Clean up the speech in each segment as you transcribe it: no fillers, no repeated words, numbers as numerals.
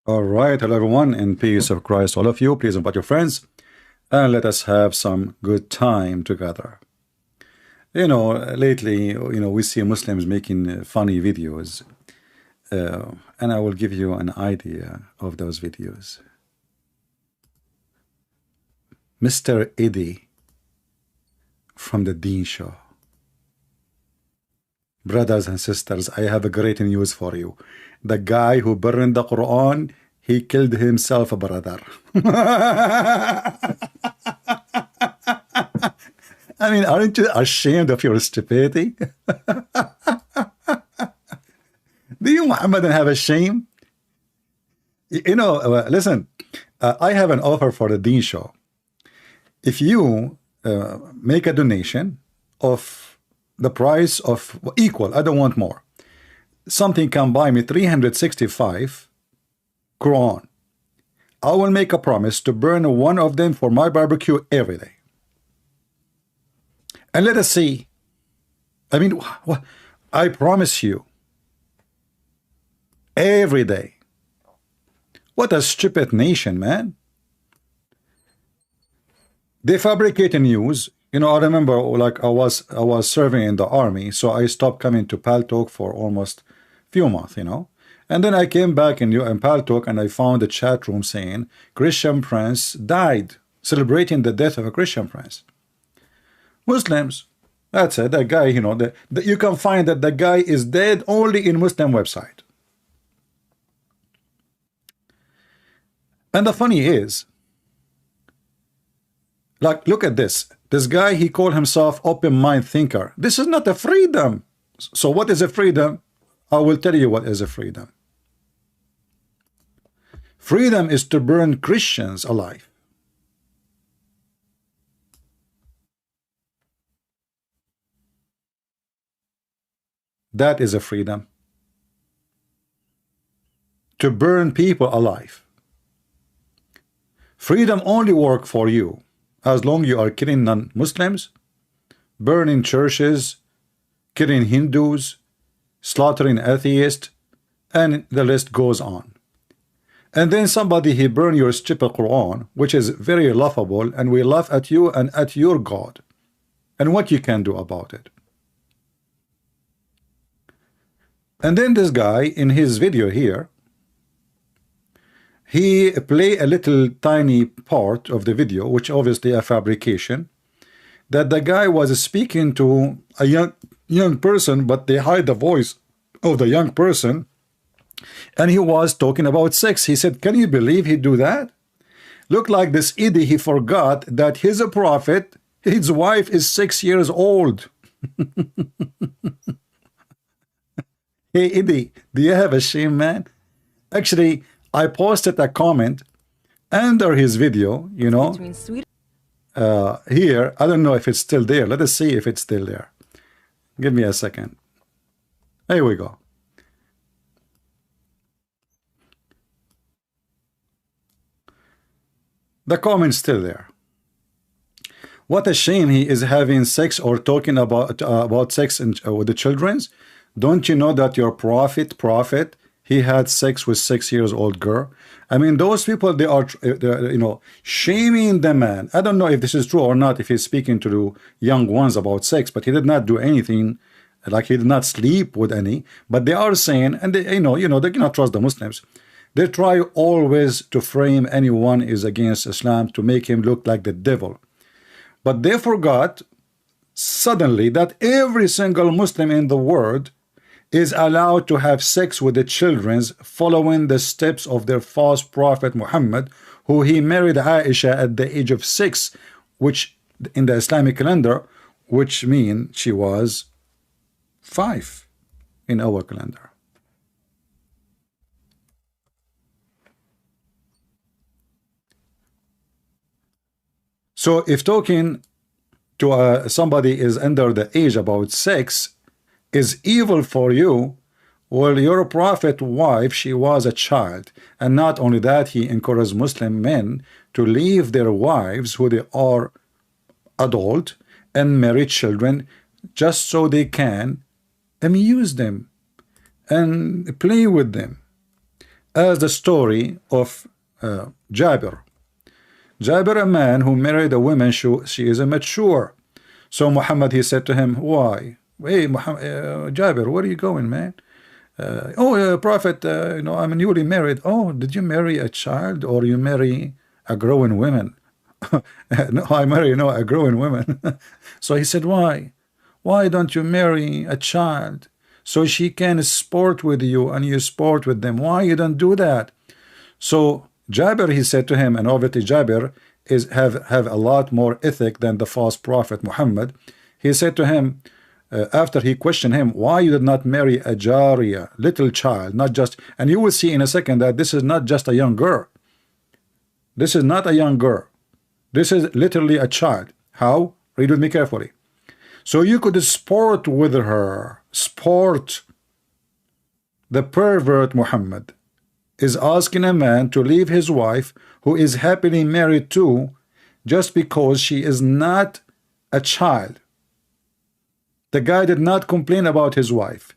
All right, hello everyone, in peace of Christ, all of you. Please invite your friends and let us have some good time together. Lately, we see Muslims making funny videos, and I will give you an idea of those videos. Mr. Eddie from the Deen Show. Brothers and sisters, I have a great news for you. The guy who burned the Quran, he killed himself, brother. I mean, aren't you ashamed of your stupidity? Do you, Muhammad, have a shame? Listen, I have an offer for the Deen Show. If you make a donation of the price of equal, I don't want more. Something can buy me 365 Quran. I will make a promise to burn one of them for my barbecue every day. And let us see. I mean, I promise you, every day. What a stupid nation, man. They fabricate news. I remember, like, I was serving in the army, so I stopped coming to PalTalk for almost few months, and then I came back in PalTalk, and I found a chat room saying Christian prince died, celebrating the death of a Christian prince. Muslims, that's it. That guy, you can find that the guy is dead only in Muslim website. And the funny is, like, look at this. This guy, he called himself open mind thinker. This is not a freedom. So what is a freedom? I will tell you what is a freedom. Freedom is to burn Christians alive. That is a freedom. To burn people alive. Freedom only work for you as long you are killing non-Muslims, burning churches, killing Hindus, slaughtering atheists, and the list goes on. And then somebody, he burn your stupid Quran, which is very laughable, and we laugh at you and at your God, and what you can do about it. And then this guy, in his video here, he play a little tiny part of the video, which obviously a fabrication, that the guy was speaking to a young person, but they hide the voice of the young person, and he was talking about sex. He said, can you believe he do that? Look like this idiot, he forgot that he's a prophet, his wife is 6 years old. Hey, idiot, do you have a shame, man? Actually, I posted a comment under his video, here. I don't know if it's still there. Let us see if it's still there. Give me a second. Here we go. The comment's still there. What a shame he is having sex or talking about sex with the children's. Don't you know that your prophet, he had sex with 6 years old girl? I mean, those people, they are shaming the man. I don't know if this is true or not, if he's speaking to the young ones about sex, but he did not do anything, like he did not sleep with any. But they are saying, and they, they cannot trust the Muslims. They try always to frame anyone is against Islam to make him look like the devil. But they forgot suddenly that every single Muslim in the world is allowed to have sex with the children following the steps of their false prophet Muhammad, who he married Aisha at the age of 6, which in the Islamic calendar, which means she was 5 in our calendar. So if talking to somebody is under the age about 6 is evil for you, well, your prophet wife, she was a child. And not only that, he encouraged Muslim men to leave their wives who they are adult and marry children just so they can amuse them and play with them. as the story of Jabir. Jabir, a man who married a woman, she is immature. So Muhammad, he said to him, why? Hey, Muhammad, Jabir, where are you going, man? Prophet, I'm newly married. Oh, did you marry a child or you marry a growing woman? No, I marry, a growing woman. So he said, why? Why don't you marry a child so she can sport with you and you sport with them? Why you don't do that? So Jabir, he said to him, and obviously Jabir is have a lot more ethic than the false prophet Muhammad. He said to him, after he questioned him, why you did not marry a jariya, little child, not just, and you will see in a second that this is not just a young girl. This is not a young girl. This is literally a child. How? Read with me carefully. So you could sport with her. Sport. The pervert Muhammad is asking a man to leave his wife, who is happily married to, just because she is not a child. The guy did not complain about his wife.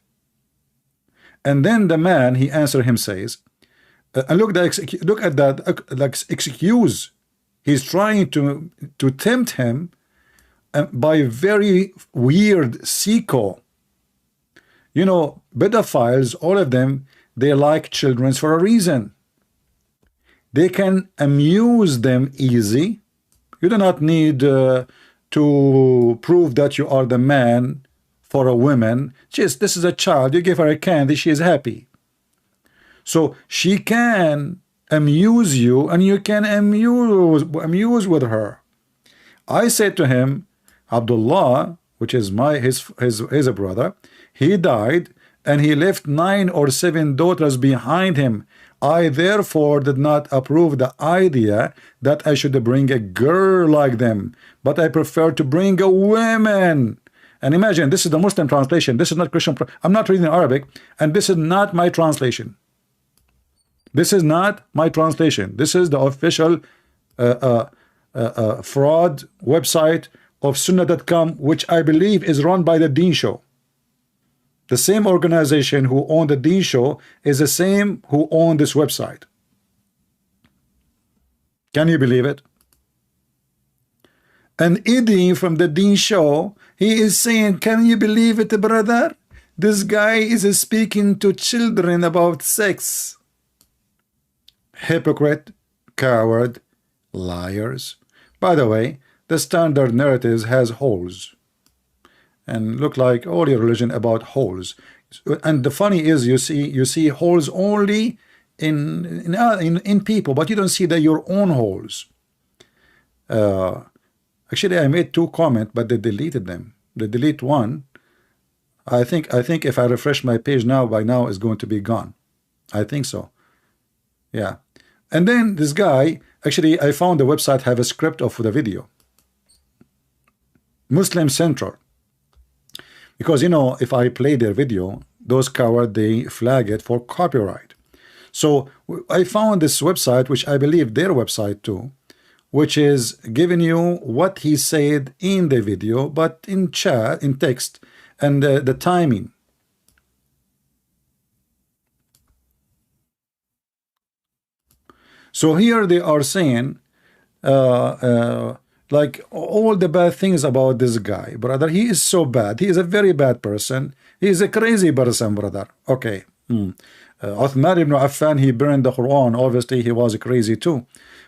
And then the man, he answered him, says, and look at that like excuse. He's trying to tempt him by very weird sicko. Pedophiles, all of them, they like children for a reason. They can amuse them easy. You do not need to prove that you are the man for a woman. Just, this is a child. You give her a candy, she is happy. So she can amuse you, and you can amuse with her. I said to him, Abdullah, which is his brother, he died and he left 9 or 7 daughters behind him. I therefore did not approve the idea that I should bring a girl like them, but I prefer to bring a woman. And imagine, this is the Muslim translation. This is not Christian. I'm not reading Arabic, and this is not my translation. This is not my translation. This is the official fraud website of Sunnah.com, which I believe is run by the Deen Show. The same organization who owned the Deen Show is the same who owned this website. Can you believe it? And Eddie from the Deen Show, he is saying, can you believe it, brother? This guy is speaking to children about sex. Hypocrite, coward, liars. By the way, the standard narratives has holes, and look like all your religion about holes. And the funny is, you see holes only in people, but you don't see that your own holes. Actually, I made 2 comments, but they deleted them. They delete one. I think if I refresh my page now, by now it's going to be gone. I think so. Yeah. And then this guy, actually, I found the website have a script of the video. Muslim Central. Because, if I play their video, those cowards, they flag it for copyright. So I found this website, which I believe their website too, which is giving you what he said in the video, but in chat, in text, and the timing. So here they are saying like all the bad things about this guy, brother. He is so bad. He is a very bad person. He is a crazy person, brother. Okay. Uthman ibn Affan, he burned the Quran. Obviously, he was crazy too.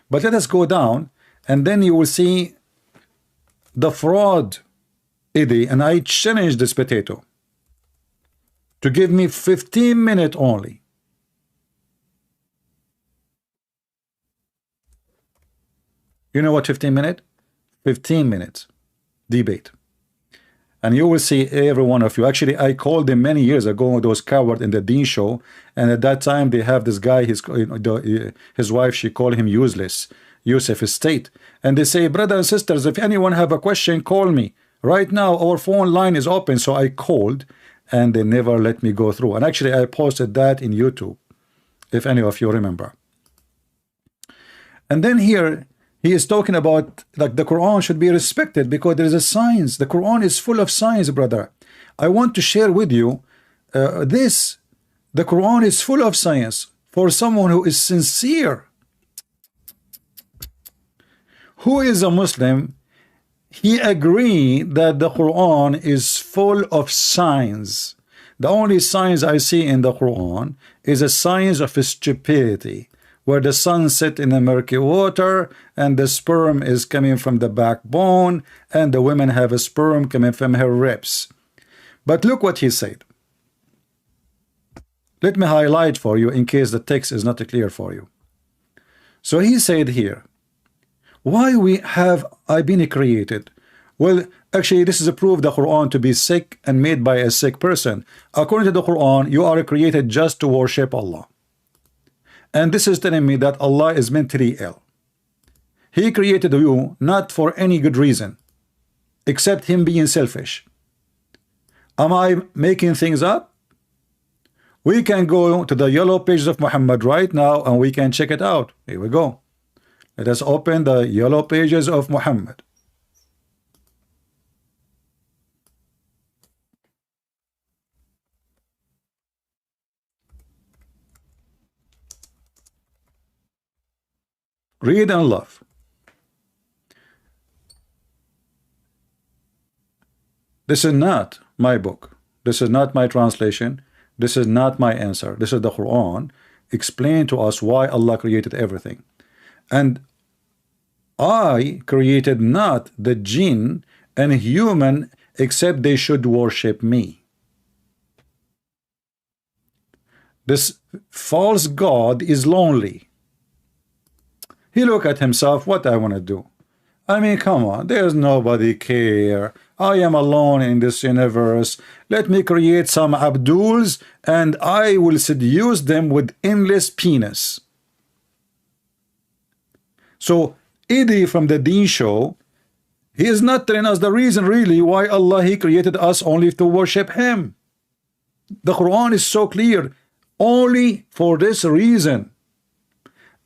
But let us go down, and then you will see the fraud, Eddie. And I challenge this potato to give me 15 minutes only. You know what 15 minutes? 15 minutes debate. And you will see every one of you. Actually, I called them many years ago, those cowards in the Deen Show. And at that time, they have this guy, his wife, she called him useless, Yusuf State. And they say, brothers and sisters, if anyone have a question, call me. Right now, our phone line is open. So I called, and they never let me go through. And actually, I posted that in YouTube, if any of you remember. And then here, he is talking about like the Quran should be respected because there is a science. The Quran is full of science, brother. I want to share with you this. The Quran is full of science, for someone who is sincere, who is a Muslim. He agreed that the Quran is full of signs. The only signs I see in the Quran is a signs of stupidity, where the sun set in the murky water and the sperm is coming from the backbone and the women have a sperm coming from her ribs. But look what he said. Let me highlight for you in case the text is not clear for you. So he said here, why we have I been created? Well, actually, this is a proof the Quran to be sick and made by a sick person. According to the Quran, you are created just to worship Allah. And this is telling me that Allah is mentally ill. He created you not for any good reason, except him being selfish. Am I making things up? We can go to the yellow pages of Muhammad right now and we can check it out. Here we go. Let us open the yellow pages of Muhammad. Read and love. This is not my book. This is not my translation. This is not my answer. This is the Quran. Explain to us why Allah created everything. And I created not the jinn and human except they should worship me. This false God is lonely. He look at himself, what I want to do. I mean, come on, there's nobody care. I am alone in this universe. Let me create some Abduls and I will seduce them with endless penis. So Eddie from the Deen Show, he is not telling us the reason really why Allah he created us only to worship him. The Quran is so clear, only for this reason.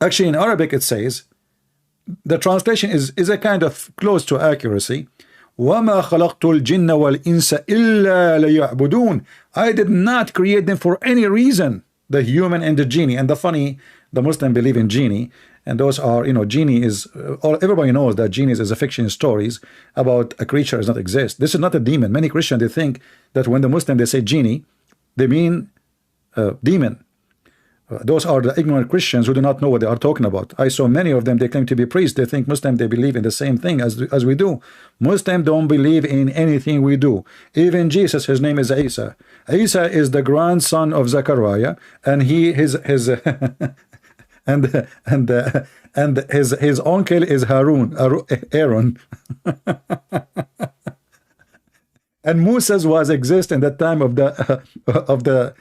Actually in Arabic it says, the translation is a kind of close to accuracy. وَمَا خَلَقْتُ الْجِنَّ وَالْإِنسَ إِلَّا لَيَعْبُدُونَ. I did not create them for any reason, the human and the genie. And the funny, the Muslim believe in genie, and those are, you know, genie is, everybody knows that genies is a fiction stories about a creature does not exist. This is not a demon. Many Christians, they think that when the Muslim they say genie, they mean demon. Those are the ignorant Christians who do not know what they are talking about. I saw many of them, they claim to be priests. They think Muslim, they believe in the same thing as we do. Muslim don't believe in anything we do. Even Jesus, his name is Isa. Isa is the grandson of Zachariah, and his and his uncle is Aaron. And Moses was exist in the time of the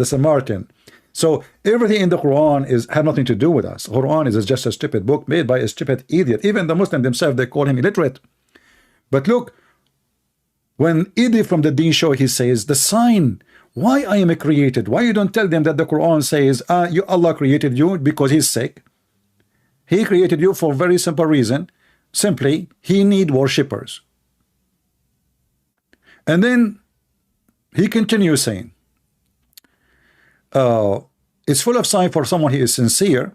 Samaritan. So everything in the Quran have nothing to do with us. Quran is just a stupid book made by a stupid idiot. Even the Muslim themselves, they call him illiterate. But look, when Eddie from the Deen Show, he says the sign why I am created. Why you don't tell them that the Quran says Allah created you because he's sick? He created you for a very simple reason. Simply, he need worshippers. And then he continues saying, it's full of sign for someone who is sincere.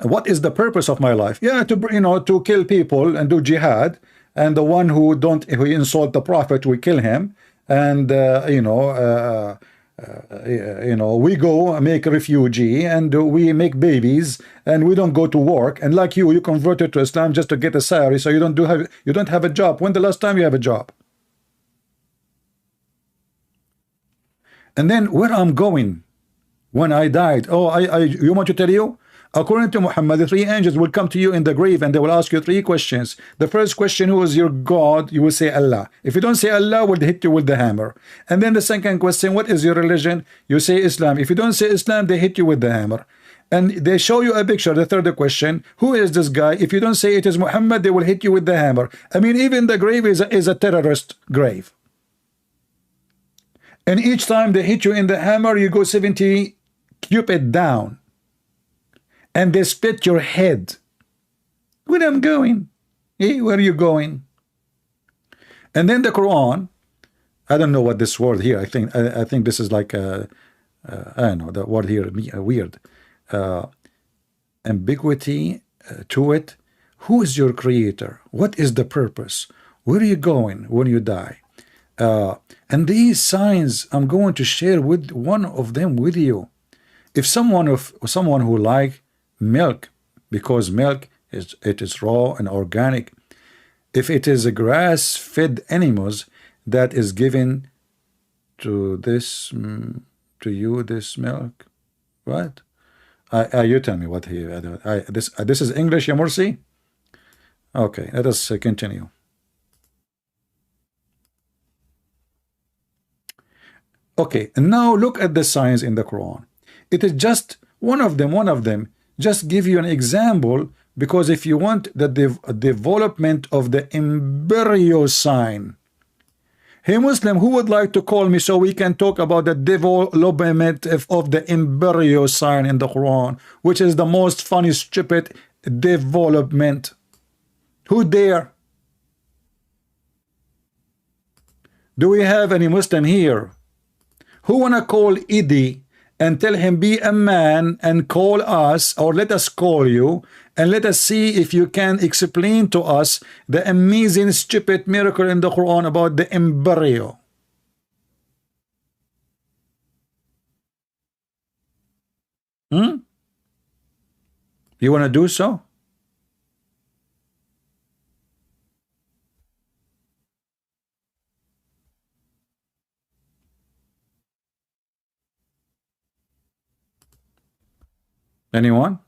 What is the purpose of my life? Yeah, to kill people and do jihad, and the one who insult the prophet, we kill him, and we go make a refugee and we make babies and we don't go to work, and like you converted to Islam just to get a salary, so you don't have a job. When the last time you have a job? And then where I'm going when I died, you want to tell you? According to Muhammad, the three angels will come to you in the grave and they will ask you three questions. The first question, who is your God? You will say Allah. If you don't say Allah, will hit you with the hammer. And then the second question, what is your religion? You say Islam. If you don't say Islam, they hit you with the hammer. And they show you a picture. The third question, who is this guy? If you don't say it is Muhammad, they will hit you with the hammer. I mean, even the grave is a terrorist grave. And each time they hit you in the hammer, you go 70 cubits down. And they split your head. Where I'm going? Hey, where are you going? And then the Quran, I don't know what this word here, I think this is like I don't know the word here weird, ambiguity to it. Who is your creator? What is the purpose? Where are you going when you die? And these signs I'm going to share with one of them with you. If someone who like milk, because milk is raw and organic, if it is a grass-fed animals that is given to this to you, this milk, what? You tell me what he this is English, ya Mursi? Okay, let us continue. Okay, and now look at the signs in the Quran. It is just one of them. Just give you an example, because if you want the development of the embryo sign, hey Muslim, who would like to call me so we can talk about the development of the embryo sign in the Quran, which is the most funny, stupid development? Who dare? Do we have any Muslim here who wanna call Idi and tell him be a man and call us, or let us call you, and let us see if you can explain to us the amazing stupid miracle in the Quran about the embryo? You want to do so? Anyone?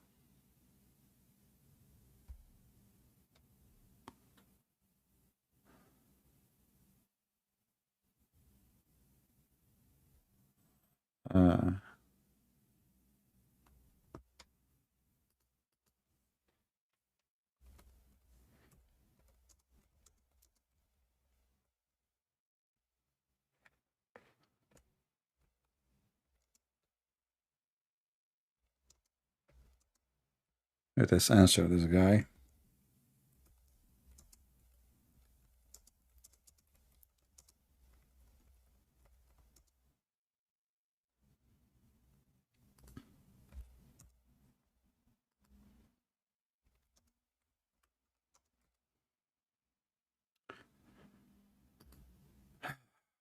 Let us answer this guy.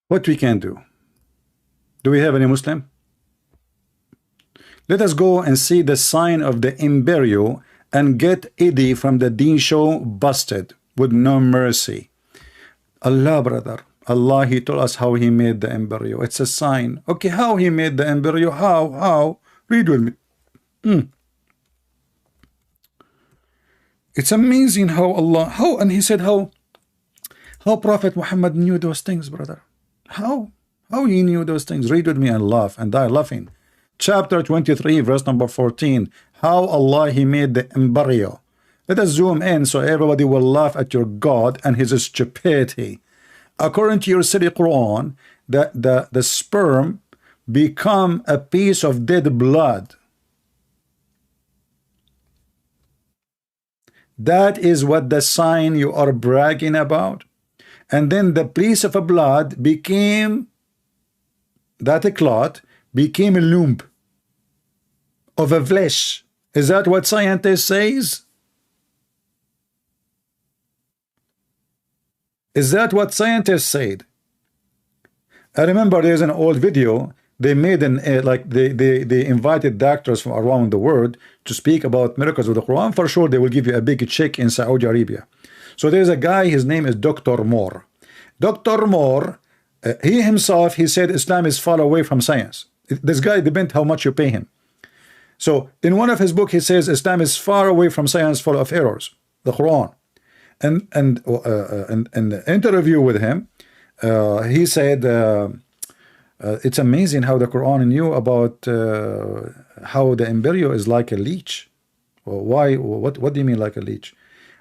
What we can do? Do we have any Muslim? Let us go and see the sign of the embryo and get Eddie from the Deen Show busted with no mercy. Allah, brother, Allah, he told us how he made the embryo. It's a sign. Okay, how he made the embryo? How? Read with me. It's amazing how Allah, and he said how Prophet Muhammad knew those things, brother. How he knew those things? Read with me and laugh and die laughing. Chapter 23, verse number 14. How Allah he made the embryo. Let us zoom in so everybody will laugh at your God and his stupidity. According to your silly Quran, the sperm become a piece of dead blood. That is what the sign you are bragging about. And then the piece of a blood became, that a clot became a lump of a flesh. Is that what scientists says? Is that what scientists said? I remember there's an old video. They made like they invited doctors from around the world to speak about miracles of the Quran. For sure, they will give you a big check in Saudi Arabia. So there's a guy. His name is Dr. Moore. Dr. Moore, he himself, he said Islam is far away from science. This guy depends how much you pay him. So in one of his books, he says Islam is far away from science, full of errors. The Quran. And in the interview with him, he said it's amazing how the Quran knew about how the embryo is like a leech. Well, why? What do you mean like a leech?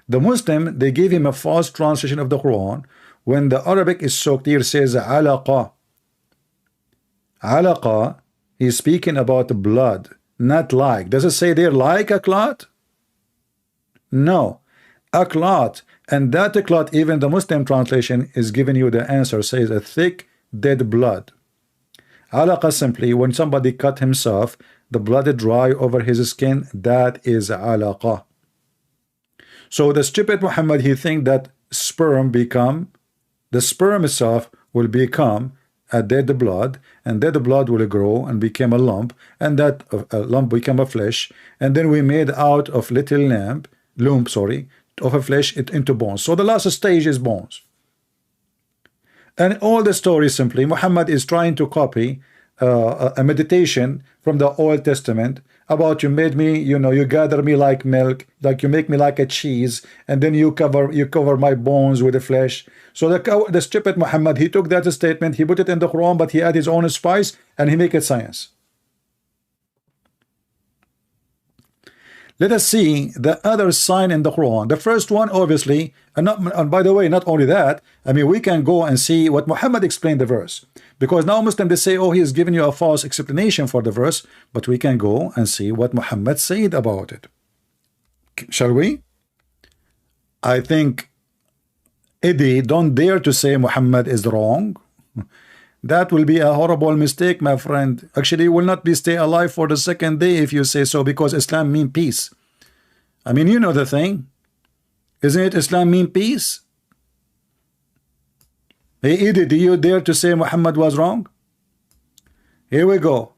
The Muslim, they gave him a false translation of the Quran when the Arabic is so clear, says alaqa. Alaqa, he's speaking about blood, not like. Does it say there like a clot? No, a clot. And that clot, even the Muslim translation is giving you the answer, says a thick dead blood. Alaqa simply when somebody cut himself, the blood dry over his skin, that is alaqa. So the stupid Muhammad, he think that the sperm itself will become a dead blood, and dead blood will grow and become a lump, and that lump become a flesh, and then we made out of little lump, sorry, of a flesh it into bones. So the last stage is bones. And all the story simply, Muhammad is trying to copy a meditation from the Old Testament about you made me, you know, you gather me like milk, like you make me like a cheese, and then you cover my bones with the flesh. So the stupid Muhammad, he took that statement, he put it in the Quran, but he had his own spice and he make it science. Let us see the other sign in the Quran. The first one, obviously, and by the way, not only that, I mean, we can go and see what Muhammad explained the verse. Because now Muslims, they say, oh, he is giving you a false explanation for the verse, but we can go and see what Muhammad said about it. Shall we? I think, Eddie, don't dare to say Muhammad is wrong. That will be a horrible mistake, my friend. Actually, you will not be stay alive for the second day if you say so, because Islam mean peace. I mean, you know the thing. Isn't it Islam mean peace? Hey, Edie, do you dare to say Muhammad was wrong? Here we go.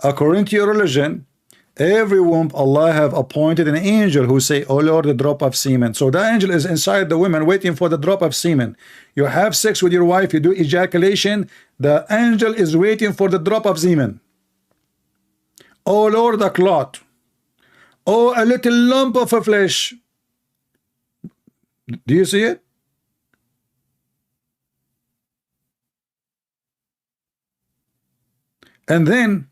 According to your religion, every womb Allah have appointed an angel who say, oh Lord, the drop of semen. So the angel is inside the woman waiting for the drop of semen. You have sex with your wife, you do ejaculation, the angel is waiting for the drop of semen. Oh Lord, a clot. Oh, a little lump of a flesh. Do you see it? And then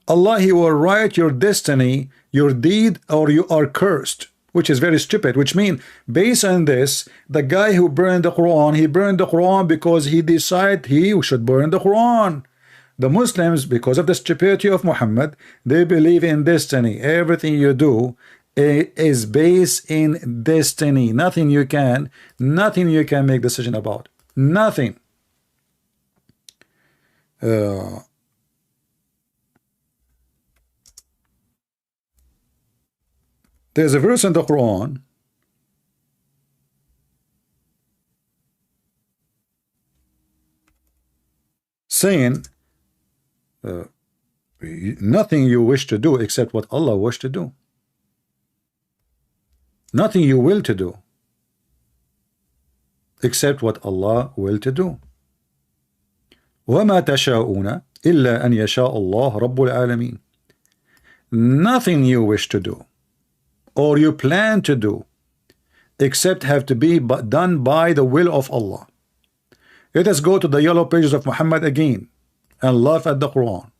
Allah, he will write your destiny, your deed, or you are cursed, which is very stupid, which means based on this, the guy who burned the Quran, he burned the Quran because he decided he should burn the Quran. The Muslims, because of the stupidity of Muhammad, they believe in destiny. Everything you do is based in destiny. Nothing you can make decision about. Nothing. There's a verse in the Quran saying nothing you wish to do except what Allah wished to do. Nothing you will to do except what Allah will to do. وَمَا تَشَاءُونَ إِلَّا أَنْ يَشَاءَ اللَّهُ رَبُّ الْعَالَمِينَ. Nothing you wish to do or you plan to do except have to be done by the will of Allah. Let us go to the yellow pages of Muhammad again and laugh at the Quran.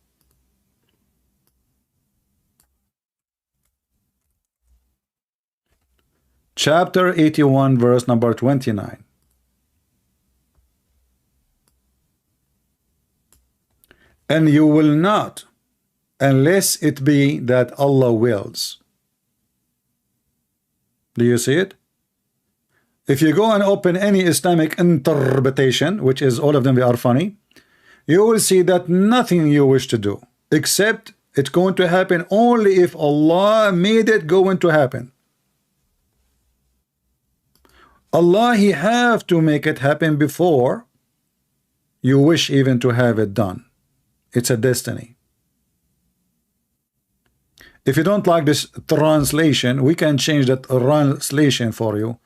Chapter 81, verse number 29. And you will not, unless it be that Allah wills. Do you see it? If you go and open any Islamic interpretation, which is all of them, they are funny, you will see that nothing you wish to do, except it's going to happen only if Allah made it going to happen. Allah, he have to make it happen before you wish even to have it done. It's a destiny. If you don't like this translation, we can change that translation for you,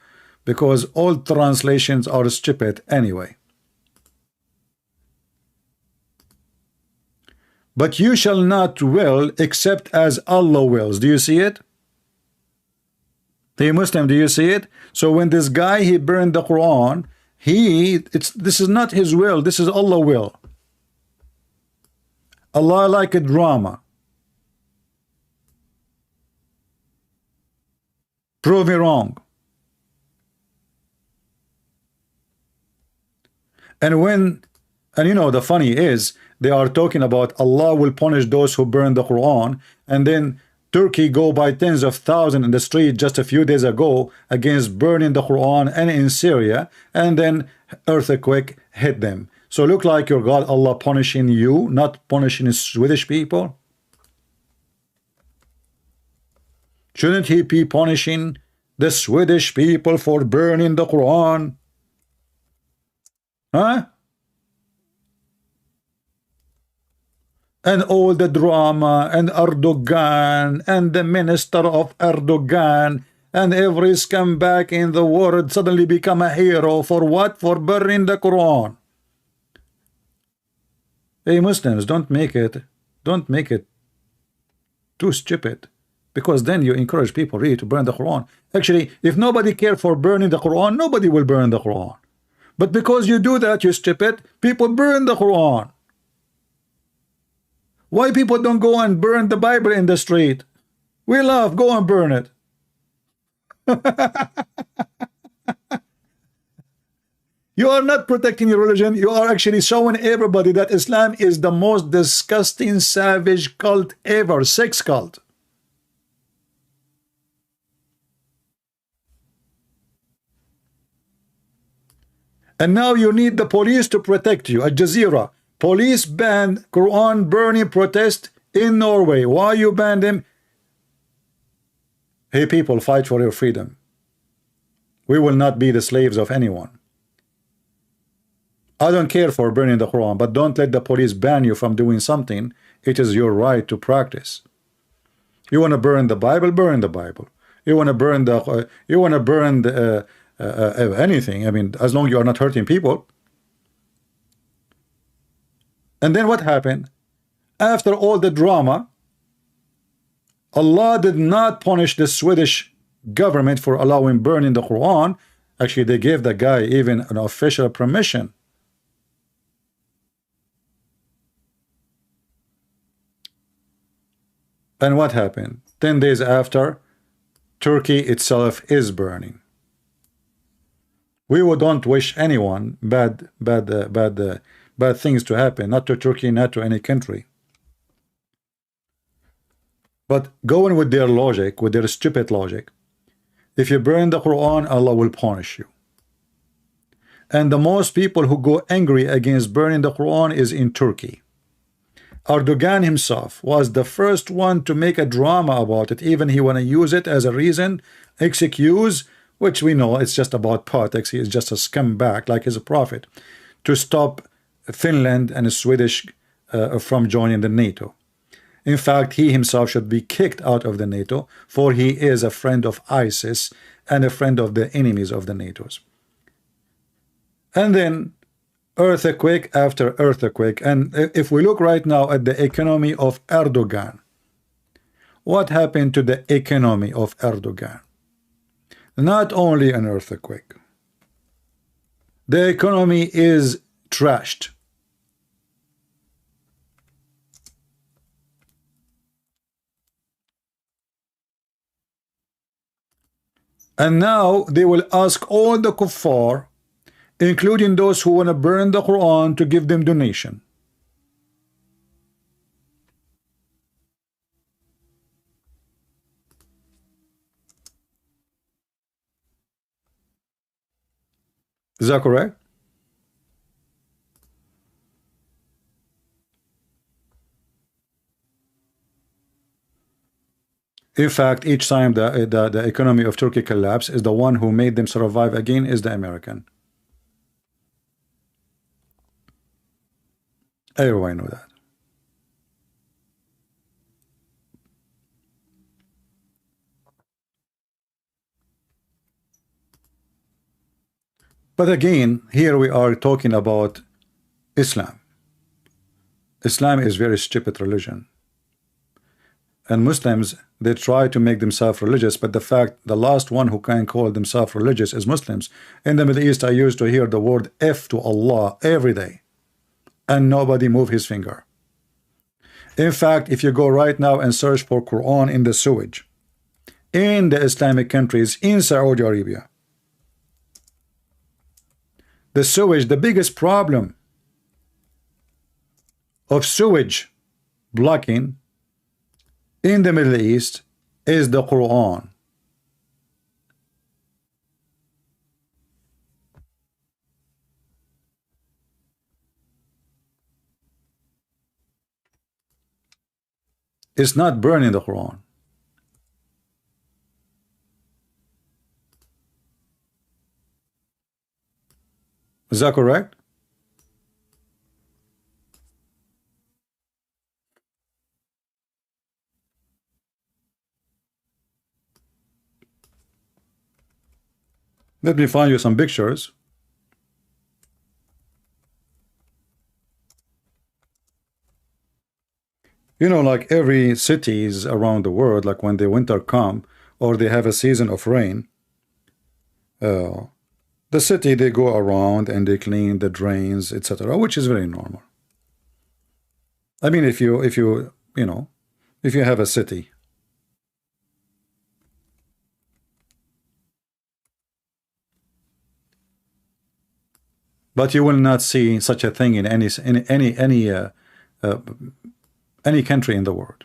because all translations are stupid anyway. But you shall not will except as Allah wills. Do you see it? The Muslim, do you see it? So when this guy, he burned the Quran, this is not his will, this is Allah will. Allah like a drama. Prove me wrong. And you know, the funny is, they are talking about Allah will punish those who burn the Quran, and then Turkey go by tens of thousands in the street just a few days ago against burning the Quran, and in Syria, and then earthquake hit them. So look like your God Allah punishing you, not punishing Swedish people. Shouldn't he be punishing the Swedish people for burning the Quran? Huh? And all the drama and Erdogan and the minister of Erdogan and every scumbag in the world suddenly become a hero for what? For burning the Quran. Hey Muslims, don't make it too stupid, because then you encourage people really to burn the Quran. Actually, if nobody cared for burning the Quran, nobody will burn the Quran. But because you do that, you stupid, people burn the Quran. Why people don't go and burn the Bible in the street? We love, go and burn it. You are not protecting your religion. You are actually showing everybody that Islam is the most disgusting, savage cult ever, sex cult. And now you need the police to protect you. Al Jazeera, police banned Quran burning protest in Norway. Why you banned them? Hey people, fight for your freedom. We will not be the slaves of anyone. I don't care for burning the Quran, but don't let the police ban you from doing something. It is your right to practice. You want to burn the Bible? Burn the Bible. You want to burn the anything. I mean, as long as you are not hurting people. And then what happened? After all the drama, Allah did not punish the Swedish government for allowing burning the Quran. Actually, they gave the guy even an official permission. And what happened? 10 days after, Turkey itself is burning. We don't wish anyone bad things to happen, not to Turkey, not to any country. But going with their logic, with their stupid logic, if you burn the Quran, Allah will punish you. And the most people who go angry against burning the Quran is in Turkey. Erdogan himself was the first one to make a drama about it. Even he want to use it as a reason, excuse, which we know it's just about politics. He is just a scumbag like his prophet, to stop Finland and Swedish from joining the NATO. In fact, he himself should be kicked out of the NATO, for he is a friend of ISIS and a friend of the enemies of the NATOs. And then earthquake after earthquake. And if we look right now at the economy of Erdogan, what happened to the economy of Erdogan? Not only an earthquake, the economy is trashed. And now they will ask all the kuffar, including those who want to burn the Quran, to give them donation. Is that correct? In fact, each time the economy of Turkey collapses, is the one who made them survive again is the American. Everyone know that. But again, here we are talking about Islam. Islam is very stupid religion. And Muslims, they try to make themselves religious, but the fact the last one who can call themselves religious is Muslims. In the Middle East, I used to hear the word F to Allah every day, and nobody move his finger. In fact, if you go right now and search for Quran in the sewage, in the Islamic countries, in Saudi Arabia, the sewage, the biggest problem of sewage blocking in the Middle East is the Quran. It's not burning the Quran. Is that correct? Let me find you some pictures. You know, like every cities around the world, like when the winter come or they have a season of rain, the city, they go around and they clean the drains, etc., which is very normal. I mean, if you you know, if you have a city, but you will not see such a thing in any country in the world.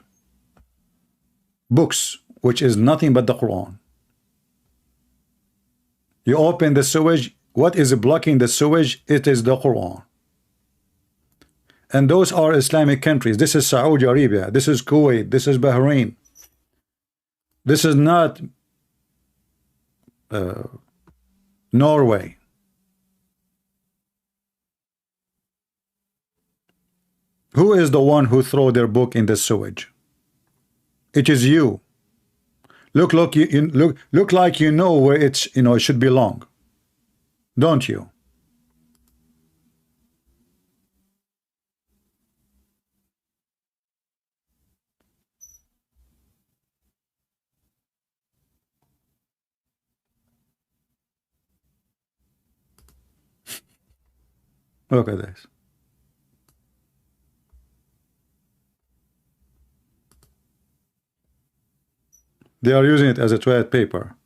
Books, which is nothing but the Quran. You open the sewage, what is blocking the sewage? It is the Quran. And those are Islamic countries. This is Saudi Arabia, this is Kuwait, this is Bahrain. This is not Norway. Who is the one who throw their book in the sewage? It is you. Look like you know where it's, it should belong, don't you? Look at this. They are using it as a toilet paper.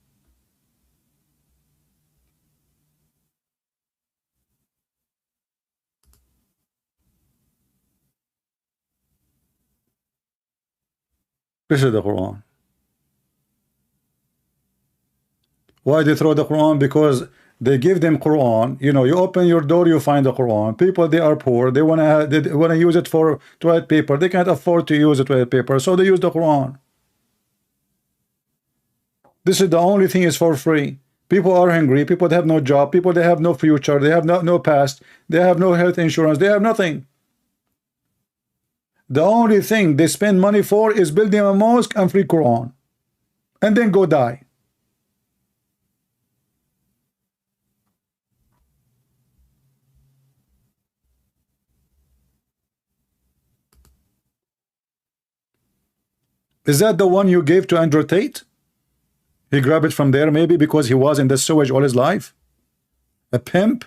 This is the Quran. Why they throw the Quran? Because they give them Quran. You open your door, you find the Quran. People, they are poor. They wanna use it for toilet paper. They can't afford to use the toilet paper, so they use the Quran. This is the only thing is for free. People are hungry. People that have no job. People that have no future. They have no past. They have no health insurance. They have nothing. The only thing they spend money for is building a mosque and free Quran, and then go die. Is that the one you gave to Andrew Tate? He grabbed it from there, maybe because he was in the sewage all his life. A pimp.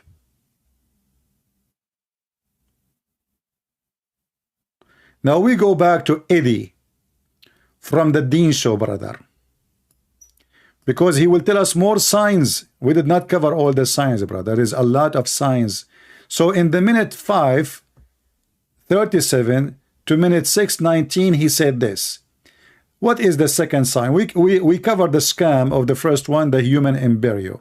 Now we go back to Eddie from the Deen Show, brother, because he will tell us more signs. We did not cover all the signs, brother. There is a lot of signs. So in the minute 5:37 to minute 6:19, he said this. What is the second sign? We covered the scam of the first one, the human embryo.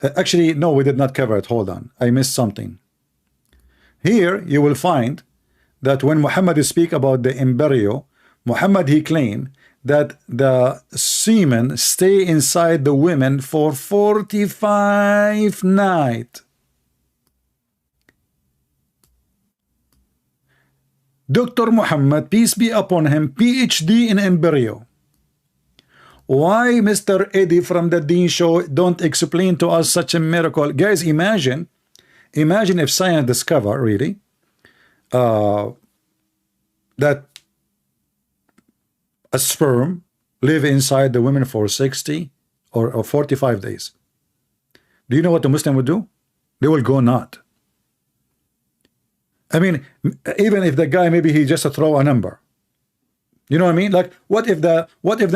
Actually, no, we did not cover it. Hold on, I missed something. Here you will find that when Muhammad speak about the embryo, Muhammad, he claimed that the semen stay inside the women for 45 nights. Dr. Muhammad, peace be upon him, PhD in embryo. Why Mr. Eddie from the Deen Show don't explain to us such a miracle? Guys, imagine if science discover really that a sperm live inside the women for 60 or 45 days. Do you know what the Muslim would do? They will go nut. I mean, even if the guy, maybe he just throw a number. You know what I mean? Like, what if the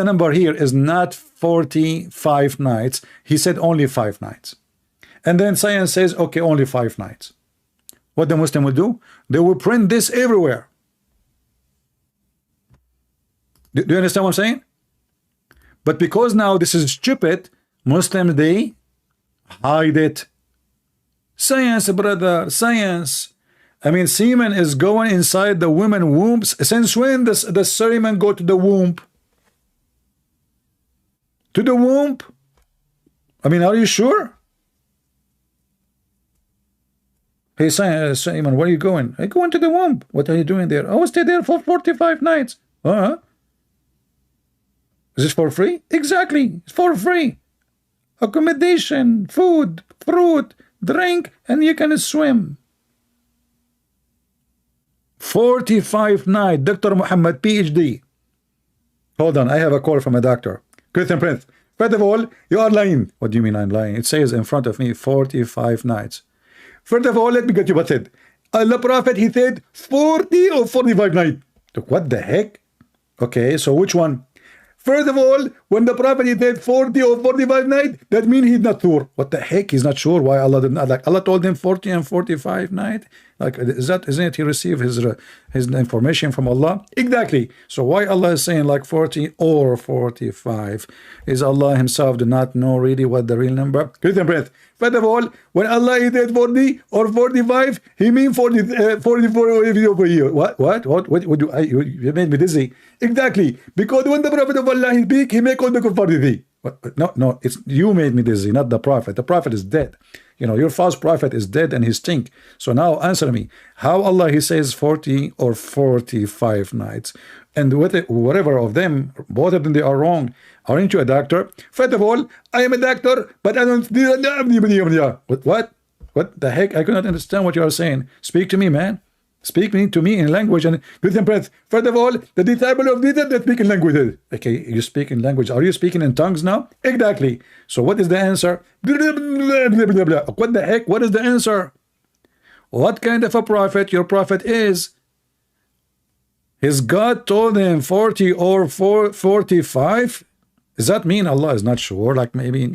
number here is not 45 nights? He said only 5 nights. And then science says, okay, only 5 nights. What the Muslim will do? They will print this everywhere. Do you understand what I'm saying? But because now this is stupid, Muslims, they hide it. Science, brother, science. I mean, semen is going inside the women wombs. Since when does the semen go to the womb? To the womb? I mean, are you sure? Hey, Simon, where are you going? I go into the womb. What are you doing there? I will stay there for 45 nights. Uh-huh. Is this for free? Exactly. It's for free. Accommodation, food, fruit, drink, and you can swim. 45 nights. Dr. Mohammed, PhD. Hold on. I have a call from a doctor. Christian Prince. First of all, you are lying. What do you mean I'm lying? It says in front of me 45 nights. First of all, let me get you what said. Allah Prophet, he said 40 or 45 nights. What the heck? Okay, so which one? First of all, when the Prophet he said 40 or 45 nights, that means he's not sure. What the heck? He's not sure. Why Allah did not, like Allah told him 40 and 45 nights? Like, isn't it he received his information from Allah? Exactly. So why Allah is saying like 40 or 45? Is Allah himself do not know really what the real number? Christian breath. First of all, when Allah he said 40 or 45, he mean 44 over here. What do you made me dizzy? Exactly. Because when the Prophet of Allah he speak, he make all the kuffar dizzy. No, it's you made me dizzy, not the Prophet. The Prophet is dead. You know, your false prophet is dead and he stink. So now answer me. How Allah he says 40 or 45 nights? And whatever of them, both of them, they are wrong. Aren't you a doctor? First of all, I am a doctor, but I don't... What the heck? I cannot understand what you are saying. Speak to me, man. Speak to me in language and Christian Prince. First of all, the disciple of Jesus, they speak in languages. Okay, you speak in language. Are you speaking in tongues now? Exactly. So what is the answer? What the heck? What is the answer? What kind of a prophet your prophet is? His God told him 40 or 45? Does that mean Allah is not sure? Like maybe,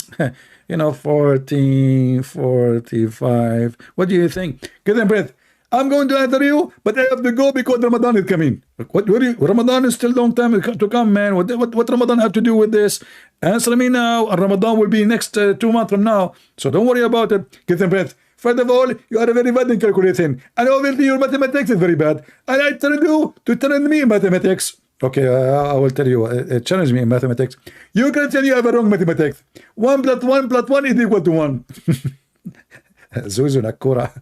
you know, 40, 45. What do you think? Christian Prince. I'm going to answer you, but I have to go because Ramadan is coming. Ramadan is still long time to come, man. What Ramadan have to do with this? Answer me now. Ramadan will be next 2 months from now. So don't worry about it. Get some breath. First of all, you are very bad in calculating. And obviously your mathematics is very bad. And I tell you to challenge me in mathematics. Okay, I will tell you. Challenge me in mathematics. You can tell you have a wrong mathematics. 1 plus 1 plus 1 is equal to 1. Zuzu Nakura.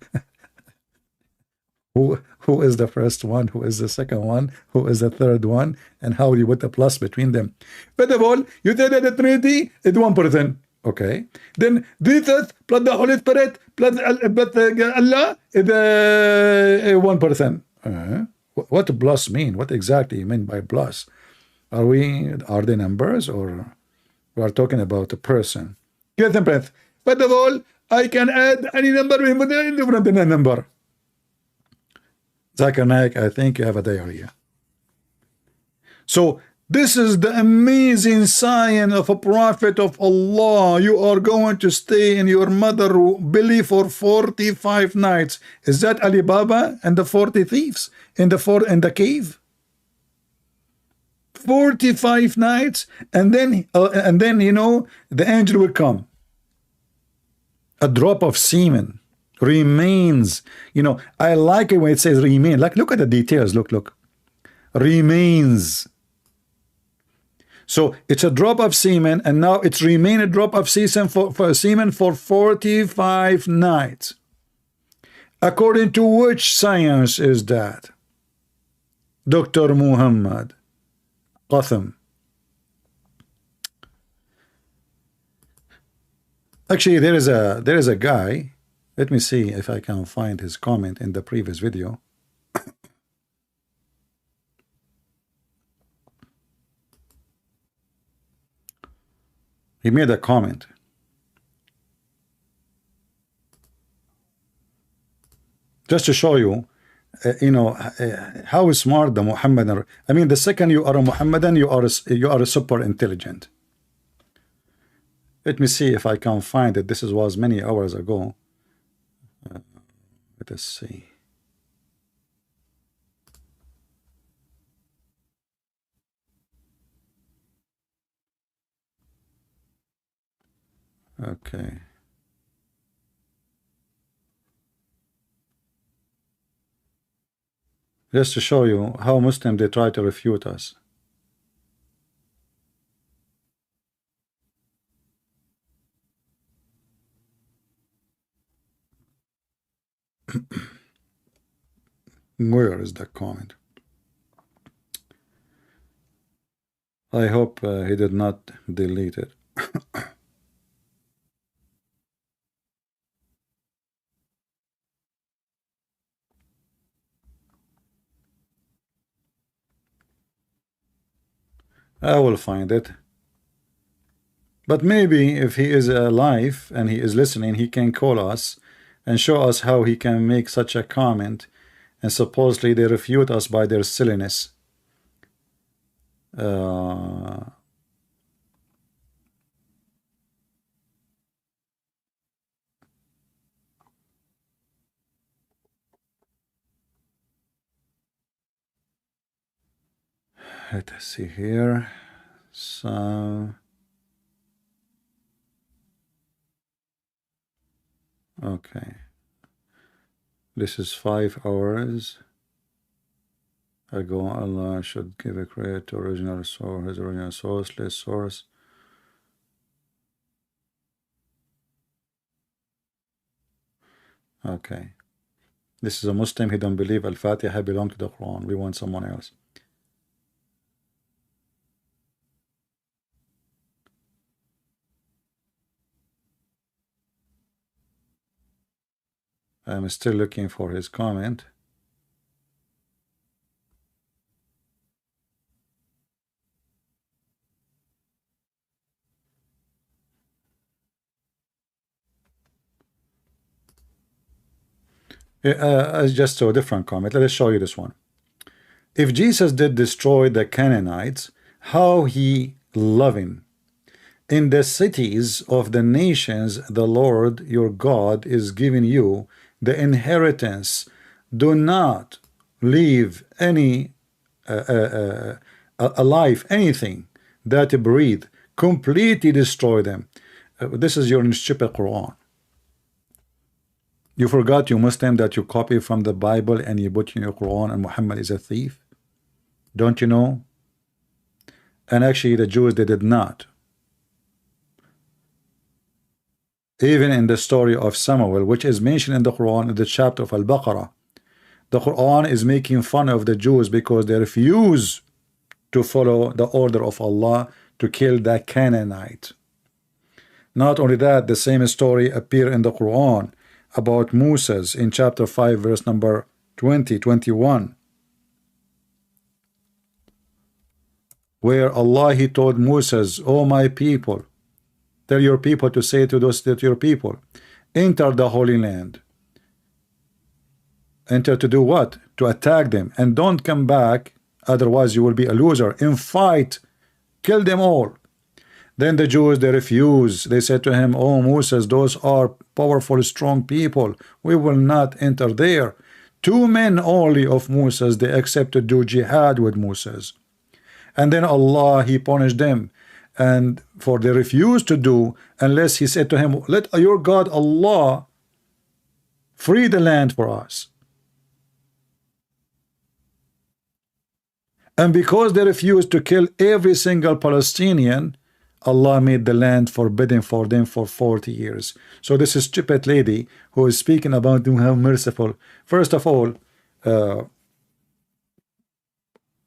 Who is the first one? Who is the second one? Who is the third one? And how do you put the plus between them? First of all, you say that the Trinity is 1%. Okay. Then Jesus plus the Holy Spirit plus Allah is 1%. What does plus mean? What exactly you mean by plus? Are they numbers or we are talking about a person? Get them breath. First of all, I can add any number with a different number. Zakir Naik, I think you have a diarrhea. So this is the amazing sign of a prophet of Allah. You are going to stay in your mother belly for 45 nights. Is that Ali Baba and the 40 thieves in the cave? 45 nights, and then you know the angel will come. A drop of semen remains. You know, I like it when it says remain. Like, look at the details. Look. Remains. So it's a drop of semen, and now it's remain a drop of semen for 45 nights. According to which science is that? Dr. Muhammad Qasim. Actually, there is a guy. Let me see if I can find his comment in the previous video. He made a comment. Just to show you, how smart the Muhammadan. I mean, the second you are a Muhammadan, you are a super intelligent. Let me see if I can find it. This was many hours ago. Let us see. Okay. Just to show you how Muslims they try to refute us. Where is the comment? I hope he did not delete it. I will find it. But maybe if he is alive and he is listening, he can call us and show us how he can make such a comment, and supposedly they refute us by their silliness. Let us see here. So okay, this is 5 hours ago. Allah should give a credit to original source, his original source, less source. Okay, this is a Muslim. He don't believe Al-Fatiha belong to the Quran. We want someone else. I'm still looking for his comment. It's just a different comment. Let us show you this one. If Jesus did destroy the Canaanites, how he loving in the cities of the nations the Lord your God is giving you the inheritance. Do not leave any alive anything that breathe. Completely destroy them. This is your stupid Quran. You forgot, you Muslim, that you copy from the Bible and you put in your Quran and Muhammad is a thief? Don't you know? And actually the Jews, they did not. Even in the story of Samuel, which is mentioned in the Quran in the chapter of Al-Baqarah, the Quran is making fun of the Jews because they refuse to follow the order of Allah to kill the Canaanite. Not only that, the same story appear in the Quran about Moses in chapter 5 verse number 21, where Allah he told Moses, "Oh my people, tell your people to say to your people, enter the Holy Land." Enter to do what? To attack them, and don't come back, otherwise you will be a loser. And fight, kill them all. Then the Jews, they refuse. They said to him, "Oh Moses, those are powerful, strong people. We will not enter there." 2 men only of Moses, they accepted to do jihad with Moses. And then Allah, he punished them. And for they refused to do, unless he said to him, "Let your God Allah free the land for us." And because they refused to kill every single Palestinian, Allah made the land forbidden for them for 40 years. So this is stupid lady who is speaking about how merciful. First of all,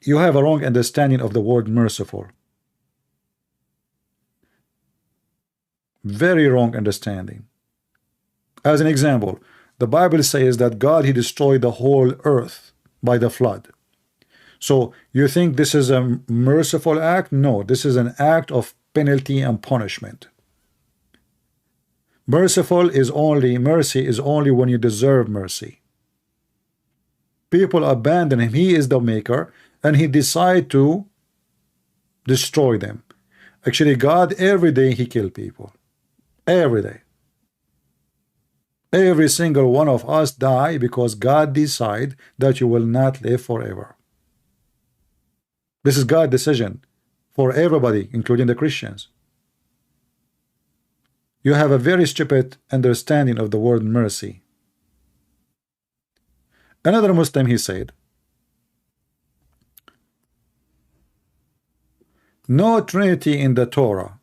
you have a wrong understanding of the word merciful. Very wrong understanding. As an example, the Bible says that God, he destroyed the whole earth by the flood. So you think this is a merciful act? No, this is an act of penalty and punishment. Mercy is only when you deserve mercy. People abandon him. He is the maker, and he decide to destroy them. Actually, God, every day he kill people. Every day. Every single one of us die because God decide that you will not live forever. This is God's decision for everybody, including the Christians. You have a very stupid understanding of the word mercy. Another Muslim, he said, No Trinity in the Torah.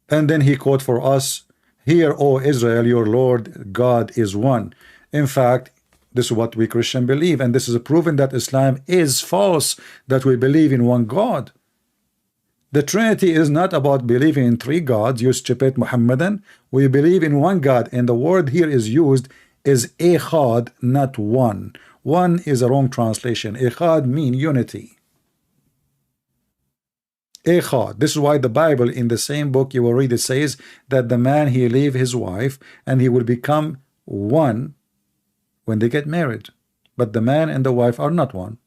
And then he quote for us, "Hear, O Israel, your Lord God is one." In fact, this is what we Christian believe, and this is proven that Islam is false, that we believe in one God. The Trinity is not about believing in three gods, you stupid Mohammedan. We believe in one God, and the word here is used is echad, not one. One is a wrong translation. Echad mean unity. Echad. This is why the Bible, in the same book you will read, it says that the man, he leave his wife and he will become one when they get married. But the man and the wife are not one.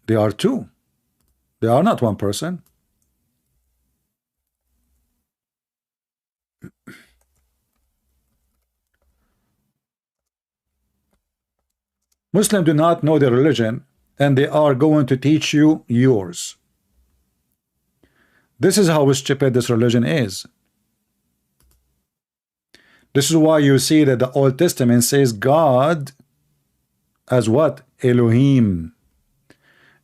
They are two. They are not one person. Muslims do not know their religion, and they are going to teach you yours. This is how stupid this religion is. This is why you see that the Old Testament says God as what? Elohim.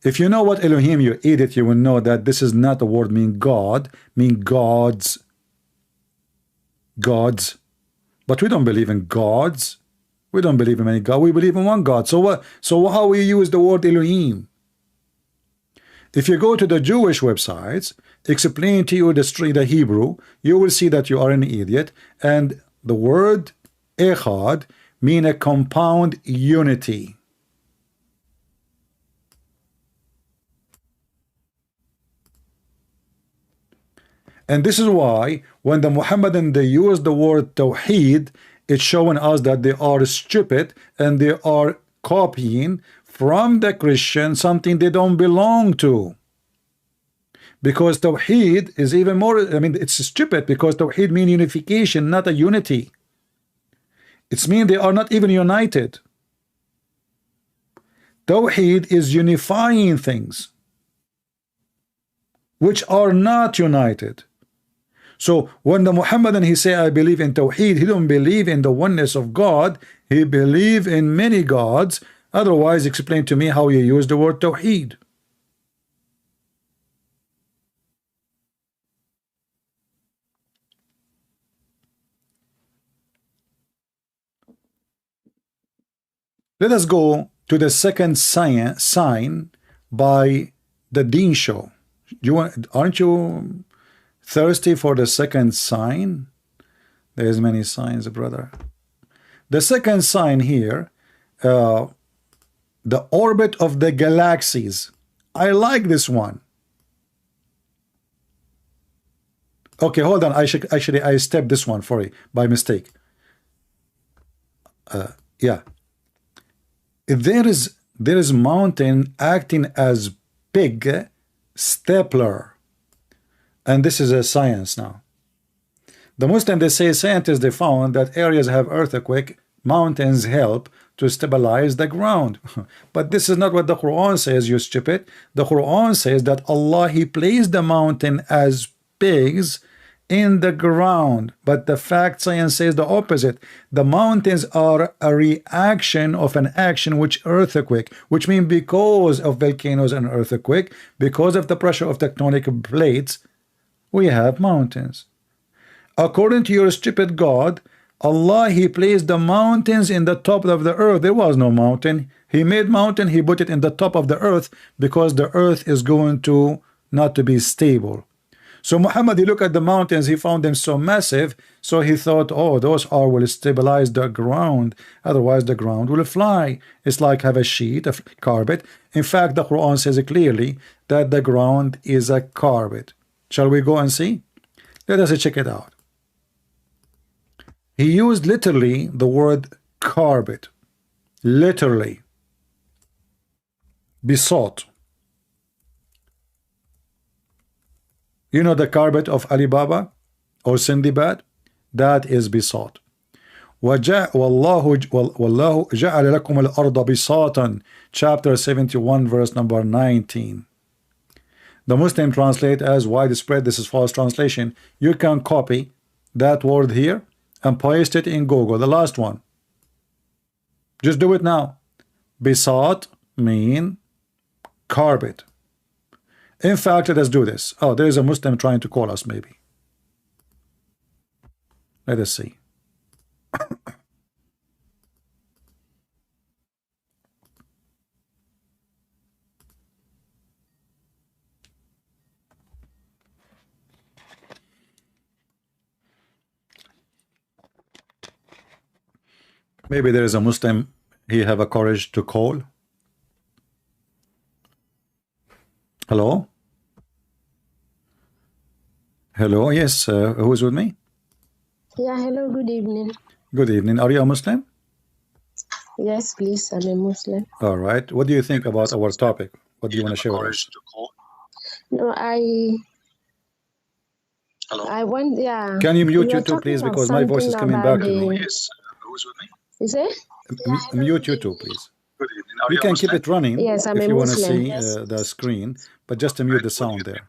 If you know what Elohim, you idiot, you will know that this is not a word mean God, mean gods. Gods. But we don't believe in gods. We don't believe in any God. We believe in one God. So what? So how we use the word Elohim? If you go to the Jewish websites, explain to you the Hebrew, you will see that you are an idiot. And the word echad mean a compound unity. And this is why when the Muhammadan they use the word Tawheed, it's showing us that they are stupid and they are copying from the Christian something they don't belong to. Because Tawheed is even more, I mean, it's stupid because Tawheed means unification, not a unity. It's mean they are not even united. Tawheed is unifying things which are not united. So when the Muhammadan he say I believe in Tawheed, he don't believe in the oneness of God, he believe in many gods. Otherwise, explain to me how you use the word Tawheed. Let us go to the second sign by the Deen Show. Aren't you thirsty for the second sign? There's many signs, brother. The second sign here, the orbit of the galaxies. I like this one. Okay, hold on. I stepped this one for you by mistake. Yeah. There is mountain acting as big stapler. And this is a science now. The Muslim, they say scientists, they found that areas have earthquake, mountains help to stabilize the ground. But this is not what the Quran says, you stupid. The Quran says that Allah, he placed the mountain as pigs in the ground. But the fact science says the opposite. The mountains are a reaction of an action which earthquake, which means because of volcanoes and earthquake, because of the pressure of tectonic plates, we have mountains. According to your stupid God, Allah, he placed the mountains in the top of the earth. There was no mountain. He made mountain, he put it in the top of the earth because the earth is going to not to be stable. So Muhammad, he looked at the mountains, he found them so massive, so he thought, oh, those are will stabilize the ground, otherwise the ground will fly. It's like have a sheet of carpet. In fact, the Quran says clearly that the ground is a carpet. Shall we go and see? Let us check it out. He used literally the word carpet. Literally. Besought. You know the carpet of Alibaba or Sindibad? That is besought. وَاللَّهُ جَعَلَ لَكُمُ الْأَرْضَ بِسَاطًا, chapter 71, verse number 19. The Muslim translate as widespread. This is false translation. You can copy that word here and paste it in Google, the last one. Just do it now. Bisat mean carpet. In fact, let us do this. Oh, there is a Muslim trying to call us, maybe. Let us see. Maybe there is a Muslim he have a courage to call. Hello? Hello, yes, who is with me? Yeah, hello, good evening. Good evening. Are you a Muslim? Yes, please, I'm a Muslim. All right. What do you think about our topic? What do you want to share with us? No, I want, yeah. Can you mute were YouTube, please, talking because my voice is something coming about back to me. Is it? Mute YouTube, please. You can keep it running Yes, I'm if a you want to Muslim. see the screen, but just to mute the sound there.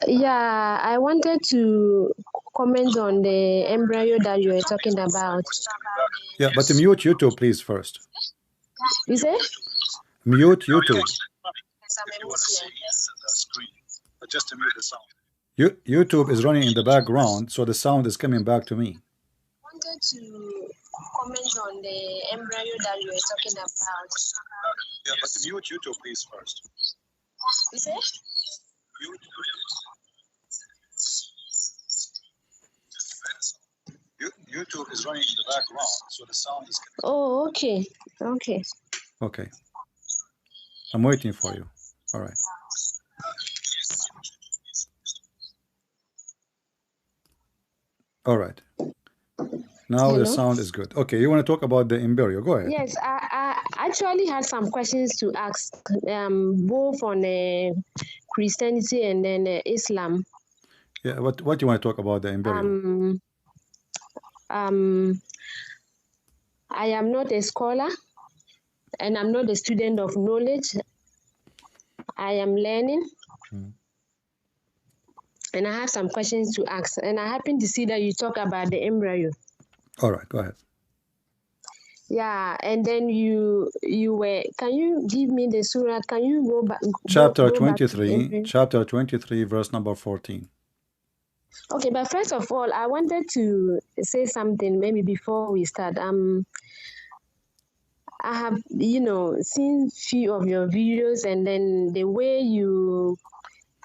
Yeah, I wanted to comment on the embryo that you were talking about. Yeah, but mute YouTube, please, first. Is it? Mute YouTube. YouTube is running in the background, so the sound is coming back to me. I wanted to comment on the embryo that you were talking about. Yeah, but mute YouTube, please, first. Is it? YouTube is running in the background, so the sound is coming. Oh, okay. Okay. Okay. I'm waiting for you. All right. All right. Now Hello? the sound is good. Okay, you want to talk about the embryo? Go ahead. Yes, I actually had some questions to ask, both on Christianity and then Islam. Yeah, what do you want to talk about the embryo? I am not a scholar, and I'm not a student of knowledge. I am learning. And I have some questions to ask. And I happen to see that you talk about the embryo. All right, go ahead. Yeah, and then you were, can you give me the surah? Can you go back? Chapter go 23, back chapter 23, verse number 14. Okay, but first of all, I wanted to say something maybe before we start. I have, seen few of your videos, and then the way you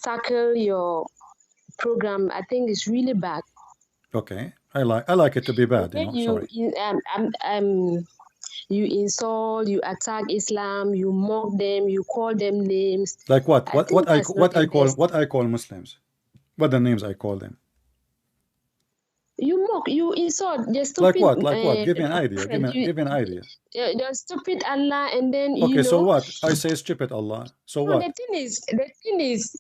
tackle your program, I think is really bad. Okay, I like it to be bad. Sorry. You insult, you attack Islam, you mock them, you call them names. Like what? What I call Muslims? What the names I call them? You mock, you insult the stupid. Like what? Like what? Give me an idea. Give me an idea. The stupid Allah, and then okay. So what? I say stupid Allah. So what? The thing is,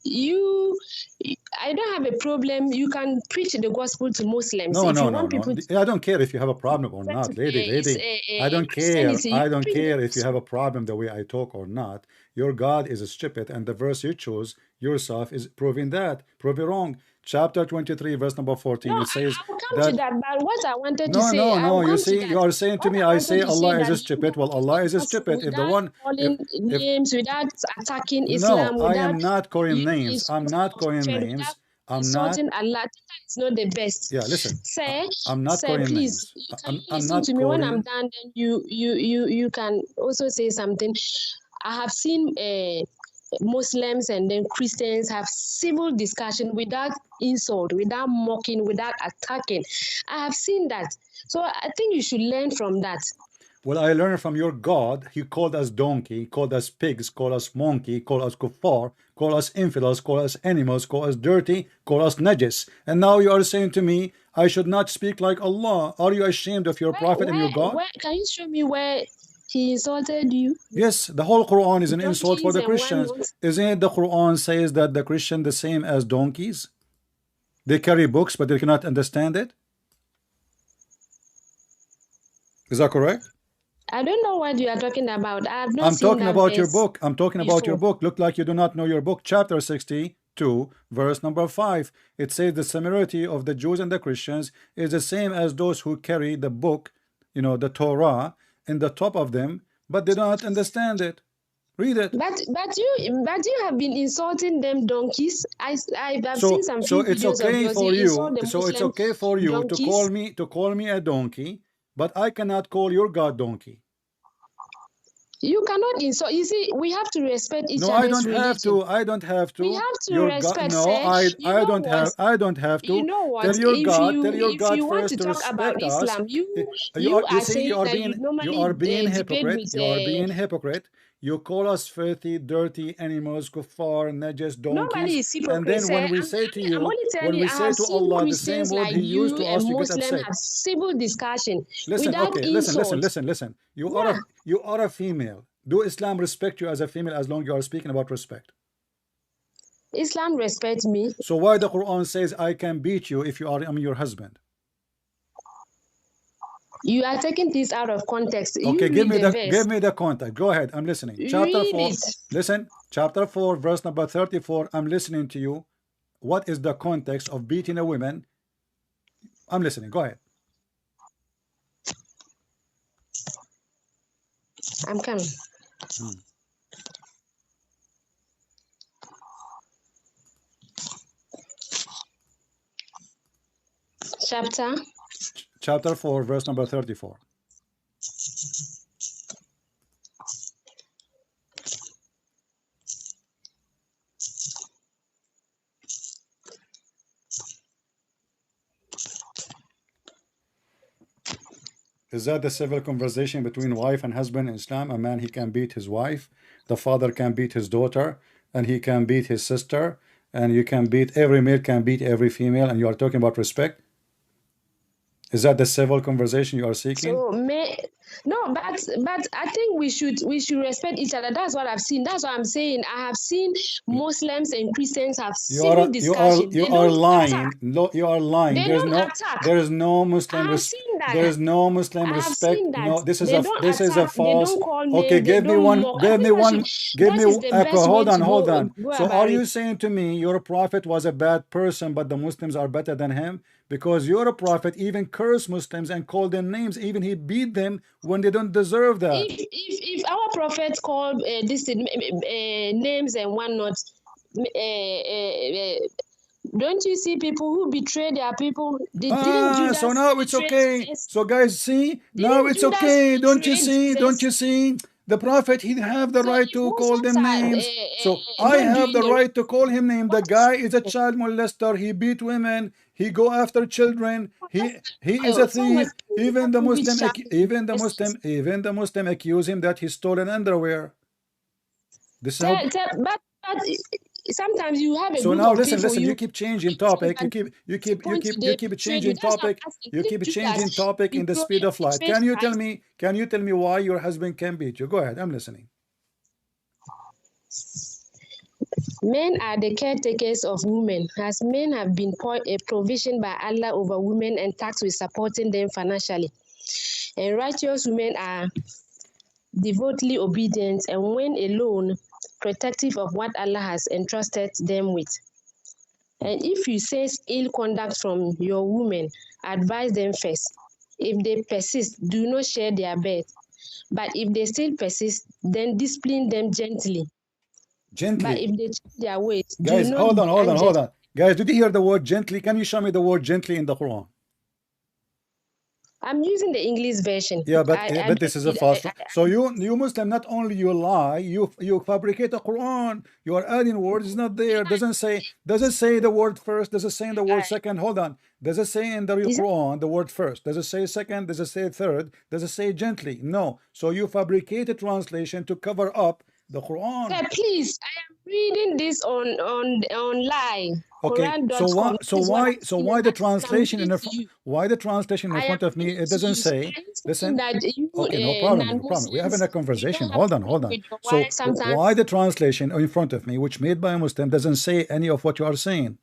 I don't have a problem. You can preach the gospel to Muslims. No, if no, you no, want no. people I don't care if you have a problem or not, lady. I don't care. I don't care if you have a problem the way I talk or not. Your God is stupid, and the verse you choose yourself is proving that. Prove it wrong. Chapter 23, verse number 14. No, it says I will come to that, but what I wanted to say. No. You see, you are saying to me, I say Allah is stupid. Well, Allah is stupid. If the one calling names, without attacking Islam, no, I am not calling names. I'm not calling names. I'm not. Allah is not the best. Yeah, listen. Say, I'm not calling please, names. Can you I'm listen not to me calling... when I'm done? Then you can also say something. I have seen Muslims and then Christians have civil discussion without insult, without mocking, without attacking. I have seen that. So I think you should learn from that. Well, I learned from your God. He called us donkey, he called us pigs, called us monkey, called us kuffar, called us infidels, called us animals, called us dirty, called us najis. And now you are saying to me, I should not speak like Allah. Are you ashamed of your prophet and your God? Can you show me where he insulted you? Yes, the whole Quran is an insult for the Christians. Isn't it the Quran says that the Christian the same as donkeys? They carry books, but they cannot understand it. Is that correct? I don't know what you are talking about. I'm talking about your book. I'm talking about your book. Look like you do not know your book. Chapter 62, verse number 5. It says the similarity of the Jews and the Christians is the same as those who carry the book, the Torah, in the top of them, but they do not understand it. Read it. But you have been insulting them donkeys. I've seen some So few it's videos of okay yours. for You you. insult the So it's Muslim okay for you to donkeys. call me a donkey, but I cannot call your God donkey. You cannot insult. You see, we have to respect each No, I other's don't have religion. to. I don't have We to. have to Your God. respect, No, sir. You I know don't what? have. I don't have You to. know Tell what? your God. Tell your If God you want first to to talk about respect us. Islam, You you are. You are see, saying that you you normally are being debate hypocrite. with You are being hypocrite. You call us filthy, dirty animals, kuffar, najas, donkeys, nobody is and hypocrite, then sir. when we say to I'm you, only telling when you. we I say have to seen Allah the same Christians word like He used you to and us, you get Muslim upset. have civil discussion Listen, without okay, insult. listen. Yeah, You are a female. Do Islam respect you as a female as long as you are speaking about respect? Islam respects me. So why the Quran says I can beat you if you are your husband? You are taking this out of context. Okay, You read the give verse. me the contact. Go ahead, I'm listening. Chapter Read 4. it. Listen, chapter 4, verse number 34. I'm listening to you. What is the context of beating a woman? I'm listening. Go ahead. I'm coming. Hmm. Chapter. Chapter 4, verse number 34. Is that the civil conversation between wife and husband in Islam? A man, he can beat his wife, the father can beat his daughter, and he can beat his sister, and you can beat, every male can beat every female, and you are talking about respect? Is that the civil conversation you are seeking? So no, but I think we should respect each other. That's what I've seen. That's what I'm saying. I have seen Muslims and Christians have civil discussion. You They are don't attack. lying. You are lying. They don't attack. There is no Muslim I have seen there that. is no Muslim I have respect. seen that. No, They don't this is a attack. They false. don't call Okay, names. They don't mock. I think give me that is the okay, best way to hold go on. go So are about you it. saying to me your prophet was a bad person, but the Muslims are better than him? Because your prophet even cursed Muslims and called them names, even he beat them when they don't deserve that. If our prophets called names and whatnot, don't you see people who betray their people? Didn't Ah, so Judas now it's betray okay. Jesus? So guys, see, now Didn't it's Judas okay. Don't you betray see? Don't Jesus? you see? The prophet, he have the So right if to call Muslims them are names. So I not have doing the the right right to call him name. The what guy is a child molester. He beat women. He go after children. He is a so much thief. Even the Muslim, questions. even the Muslim accuse him that he stolen underwear. This is how. But sometimes you have a So group now of listen, people you you keep changing topic. and point to You they keep betrayed you. changing That's what topic. I'm asking. You keep Didn't changing Judas topic in the speed of light. betray Christ? Can you tell me why your husband can beat you? Go ahead, I'm listening. Men are the caretakers of women, as men have been a provision by Allah over women and tasked with supporting them financially. And righteous women are devotedly obedient and when alone, protective of what Allah has entrusted them with. And if you sense ill conduct from your women, advise them first. If they persist, do not share their bed. But if they still persist, then discipline them gently. But Gently. if they change their ways, do Guys, not be hold unjust. on. Guys, did you hear the word gently? Can you show me the word gently in the Quran? I'm using the English version. Yeah, I but don't this is a read. false. So you Muslim, not only you lie, you fabricate a Quran. You are adding words. It's not there. Does it say the word first? Does it say in the word second? Hold on. Does it say in the Is that, Quran the word first? Does it say second? Does it say third? Does it say gently? No. So you fabricate a translation to cover up the Quran. sir, please, I am reading this on online, Okay, Quran.com. That is what I'm seeing, and why the that is what I'm translation reading to you. why the translation in I am front of me reading it to doesn't you, sir. say, Are you saying listen, that you okay, no problem, no problem. We're having non-Muslims, a you conversation. don't have to Hold sleep on. with your So wife sometimes? why the translation in front of me, which made by a Muslim, doesn't say any of what you are saying?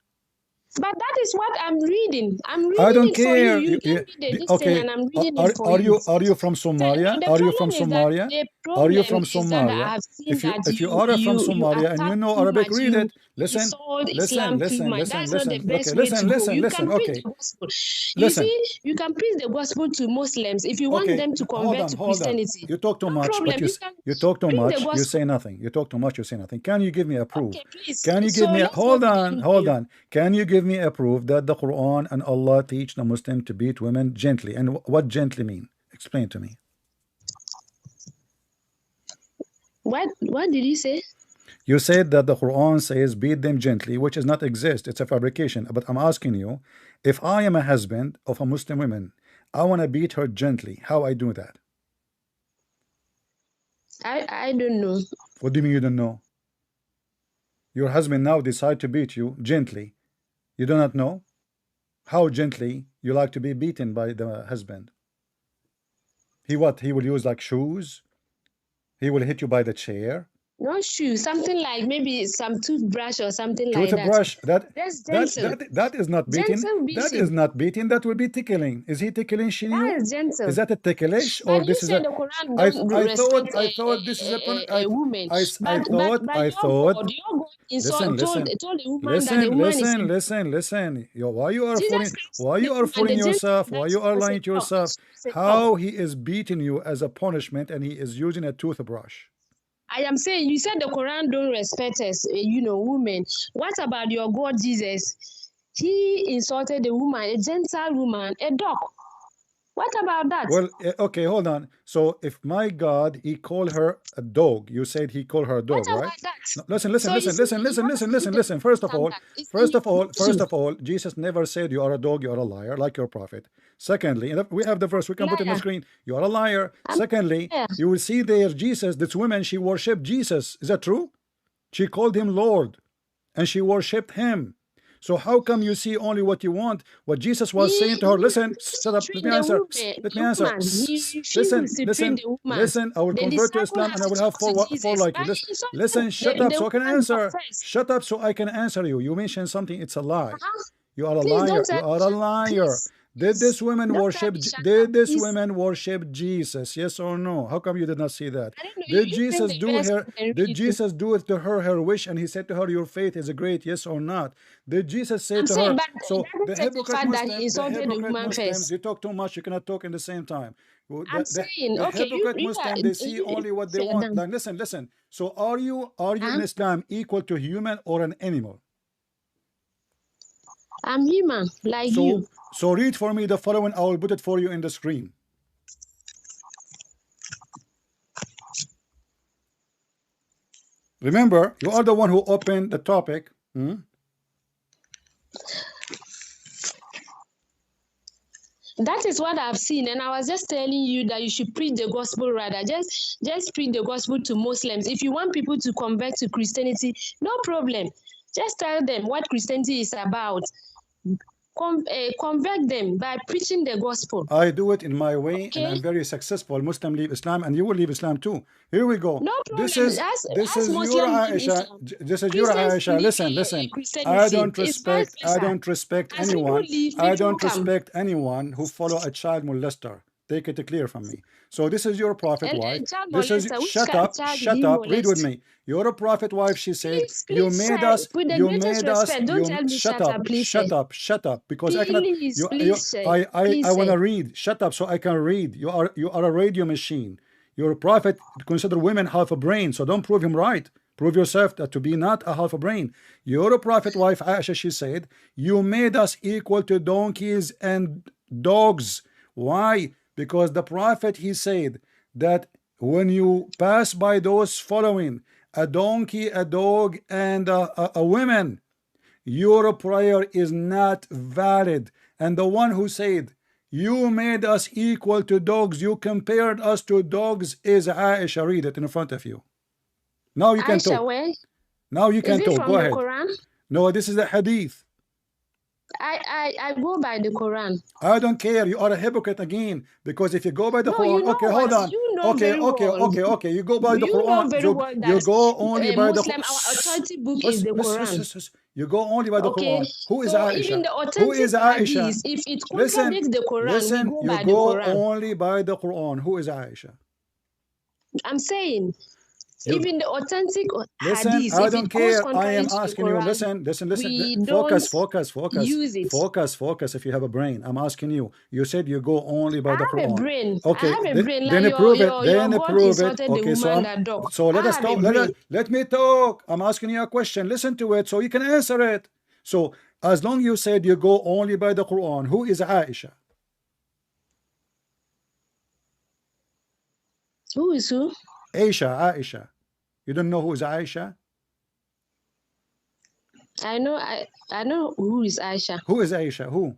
But that is what I'm reading. I'm I reading don't it for you. care. You gave me this thing, Okay. and I'm reading it for Are you. you from So, no, Somalia? the Are you from problem is that Somalia? the Are you problem from is that I Somalia? have seen that If you are from you Somalia and you attack know too Arabic, much. read You it. Listen, insult listen, Islam too listen, much. listen, That's not listen. the best Okay, way listen, to go. listen, You listen. can preach Okay, the gospel. You listen. see, you can preach the gospel to Muslims if you want Okay, them to hold convert on, to hold on. Christianity. You talk too No much, but problem. You can you talk too bring the much. You gospel. say nothing. You talk too much. You say nothing. Can you give me a proof? Okay, please. Can you So give me? let's go Hold to the on, hold interview. on. Can you give me a proof that the Quran and Allah teach the Muslim to beat women gently? And what gently mean? Explain to me. What did you say? You said that the Quran says beat them gently, which does not exist. It's a fabrication. But I'm asking you, if I am a husband of a Muslim woman, I want to beat her gently. How I do that? I don't know. What do you mean you don't know? Your husband now decide to beat you gently. You do not know how gently you like to be beaten by the husband. He what? He will use like shoes. He will hit you by the chair. Not shoe, something like maybe some toothbrush or something like that. Toothbrush. That's gentle. That is not beating. Gentle That beating. is not beating. That will be tickling. Is he tickling you? That is gentle. Is that a ticklish or But you this is say a? the Quran don't respect I thought this is a. a woman. But I your thought. God Listen, listen, told the woman that listen, the woman is listen, listen, listen. Why you are Jesus fooling? Christ Why told you the are woman, fooling the gentle yourself? Why that you are was a lying to dog. yourself? It's a How dog. he is beating you as a punishment and he is using a toothbrush? I am saying you said the Quran don't respect us, women. What about your God Jesus? He insulted a woman, a gentle woman, a dog. What about that? Well, okay, hold on. So if my God, he called her a dog, you said he called her a What dog, right? about that? No, listen, So you see, you have to put listen. First of all, standard. It's in your book first too. of all, Jesus never said you are a dog, you are a liar, like your prophet. Secondly, and we have the verse, we can put it on the Liar. screen. You are a liar. Secondly, liar. you will see there Jesus, this woman, she worshipped Jesus. Is that true? She called him Lord and she worshipped him. So how come you see only what you want? What Jesus was saying to her, listen, He shut up, let me trained the answer. woman. Let me The answer. woman. He Listen, refused to train listen, the woman. listen. I will The convert to disciple Islam has and I to will have talk to four Jesus. like you. But he insulted Listen, shut up the so I can woman answer. first. Shut up so I can answer you. You mentioned something, it's a lie. You are a Please liar. don't tell You me. are a liar. Did this woman Don't tell worship? me shut Did up, this please. woman worship Jesus? Yes or no? How come you did not see that? I don't know. Did You bring Jesus the do verse her? and read Did it to me. Jesus do it to her wish, and he said to her, "Your faith is great." Yes or not? Did Jesus say I'm to her? saying, but So it doesn't the take the hypocrite fact that Muslim, he insulted the woman Muslims, first. you talk too much. You cannot talk in the same time. I'm saying, The okay, hypocrite Muslim, they see only what they you're want. done. Like, listen, listen. So are you in Islam equal to human or an animal? I'm human, like So you. read for me the following. I will put it for you in the screen. Remember, you are the one who opened the topic. That is what I've seen, and I was just telling you that you should preach the gospel rather. Just preach the gospel to Muslims. If you want people to convert to Christianity, no problem. Just tell them what Christianity is about. Convert them by preaching the gospel. I do it in my way, and Okay? I'm very successful. Muslim leave Islam, and you will leave Islam too. Here we go. No This problem. is As your Muslims leave Aisha. Islam, This is your Christians Aisha. leave Listen, listen. Christianity. It's vice I versa. don't respect As people anyone. leave, I people don't come. respect anyone who follow a child molester. Take it clear from me. So this is your prophet wife. And child This is molester, which shut up, child did shut he up. Read with molest? me. Your prophet wife. She said, Please, sir, with the greatest respect, don't tell me Shut shut up, up, please, sir. shut up. Because I cannot. Please, please, sir. I Please, want to sir. read. Shut up so I can read. You are a radio machine. Your prophet consider women half a brain, so don't prove him right. Prove yourself that to be not a half a brain. Your prophet wife Aisha, she said, you made us equal to donkeys and dogs. Why? Because the prophet, he said that when you pass by those following a donkey, a dog, and a woman, your prayer is not valid. And the one who said, you made us equal to dogs, you compared us to dogs, is Aisha. Read it in front of you. Now you can Aisha, talk. where? Now you Is can it talk. from Go the ahead. Quran? No, this is a hadith. I go by the Quran. I don't care. You are a hypocrite again. Because if you go by the No, you Quran, know okay, what? hold on. You know Okay, very okay, well. okay, okay. You go by the You know Quran. very well You that go only by the Muslim, our authority book Huss, is the huss, Quran. huss, huss. You go only by the Okay, Quran. Who is so even Aisha? the Who authentic is Aisha? hadith, if it Listen, contradicts the Quran, we listen. go You by the go Quran. only by the Quran. Who is Aisha? I'm saying, You even the authentic listen. hadith, I if don't it goes care. I contrary am to the asking you. Quran, Listen, listen, listen. we Focus, don't focus, focus, use it. focus, focus. If you have a brain, I'm asking you. You said you go only by I the have a Quran. brain. I Okay, have a brain. Like then prove it. your Then God prove it. insulted the Okay, woman that dog. so let I us have a talk. brain. Let me talk. I'm asking you a question. Listen to it so you can answer it. So as long you said you go only by the Quran, who is Aisha? Who is who? Aisha. You don't know who is Aisha? I know who is Aisha. Who is Aisha? Who?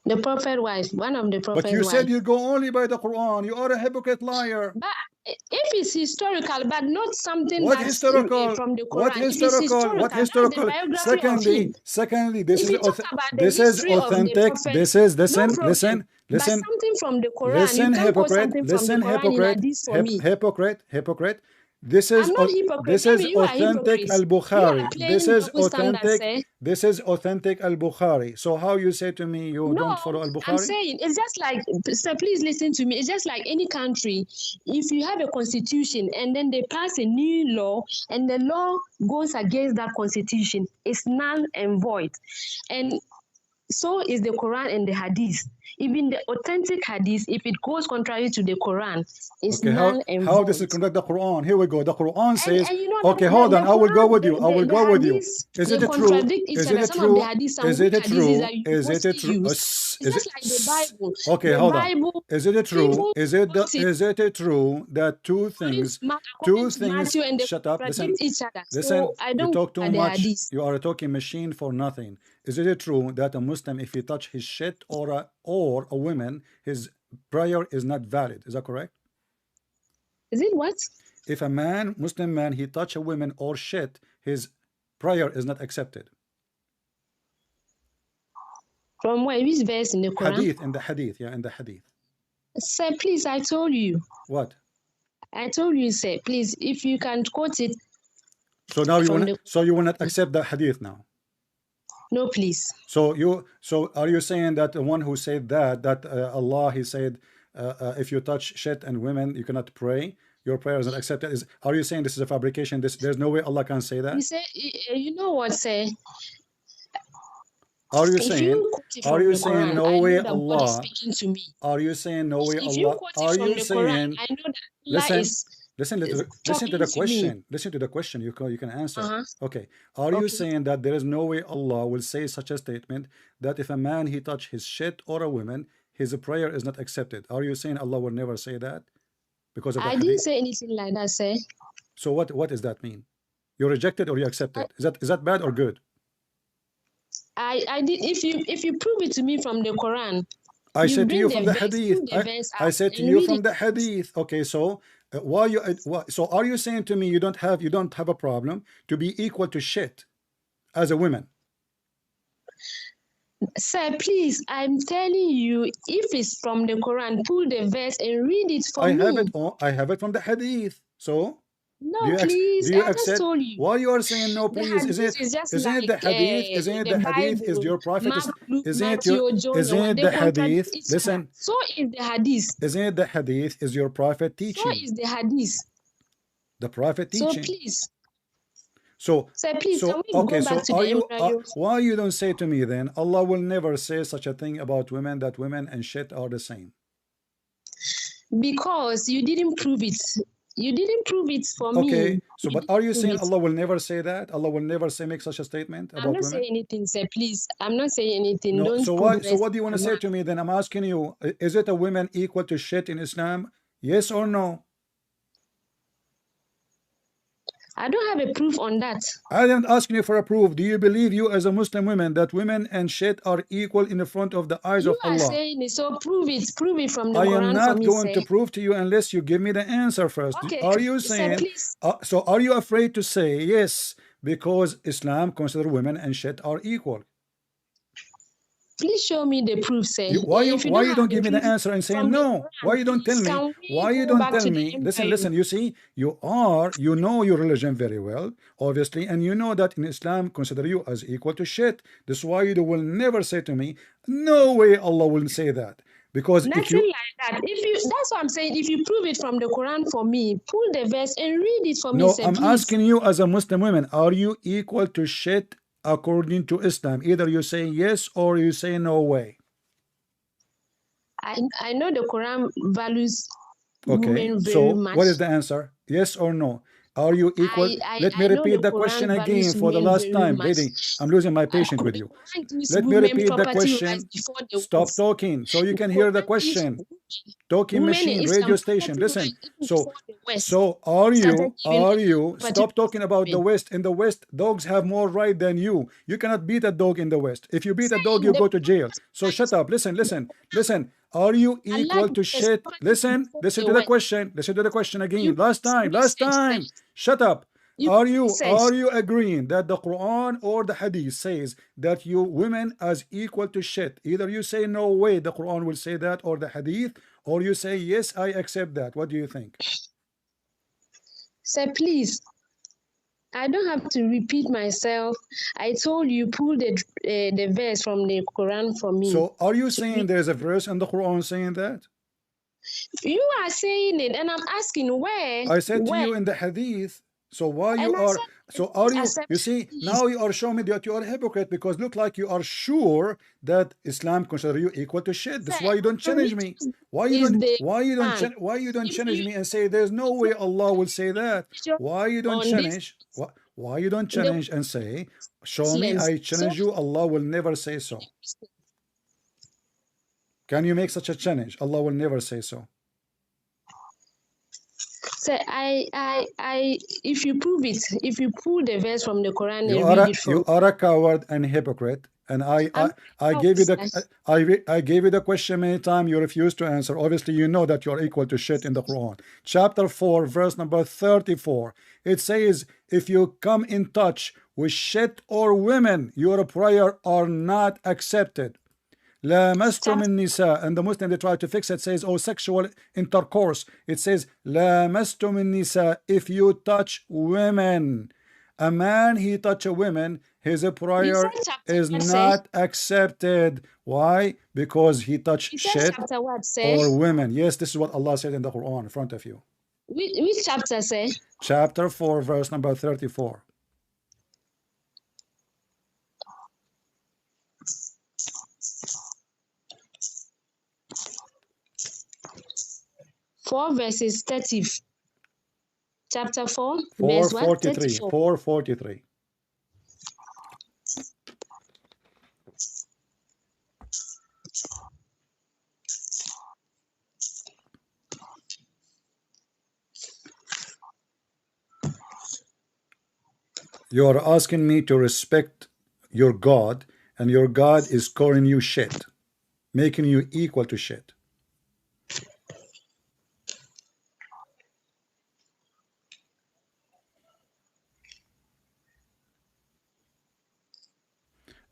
The prophet wife, one of the But prophet you said wife. you go only by the Quran. You are a hypocrite liar. But if it's historical, but not something What that's historical? from the What Quran. If it's historical? What historical, that's the historical? biography of him. Secondly, this If is you talk about the history of the authentic. prophet, This is no listen, problem. listen, But listen, something from the Quran, you listen, can't quote hypocrite, something from the listen, Quran in hypocrite, hadith for me. hypocrite. This I'm is not hypocrite. this is Maybe you are authentic hypocrite. You are al-Bukhari. playing double standards, eh? This is authentic al-Bukhari. So how you say to me you No, don't follow I'm al-Bukhari? saying it's just like, sir, please listen to me. It's just like any country. If you have a constitution and then they pass a new law and the law goes against that constitution, it's null and void. And so is the Quran and the Hadith. Even the authentic Hadith, if it goes contrary to the Quran, it's Okay, null and how this void. is conduct the Quran? Here we go. The Quran says, And you know okay, hold the on. I will go Quran, with you. I will the go with you. Hadiths, Is they it true? contradict each Is other. it Some of the true? Hadiths, some Is weak it Hadiths that true? you Is it mostly true? use. It's Is it? just like the Bible. Okay, The hold on. Bible, Is it true? people Is it quote it is it true that according to two things? Matthew, and they Shut up. contradict each other. Listen. So I You don't go talk too by the much. Hadith. You are a talking machine for nothing. Is it true that a Muslim, if he touch his shit or a woman, his prayer is not valid? Is that correct? Is it what? If a Muslim man, he touch a woman or shit, his prayer is not accepted. From where? Which verse in the Quran? Hadith, in the hadith, yeah, in the hadith. Sir, please, I told you. What? I told you, sir, please, if you can quote it. So now you will not accept the hadith now? No, please. So are you saying that the one who said that Allah, he said, if you touch shit and women, you cannot pray, your prayer is not accepted? Are you saying this is a fabrication? There's no way Allah can say that? You say, you know what, sir? Are you saying? Are you saying no way Allah? Speaking to me. Are you saying no way Allah? If you quote it from the Quran, I know that Allah is. Listen to the question. Listen to the question. You can answer. Okay. Are you saying that there is no way Allah will say such a statement that if a man he touch his shit or a woman, his prayer is not accepted? Are you saying Allah will never say that because of the hadith? Didn't say anything like that, sir. So what does that mean? You reject it or you accept it? Is that bad or good? I did. If you prove it to me from the Quran. I said to you from the hadith. I said to you from the hadith. Okay, so so are you saying to me you don't have a problem to be equal to shit as a woman? Sir, please, I'm telling you, if it's from the Quran, pull the verse and read it for me. I have it from the hadith. So no, please. I just told you. Why you are saying no, please? Isn't it the hadith? Isn't it the hadith? Is your prophet? Isn't it the hadith? Listen. So is the hadith. Isn't it the hadith? Is your prophet teaching? So is the hadith. The prophet teaching. So please. So please, can we go back to the why you don't say to me then Allah will never say such a thing about women, that women and shit are the same? Because you didn't prove it. You didn't prove it for me. Okay, so but are you saying Allah will never say that? Allah will never make such a statement about women? I'm not saying anything, sir. Please, I'm not saying anything. No, don't so what do you want to say to me then? I'm asking you, is it a woman equal to shit in Islam? Yes or no? I don't have a proof on that. I didn't ask you for a proof. Do you believe, you as a Muslim woman, that women and shit are equal in the front of the eyes of Allah? You are saying it, so prove it. Prove it from the Quran. I am not going to prove to you unless you give me the answer first. Okay. Are you saying, so are you afraid to say, yes, Because Islam consider women and shit are equal. Please show me the proof, say. Why you don't give me the proof answer and say from the no? Quran, Why you don't tell me? can we Why you go don't back tell to the me? Listen, Empire? listen. You see, you know your religion very well, obviously, and you know that in Islam consider you as equal to shit. That's why you will never say to me, no way Allah will say that. Because if Nothing you like that. If you, that's what I'm saying. If you prove it from the Quran for me, pull the verse and read it for me, no, say, I'm please. asking you as a Muslim woman, are you equal to shit according to Islam? Either you say yes or you say no way. I know the Quran values Okay, women very so much. what is the answer? Yes or no? Are you equal? Let me I know repeat the the question Quran again values for the women last very time. much. Lady, I'm losing my patience with The you. Quran gives Let me women repeat the property rights question. before the Stop wife. talking so you The can hear the Quran gives question. Talking women in machine, radio Islam station. property Listen. rights even So before the West so started giving are you property stop talking rights to about the women. West? In the West, dogs have more right than you. You cannot beat a dog in the West. If you beat a dog, Saying you the go to jail. So shut up. Listen. Are you Allah equal to gives shit? property Listen before to the the West. question. Listen to the question again. You Last time. Shut up. you Are says you agreeing that the Quran or the Hadith says that you women as equal to shit? Either you say no way the Quran will say that or the Hadith, or you say yes, I accept that. What do you think? say please. I don't have to repeat myself. I told you pull the verse from the Quran for me. So are you to saying read. there's a verse in the Quran saying that? You are saying it, and I'm asking where. I said to Where? you in the Hadith. So why you And I are said, so are please you accept see this. now you are showing me that you are a hypocrite because look like you are sure that Islam consider you equal to shit. That's Say, why you don't the challenge me. richest is the Quran. Why you don't If challenge you me and say there's no if you way Allah will say that? religion Why you don't on this, challenge? Why you don't the challenge and say show me Muslims, I so challenge you Allah will never say so. Can you make such a challenge? Allah will never say so. say if you prove it, if you pull the verse from the Quran and read it from You are a coward and hypocrite. And I'm I gave you the I gave you the question many times. You refuse to answer. Obviously, you know that you are equal to shit in the Quran. Chapter 4, verse number 34. It says, if you come in touch with shit or women, your prayer are not accepted. لامستم chapter النساء, and the Muslim they try to fix it, says oh sexual intercourse. It says لامستم النساء, if you touch women. A man he touch a woman, his you said prayer chapter is what say? not accepted. Why? Because he touched You said shit chapter what say? or women. Yes, this is what Allah said in the Quran in front of you. Which chapter say? Chapter 4, verse number 34. Four verses 30. Chapter 4, verse what? 443. 34. 443. You are asking me to respect your God, and your God is calling you shit, making you equal to shit.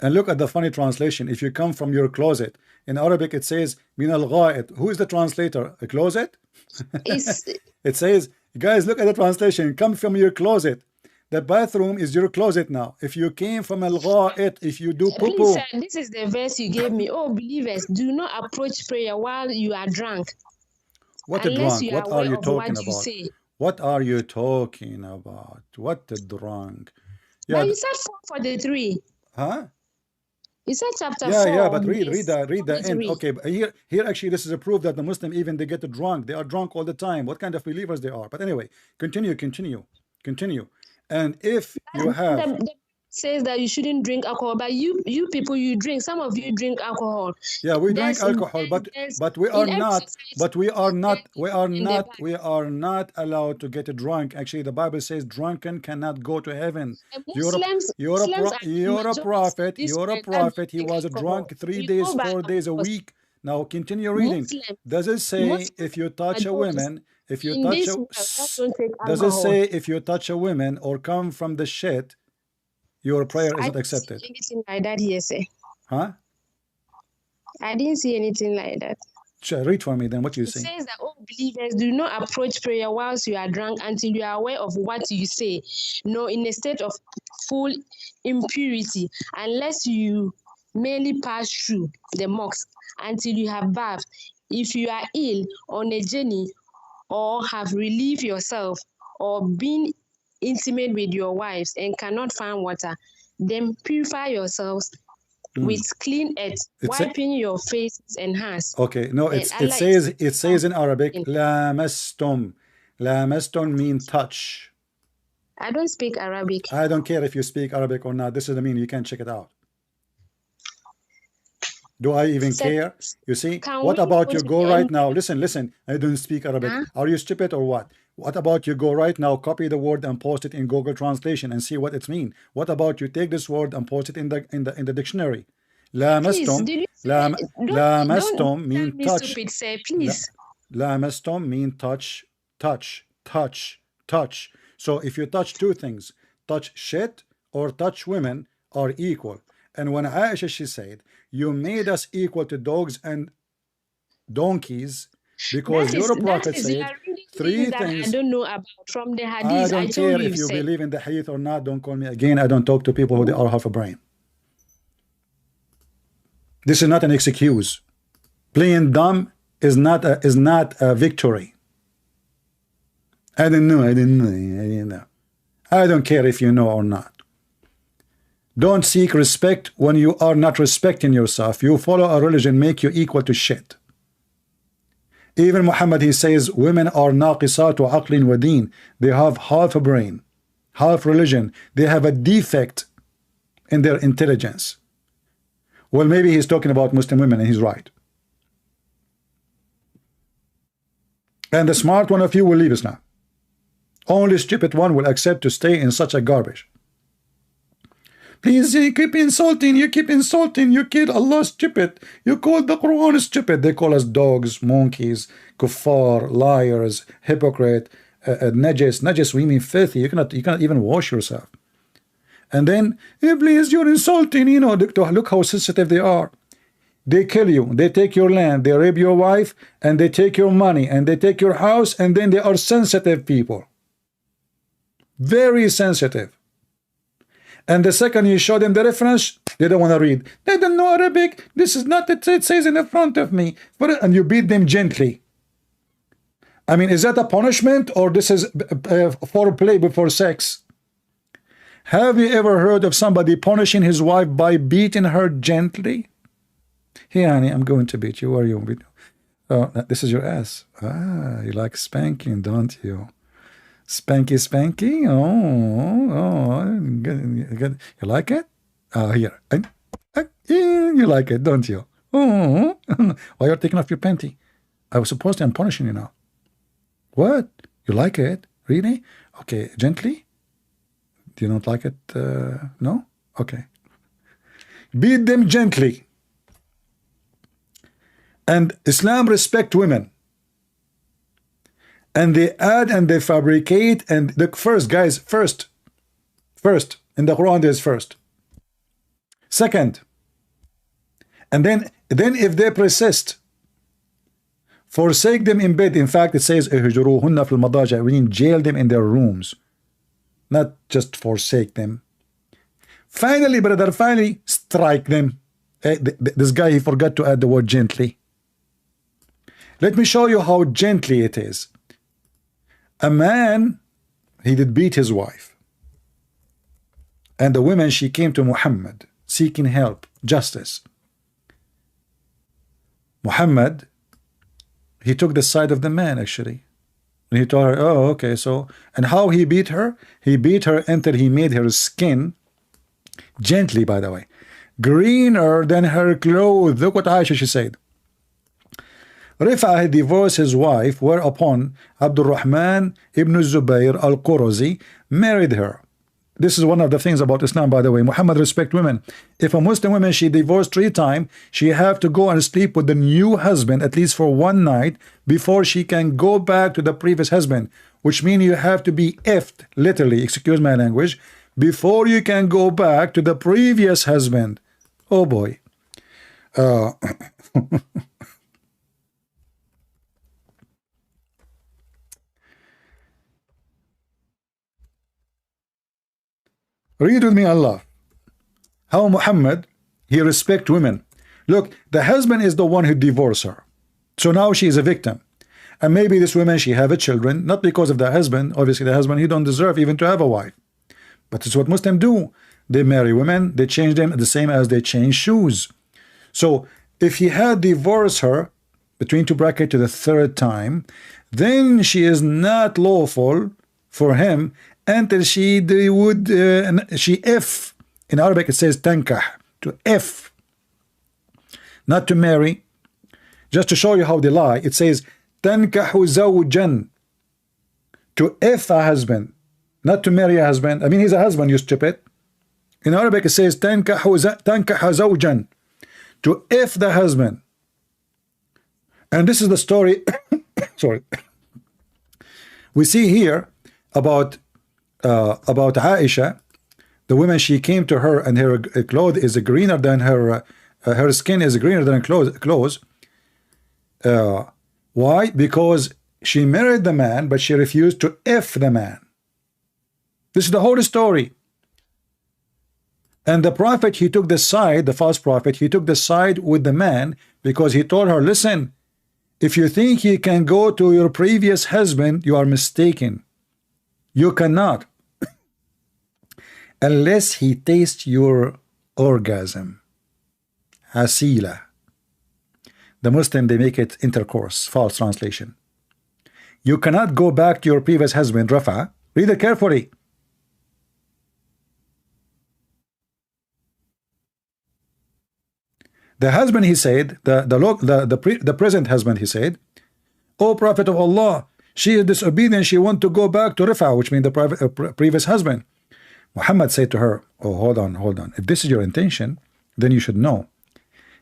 And look at the funny translation. If you come from your closet, in Arabic it says min al ghaid. Who is the translator? A closet? It says, guys, look at the translation. Come from your closet. The bathroom is your closet now. If you came from al ghaid, if you do poo Please, poo. sir, this is the verse you gave me. Oh, believers, do not approach prayer while you are drunk, What a unless drunk? you are What are aware you of what talking you about? say. What are you talking about? What a drunk? But Yeah, you said 443. huh? You said chapter Yeah, 4, but verse read the end. 43. Okay, but here actually this is a proof that the Muslim even they get drunk. They are drunk all the time. What kind of believers they are? But anyway, continue. And if you have, The says that you shouldn't drink alcohol, but you people, you drink. Some of you drink alcohol. yeah, we drink alcohol, There's but we are in every not, society there's in the Bible. we are not allowed to get drunk. Actually, the Bible says drunken cannot go to heaven. And Muslims are the You're a majority in prophet. this You're a world that prophet. He drink was alcohol. drunk 3 You days, go by 4 days a us. week. Now continue reading. Muslims, Does it say Muslims if you are touch a majority woman, if you in touch this a, world that don't take does it alcohol. say if you touch a woman or come from the shit, your prayer I isn't didn't see accepted. anything like that here, sir. Huh? I didn't see anything like that. Read for me then what you It see. says that all believers do not approach prayer whilst you are drunk until you are aware of what you say, nor in a state of full impurity, unless you merely pass through the mosque until you have bathed. If you are ill, on a journey, or have relieved yourself, or been intimate with your wives and cannot find water, then purify yourselves with clean earth, It's a, wiping your faces and hands. okay. No, And it Allah says in Arabic, in. lamastum. Lamastum mean touch. I don't speak Arabic. I don't care if you speak Arabic or not. This is the meaning. You can check it out. Do I even care? You see, what about you go right now? Listen, I don't speak Arabic. Are you stupid or what? What about you go right now, copy the word and post it in Google Translation and see what it means? What about you take this word and post it in the dictionary? Lamastum, lamastum mean touch. Stupid, sir, please. Lamastum mean touch, touch, touch, touch. So if you touch two things, touch shit or touch women are equal. And when Aisha, she said, you made us equal to dogs and donkeys because your prophet said three things. I don't know about from the hadith. I don't care if you believe in the hadith or not. Don't call me again. I don't talk to people who are half a brain. This is not an excuse. Playing dumb is not a victory. I didn't know. I don't care if you know or not. Don't seek respect when you are not respecting yourself. You follow a religion make you equal to shit. Even Muhammad, he says women are naqisat wa aqlin wa deen. They have half a brain, half religion. They have a defect in their intelligence. Well, maybe he's talking about Muslim women and he's right. And the smart one of you will leave us now. Only stupid one will accept to stay in such a garbage. Please, you keep insulting, you kid Allah stupid, you call the Quran stupid. They call us dogs, monkeys, kuffar, liars, hypocrite, najis, we mean filthy. You cannot even wash yourself. And then, please, you're insulting, look how sensitive they are. They kill you, they take your land, they rape your wife, and they take your money, and they take your house, and then they are sensitive people. Very sensitive. And the second you show them the reference, they don't want to read. They don't know Arabic. This is not it says in the front of me. And you beat them gently. I mean, is that a punishment or this is foreplay before sex? Have you ever heard of somebody punishing his wife by beating her gently? Hey, honey, I'm going to beat you. Where are you? Oh, this is your ass. Ah, you like spanking, don't you? Spanky. Oh, good. You like it? Here. You like it, don't you? Oh, why you're taking off your panty? I was supposed to. I'm punishing you now. What? You like it? Really? Okay, gently. Do you not like it? No? Okay. Beat them gently. And Islam respect women. And they add and they fabricate and the first, guys, first in the Quran there's first, second, and then if they persist, forsake them in bed. In fact, it says ihjuruhunna fil madaja, we mean jail them in their rooms, not just forsake them. Finally, strike them. This guy, he forgot to add the word gently. Let me show you how gently it is. A man, he did beat his wife. And the woman, she came to Muhammad seeking help, justice. Muhammad, he took the side of the man actually. And he told her, oh, okay, so, and how he beat her? He beat her until he made her skin, gently by the way, greener than her clothes. Look what Aisha, she said. Rifa'ah divorced his wife, whereupon Abdul Rahman ibn Zubayr al-Qurazi married her. This is one of the things about Islam, by the way. Muhammad respect women. If a Muslim woman, she divorced 3 times, she have to go and sleep with the new husband at least for 1 night before she can go back to the previous husband, which means you have to be effed, literally, excuse my language, before you can go back to the previous husband. Oh boy. Read with me, Allah. How Muhammad, he respect women. Look, the husband is the one who divorced her. So now she is a victim. And maybe this woman, she have a children, not because of the husband. Obviously, the husband, he don't deserve even to have a wife. But it's what Muslims do. They marry women, they change them the same as they change shoes. So if he had divorced her, between two brackets, to the third time, then she is not lawful for him until she would, if, in Arabic it says tankah, to if, not to marry. Just to show you how they lie, it says tankahu zawjan, to if a husband, not to marry a husband. I mean, he's a husband, you stupid. In Arabic it says tankahu zawjan, to if the husband. And this is the story sorry, we see here about Aisha, the woman, she came to her and her clothes is greener than her skin is greener than clothes. Why? Because she married the man, but she refused to F the man. This is the whole story. And the prophet, he took the side, the false prophet, he took the side with the man because he told her, listen, if you think you can go to your previous husband, you are mistaken. You cannot. Unless he tastes your orgasm. Hasila. The Muslim, they make it intercourse, false translation. You cannot go back to your previous husband, Rafa. Read it carefully. The husband, he said, the present husband, he said, O Prophet of Allah, she is disobedient, she want to go back to Rifa, which means the previous husband. Muhammad said to her, oh, hold on. If this is your intention, then you should know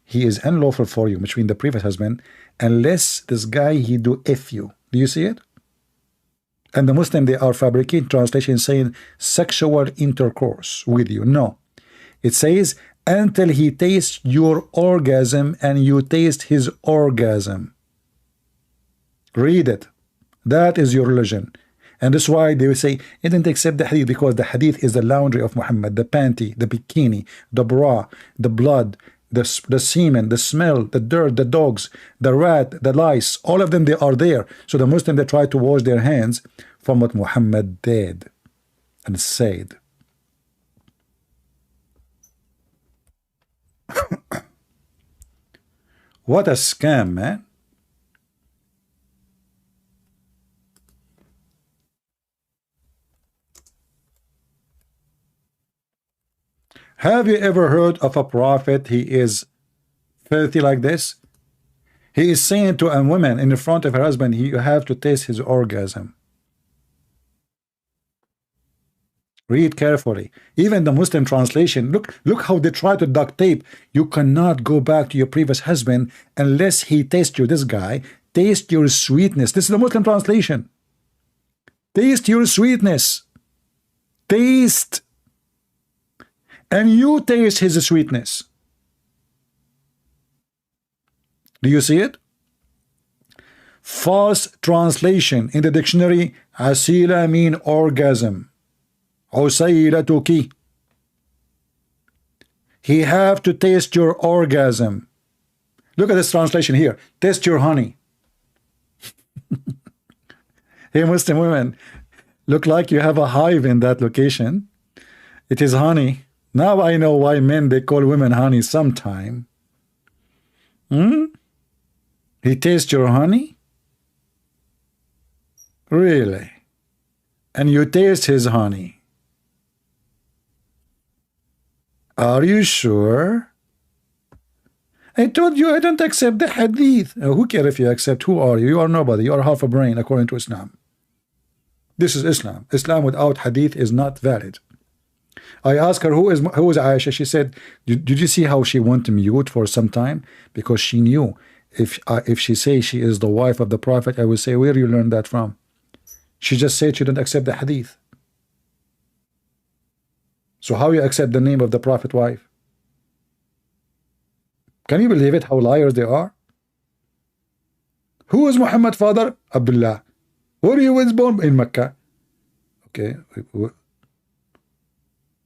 he is unlawful for you, which means the previous husband, unless this guy, he do F you. Do you see it? And the Muslim, they are fabricating translation saying sexual intercourse with you. No. It says until he tastes your orgasm and you taste his orgasm. Read it. That is your religion. And that's why they will say, you didn't accept the hadith because the hadith is the laundry of Muhammad, the panty, the bikini, the bra, the blood, the semen, the smell, the dirt, the dogs, the rat, the lice, all of them, they are there. So the Muslim, they try to wash their hands from what Muhammad did and said. What a scam, man. Have you ever heard of a prophet? He is filthy like this. He is saying to a woman in the front of her husband, you have to taste his orgasm. Read carefully. Even the Muslim translation, look how they try to duct tape. You cannot go back to your previous husband unless he tastes you. This guy, taste your sweetness. This is the Muslim translation. Taste your sweetness. Taste. And you taste his sweetness. Do you see it? False translation in the dictionary, asila mean orgasm. Usailatuki. He have to taste your orgasm. Look at this translation here. Taste your honey. Hey, Muslim women, look like you have a hive in that location. It is honey. Now I know why men, they call women honey sometime. He tastes your honey? Really? And you taste his honey? Are you sure? I told you I don't accept the hadith. Who cares if you accept? Who are you? You are nobody. You are half a brain according to Islam. This is Islam. Islam without hadith is not valid. I asked her who is Aisha. She said, did you see how she went mute for some time? Because she knew if she say she is the wife of the Prophet, I will say, where you learned that from? She just said she don't accept the hadith. So how you accept the name of the Prophet wife? Can you believe it, how liars they are? Who is Muhammad father? Abdullah. Where he was born? In Mecca. Okay.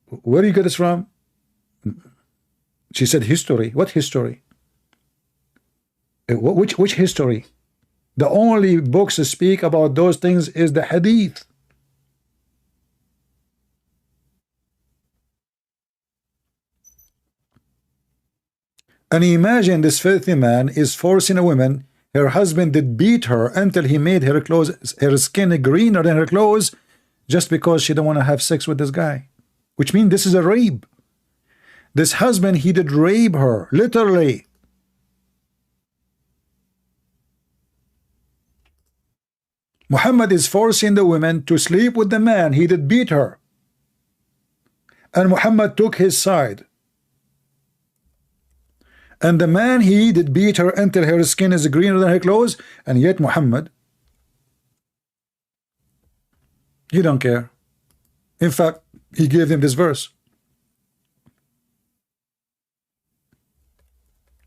Where do you get this from? She said history. What history? Which history? The only books that speak about those things is the hadith. And imagine this filthy man is forcing a woman. Her husband did beat her until he made her clothes, her skin greener than her clothes, just because she don't want to have sex with this guy. Which means this is a rape. This husband, he did rape her, literally. Muhammad is forcing the woman to sleep with the man. He did beat her. And Muhammad took his side. And the man, he did beat her until her skin is greener than her clothes, and yet Muhammad, he don't care. In fact, he gave them this verse.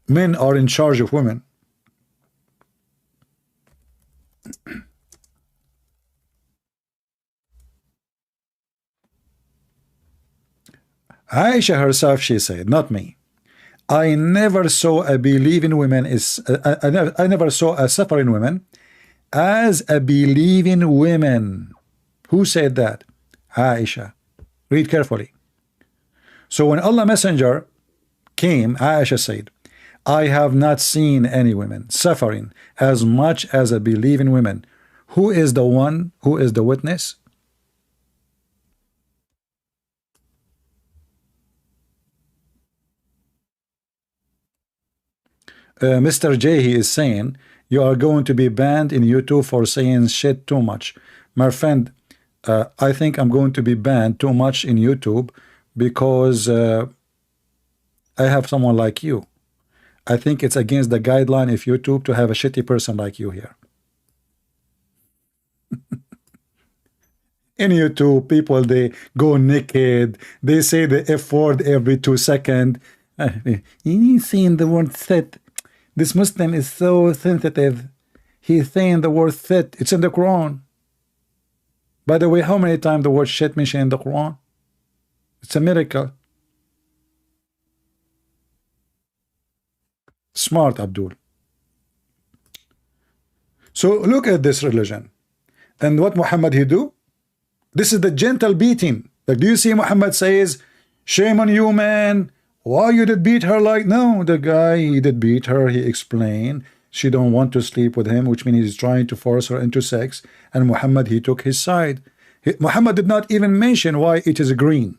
Men are in charge of women. Aisha herself, she said, not me. I never saw a believing woman I never saw a suffering woman as a believing woman. Who said that? Aisha. Read carefully. So when Allah Messenger came, Aisha said, I have not seen any women suffering as much as a believing woman. Who is the one who is the witness? Mr. J, he is saying, you are going to be banned in YouTube for saying shit too much. My friend, I think I'm going to be banned too much in YouTube because I have someone like you. I think it's against the guideline of YouTube to have a shitty person like you here. In YouTube, people, they go naked. They say the F word every 2 seconds. You saying the word set. This Muslim is so sensitive. He's saying the word fit. It's in the Quran. By the way, how many times the word shit mentioned in the Quran? It's a miracle. Smart, Abdul. So look at this religion. And what Muhammad he do? This is the gentle beating. Like, do you see Muhammad says, shame on you, man. Why you did beat her like? No, the guy, he did beat her. He explained she don't want to sleep with him, which means he's trying to force her into sex. And Muhammad, he took his side. Muhammad did not even mention why it is green.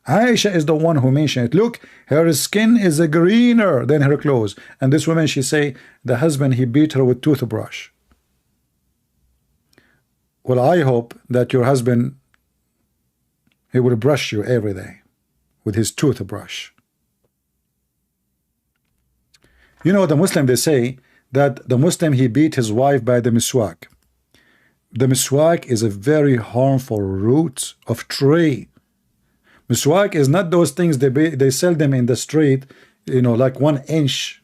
Aisha is the one who mentioned it. Look, her skin is greener than her clothes. And this woman, she say, the husband, he beat her with toothbrush. Well, I hope that your husband, he will brush you every day with his toothbrush. You know, the Muslim, they say that the Muslim, he beat his wife by the miswak. The miswak is a very harmful root of tree. Miswak is not those things they sell them in the street, you know, like 1 inch.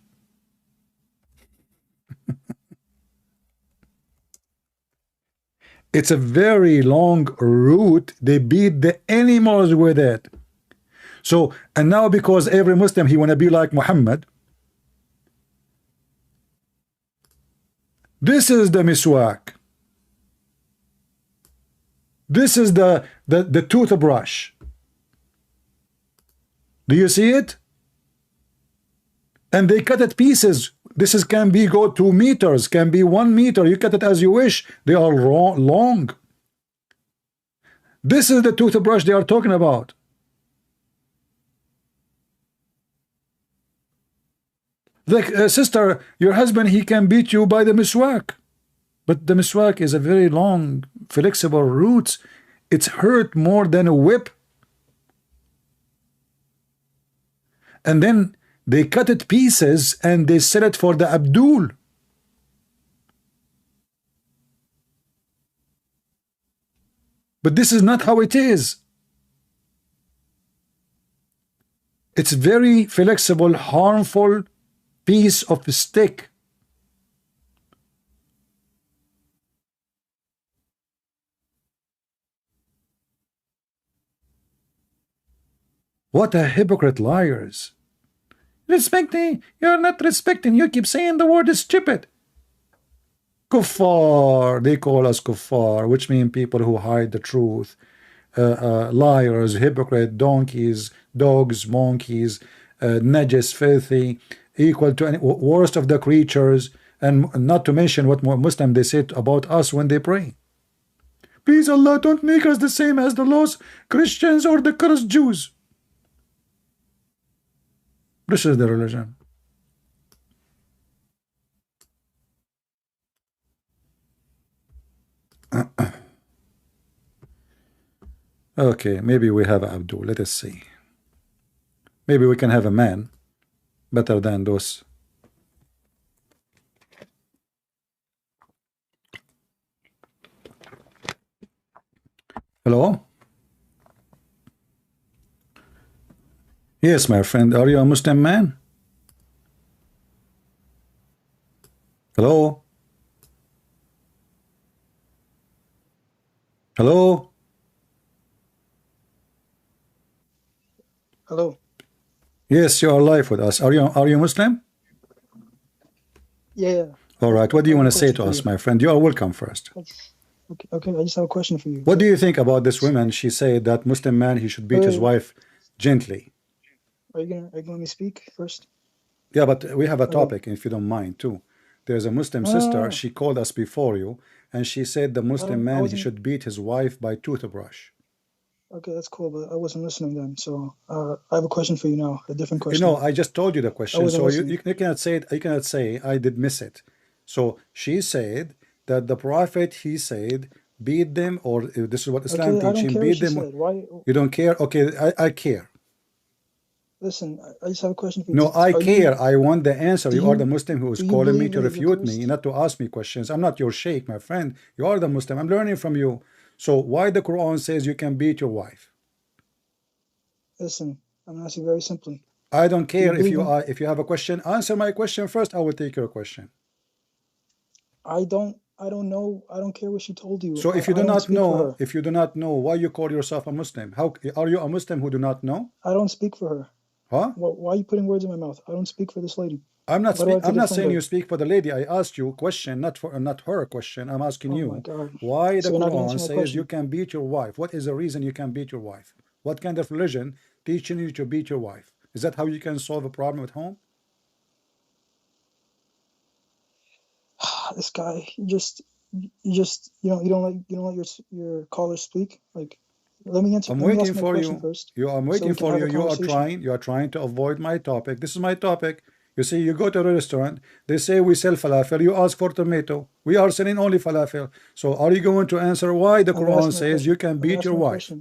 It's a very long root. They beat the animals with it. So, and now because every Muslim, he want to be like Muhammad, this is the miswak. This is the toothbrush. Do you see it? And they cut it pieces. This is can be go 2 meters, can be 1 meter. You cut it as you wish. They are long. This is the toothbrush they are talking about. Like, sister, your husband, he can beat you by the miswak. But the miswak is a very long, flexible root. It's hurt more than a whip. And then they cut it pieces and they sell it for the Abdul. But this is not how it is. It's very flexible, harmful piece of stick. What a hypocrite liars. Respecting, you're not respecting, you keep saying the word is stupid. Kuffar, they call us kuffar, which mean people who hide the truth. Liars, hypocrite, donkeys, dogs, monkeys, najis, filthy, equal to any worst of the creatures, and not to mention what Muslim they say about us when they pray. Please Allah, don't make us the same as the lost Christians or the cursed Jews. This is the religion. Okay, maybe we have Abdul. Let us see. Maybe we can have a man better than those. Hello? Yes, my friend. Are you a Muslim man? Hello? Hello? Hello. Yes, you are live with us. Are you Muslim? Yeah. All right. What do you want to say to us, my friend? You are welcome first. Okay. I just have a question for you. What do you think about this woman? She said that Muslim man, he should beat his wife gently. Are you gonna let me speak first? Yeah, but we have a topic, if you don't mind, too. There's a Muslim sister. She called us before you, and she said the Muslim man, he should beat his wife by toothbrush. Okay, that's cool, but I wasn't listening then. So I have a question for you now, a different question. You know, I just told you the question, so you cannot say it. You cannot say I did miss it. So she said that the Prophet, he said, beat them, or this is what Islam teaching, beat them. Why? You don't care? Okay, I care. Listen, I just have a question for you. No, I care. I want the answer. You are the Muslim who is calling me to refute me, not to ask me questions. I'm not your sheikh, my friend. You are the Muslim. I'm learning from you. So why the Quran says you can beat your wife? Listen, I'm asking very simply. I don't care if you have a question. Answer my question first. I will take your question. I don't know. I don't care what she told you. So if you do not know, why you call yourself a Muslim? How are you a Muslim who do not know? I don't speak for her. Huh? Why are you putting words in my mouth? I don't speak for this lady. I'm not saying you speak for the lady. I asked you a question, not her question. I'm asking you why the Quran says you can beat your wife. What is the reason you can beat your wife? What kind of religion teaching you to beat your wife? Is that how you can solve a problem at home? This guy, you don't let your callers speak. Like, let me answer. I'm waiting for you first. I'm waiting for you. You are trying to avoid my topic. This is my topic. You see, you go to a restaurant, they say we sell falafel, you ask for tomato. We are selling only falafel. So are you going to answer why the Quran says you can beat your wife?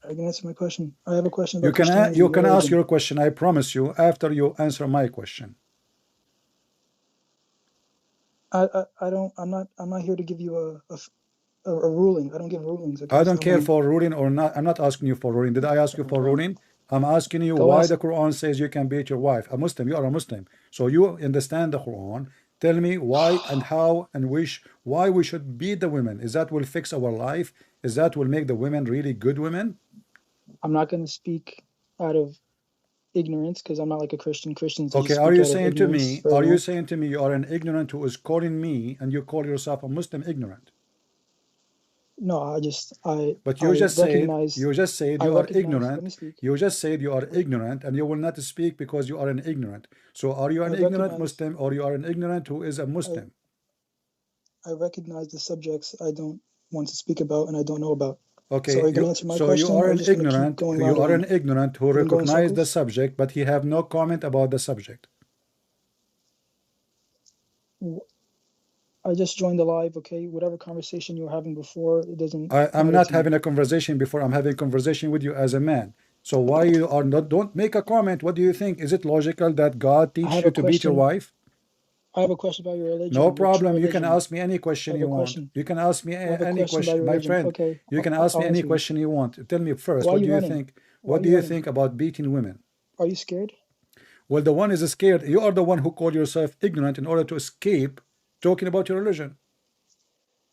I can answer my question. I have a question. You can ask your question, I promise you, after you answer my question. I'm not here to give you a ruling. I don't give rulings. Okay? I don't care for ruling or not. I'm not asking you for ruling. Did I ask you for ruling? I'm asking you why the Quran says you can beat your wife. A Muslim, you are a Muslim. So you understand the Quran. Tell me why and how and why we should beat the women. Is that will fix our life? Is that will make the women really good women? I'm not going to speak out of ignorance because I'm not like a Christian. Christians. Okay, are you saying to me you are an ignorant who is calling me and you call yourself a Muslim ignorant? No, But you just said you are ignorant. You just said you are ignorant and you will not speak because you are an ignorant. So are you an ignorant Muslim or you are an ignorant who is a Muslim? I recognize the subjects I don't want to speak about and I don't know about. Okay, so you are an ignorant. You are an ignorant who recognizes the subject, but he have no comment about the subject. I just joined the live, okay? Whatever conversation you were having before, it doesn't. I'm not having a conversation before. I'm having a conversation with you as a man. So why you are not? Don't make a comment. What do you think? Is it logical that God teach you to beat your wife? I have a question about your religion. No your true problem. You can religion. ask me any I question have you a want. question. You can ask me I have a any question about question, your my religion. friend. Okay. You can ask me I'll any answer you. question you want. Tell me first, Why are what do you you running? think? Why are What do you you running? think about beating women? Are you scared? Well, the one is scared. You are the one who called yourself ignorant in order to escape talking about your religion.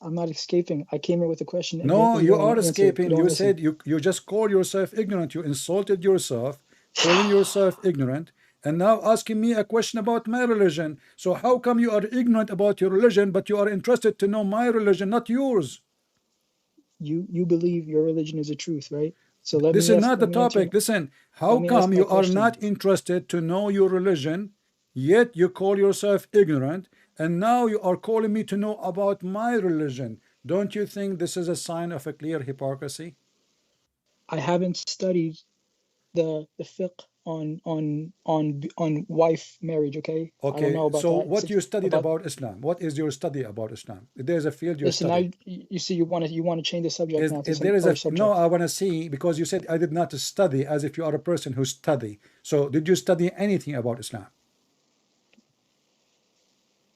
I'm not escaping. I came here with a question, and No, you you don't want are to answer. You escaping. don't You listen. said you just call yourself ignorant. You insulted yourself, calling yourself ignorant, and now asking me a question about my religion. So how come you are ignorant about your religion, but you are interested to know my religion, not yours? You believe your religion is a truth, right? So let This me is ask. not the Let me answer. topic. Listen, how Let me ask come my you are question. not interested to know your religion, yet you call yourself ignorant, and now you are calling me to know about my religion? Don't you think this is a sign of a clear hypocrisy? I haven't studied the fiqh on wife marriage. Okay, I don't know Okay, about so that. what you studied About about Islam? What is your study about Islam? If there's a field you listen. Now study. you see you want to change the subject Is now to if some there is other a no, subject. I want to see, because you said I did not study, as if you are a person who study. So did you study anything about Islam?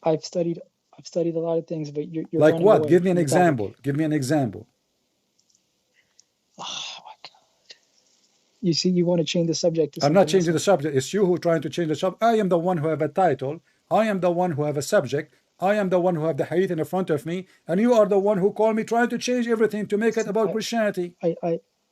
I've studied a lot of things, but you're Like running what? away Give me an from the topic. example. Give me an example. Oh my God! You see, you want to change the subject to I'm not something changing the else. subject. It's you who trying to change the subject. I am the one who have a title. I am the one who have a subject. I am the one who have the hadith in front of me, and you are the one who call me trying to change everything to make it about Christianity.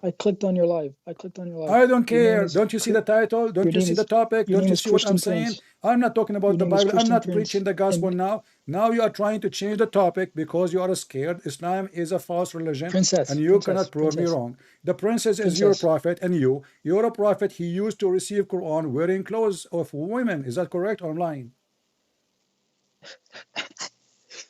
I clicked on your live. I clicked on your live. I don't Your name care. is Don't you see the title? Don't you see the topic? your Don't name you is see what I'm Christian saying? Prince. I'm not talking about Your the name is Bible. I'm Christian not Prince. preaching the gospel And now. Now you are trying to change the topic because you are scared. Islam is a false religion, and you cannot prove me wrong. The princess is your prophet, and you're a prophet. He used to receive Quran wearing clothes of women. Is that correct or lying?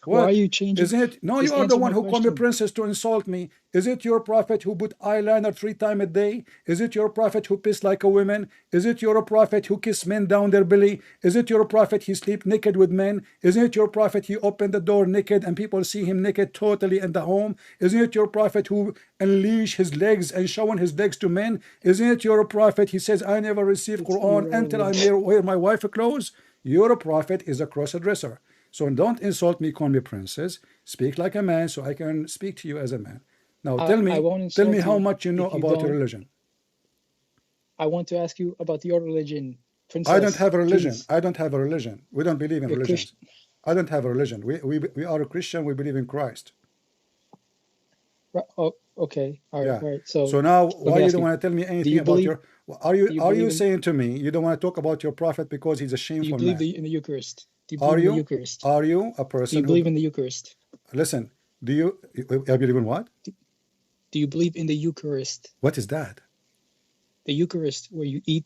why are What? you changing? Isn't it? No, you Just are the answer one my who called me question. princess to insult me. Is it your prophet who put eyeliner 3 times a day? Is it your prophet who pissed like a woman? Is it your prophet who kissed men down their belly? Is it your prophet he sleep naked with men? Isn't it your prophet he opened the door naked and people see him naked totally in the home? Isn't it your prophet who unleash his legs and showing his legs to men? Isn't it your prophet he says, I never received Quran until I wear my wife clothes? Your prophet is a cross-dresser. So don't insult me, call me princess. Speak like a man so I can speak to you as a man. Now tell me how much you know about your religion. I want to ask you about your religion, princess. I don't have a religion. Please. I don't have a religion. We don't believe in religions. I don't have a religion. We are a Christian. We believe in Christ. Oh, okay. All right. Yeah. All right. So now, why you don't want to tell me anything about your? Are you saying to me you don't want to talk about your prophet because he's a shameful man? Do you believe in the Eucharist? Are you a person? Do you believe in the Eucharist? Listen. Do you believe in what? Do you believe in the Eucharist? What is that? The Eucharist, where you eat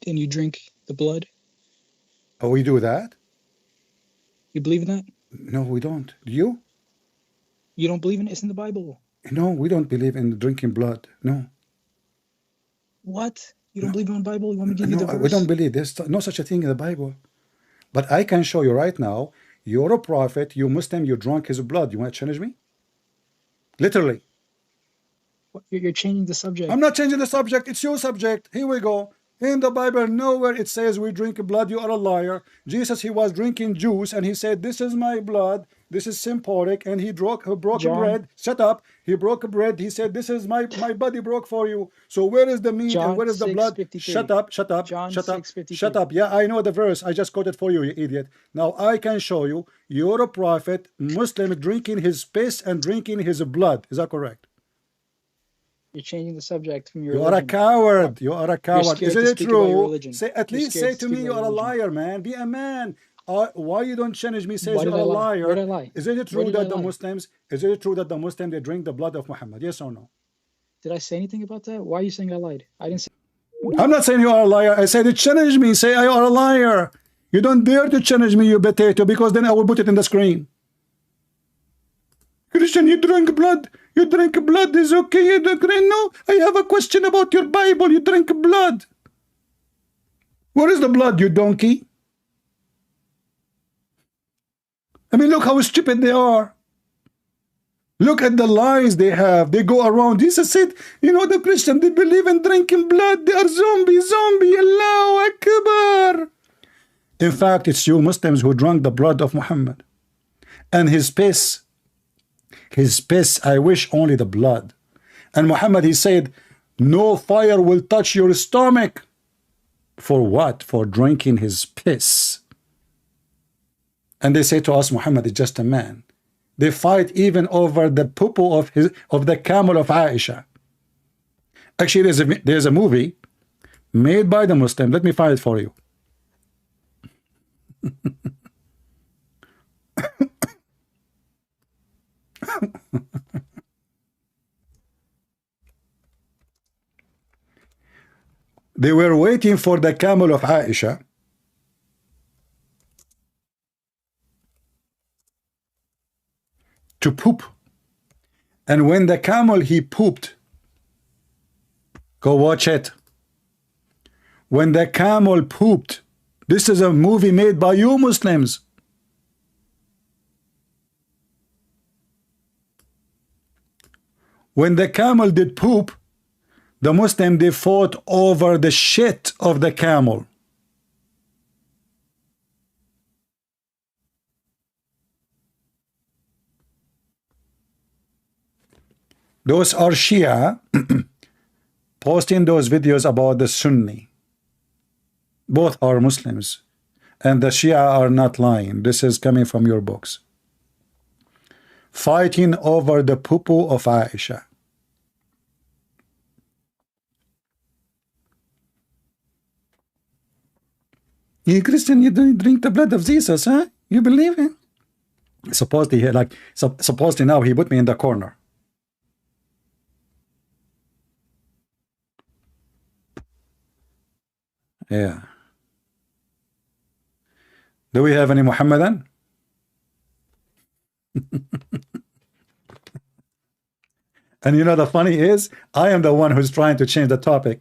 and you drink the blood. Oh, we do that? You believe in that? No, we don't. Do you? You don't believe in it? It's in the Bible. No, we don't believe in drinking blood. No. What? You don't believe in the Bible? You want me to give you the verse? We don't believe. There's no such a thing in the Bible. But I can show you right now. You're a prophet. You Muslim. You drunk his blood. You want to challenge me? Literally. You're changing the subject. I'm not changing the subject. It's your subject. Here we go. In the Bible, nowhere it says we drink blood. You are a liar. Jesus, he was drinking juice, and he said, "This is my blood. This is symbolic." And he broke bread. Shut up. He broke bread. He said, "This is my body broke for you." So where is the meat and where is the blood? Shut up. Shut up. Shut up. Shut up. Yeah, I know the verse. I just quoted for you, you idiot. Now I can show you. You're a prophet, Muslim, drinking his piss and drinking his blood. Is that correct? You're changing the subject from your You religion. are a coward. You are a coward. Isn't it true? Say, at least say to me you are a liar, man. Be a man. Why you don't challenge me? Says you're a liar. Where did I lie? Isn't it true that the Muslims? Is it true that the Muslims they drink the blood of Muhammad? Yes or no? Did I say anything about that? Why are you saying I lied? I didn't say. I'm not saying you are a liar. I said challenge me. Say I are a liar. You don't dare to challenge me, you potato, because then I will put it in the screen. Christian, you drink blood. You drink blood is okay. You drink no. I have a question about your Bible. You drink blood. Where is the blood, you donkey? I mean, look how stupid they are. Look at the lies they have. They go around. Jesus said, you know, the Christian, they believe in drinking blood. They are zombie. Allahu Akbar. In fact, it's you Muslims who drank the blood of Muhammad. And his piss, I wish only the blood. And Muhammad, he said, no fire will touch your stomach. For what? For drinking his piss. And they say to us, Muhammad is just a man. They fight even over the poo-poo of the camel of Aisha. Actually, there's a movie made by the Muslim. Let me find it for you. They were waiting for the camel of Aisha to poop. And when the camel, he pooped, go watch it. When the camel pooped, this is a movie made by you Muslims. When the camel did poop, the Muslim, they fought over the shit of the camel. Those are Shia posting those videos about the Sunni. Both are Muslims. And the Shia are not lying. This is coming from your books. Fighting over the poo-poo of Aisha. You Christian, you don't drink the blood of Jesus, huh? You believe it? Supposedly now he put me in the corner. Yeah. Do we have any Muhammadan? And you know the funny is, I am the one who's trying to change the topic.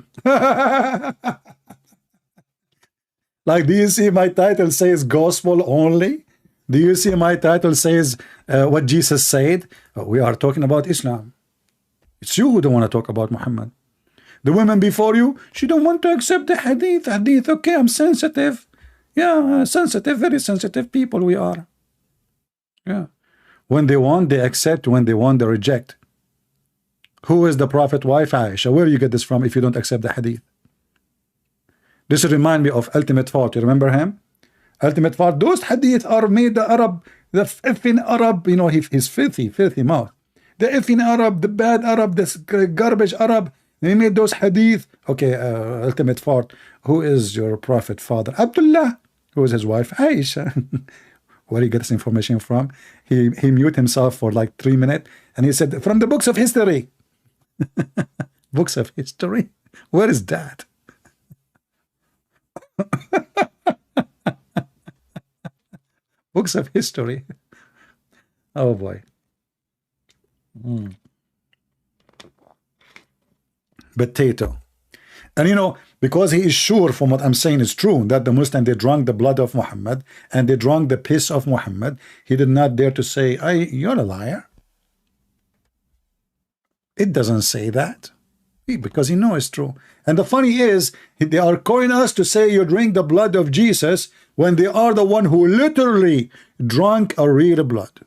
Like, do you see my title says gospel only? Do you see my title says what Jesus said? We are talking about Islam. It's you who don't want to talk about Muhammad. The women before you, she don't want to accept the hadith. Hadith, okay, I'm sensitive. Yeah, sensitive, very sensitive people we are. Yeah. When they want, they accept. When they want, they reject. Who is the Prophet wife? Aisha. Where do you get this from if you don't accept the hadith? This remind me of Ultimate Fault. You remember him? Ultimate Fault. Those hadith are made the Arab, the effing Arab, you know, his filthy mouth. The effing Arab, the bad Arab, this garbage Arab. They made those hadith. Okay, Ultimate Fault. Who is your Prophet father? Abdullah. Who is his wife? Aisha. Where he gets information from? He mute himself for like 3 minutes and he said, from the books of history. Books of history? Where is that? Books of history. Oh boy. Potato. And you know, because he is sure from what I'm saying is true, that the Muslim, they drank the blood of Muhammad and they drank the piss of Muhammad, he did not dare to say, you're a liar. It doesn't say that. Because he knows it's true. And the funny is, they are calling us to say you drink the blood of Jesus when they are the one who literally drank a real blood.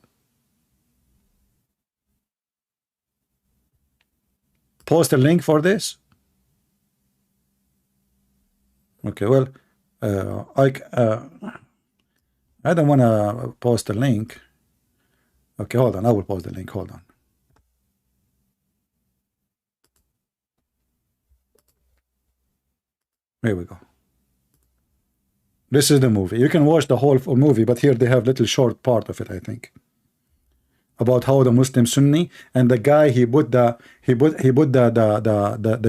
Post a link for this. Okay, well, I don't want to post a link. Okay, hold on. I will post the link. Hold on. Here we go. This is the movie. You can watch the whole movie, but here they have little short part of it, I think, about how the Muslim Sunni and the guy he put the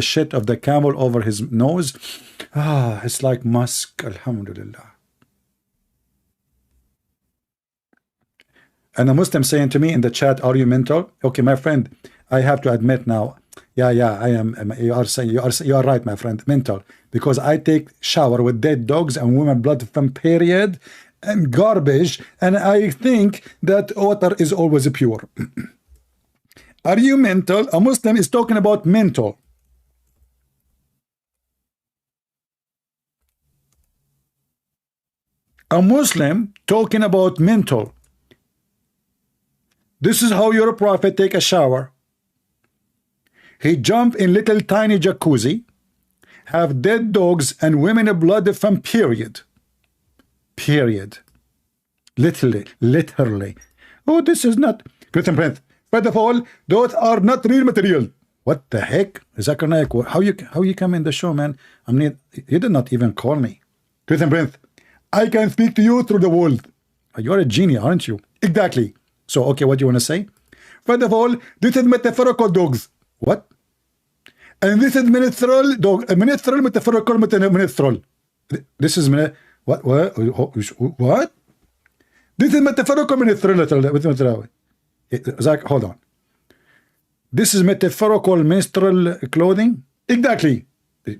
shit of the camel over his nose. Ah, it's like musk. Alhamdulillah. And a Muslim saying to me in the chat, "Are you mental?" Okay, my friend, I have to admit now. Yeah, I am. You are right, my friend. Mental, because I take shower with dead dogs and women blood from period and garbage, and I think that water is always pure. Are you mental? A Muslim is talking about mental. A Muslim talking about mental. This is how your prophet take a shower. He jump in little tiny jacuzzi, have dead dogs and women blood from period. Period. Literally. Oh, this is not Christian Prince. First of all, those are not real material. What the heck? Zakir Naik, how you come in the show, man? I mean, you did not even call me. Christian Prince, I can speak to you through the world. You're a genie, aren't you? Exactly. So, okay, what do you want to say? First of all, this is metaphorical dogs. What? And this is ministerial dog. Ministerial, metaphorical, ministerial. This is what? What? This is metaphorical ministerial. Zach, hold on. This is metaphorical menstrual clothing? Exactly.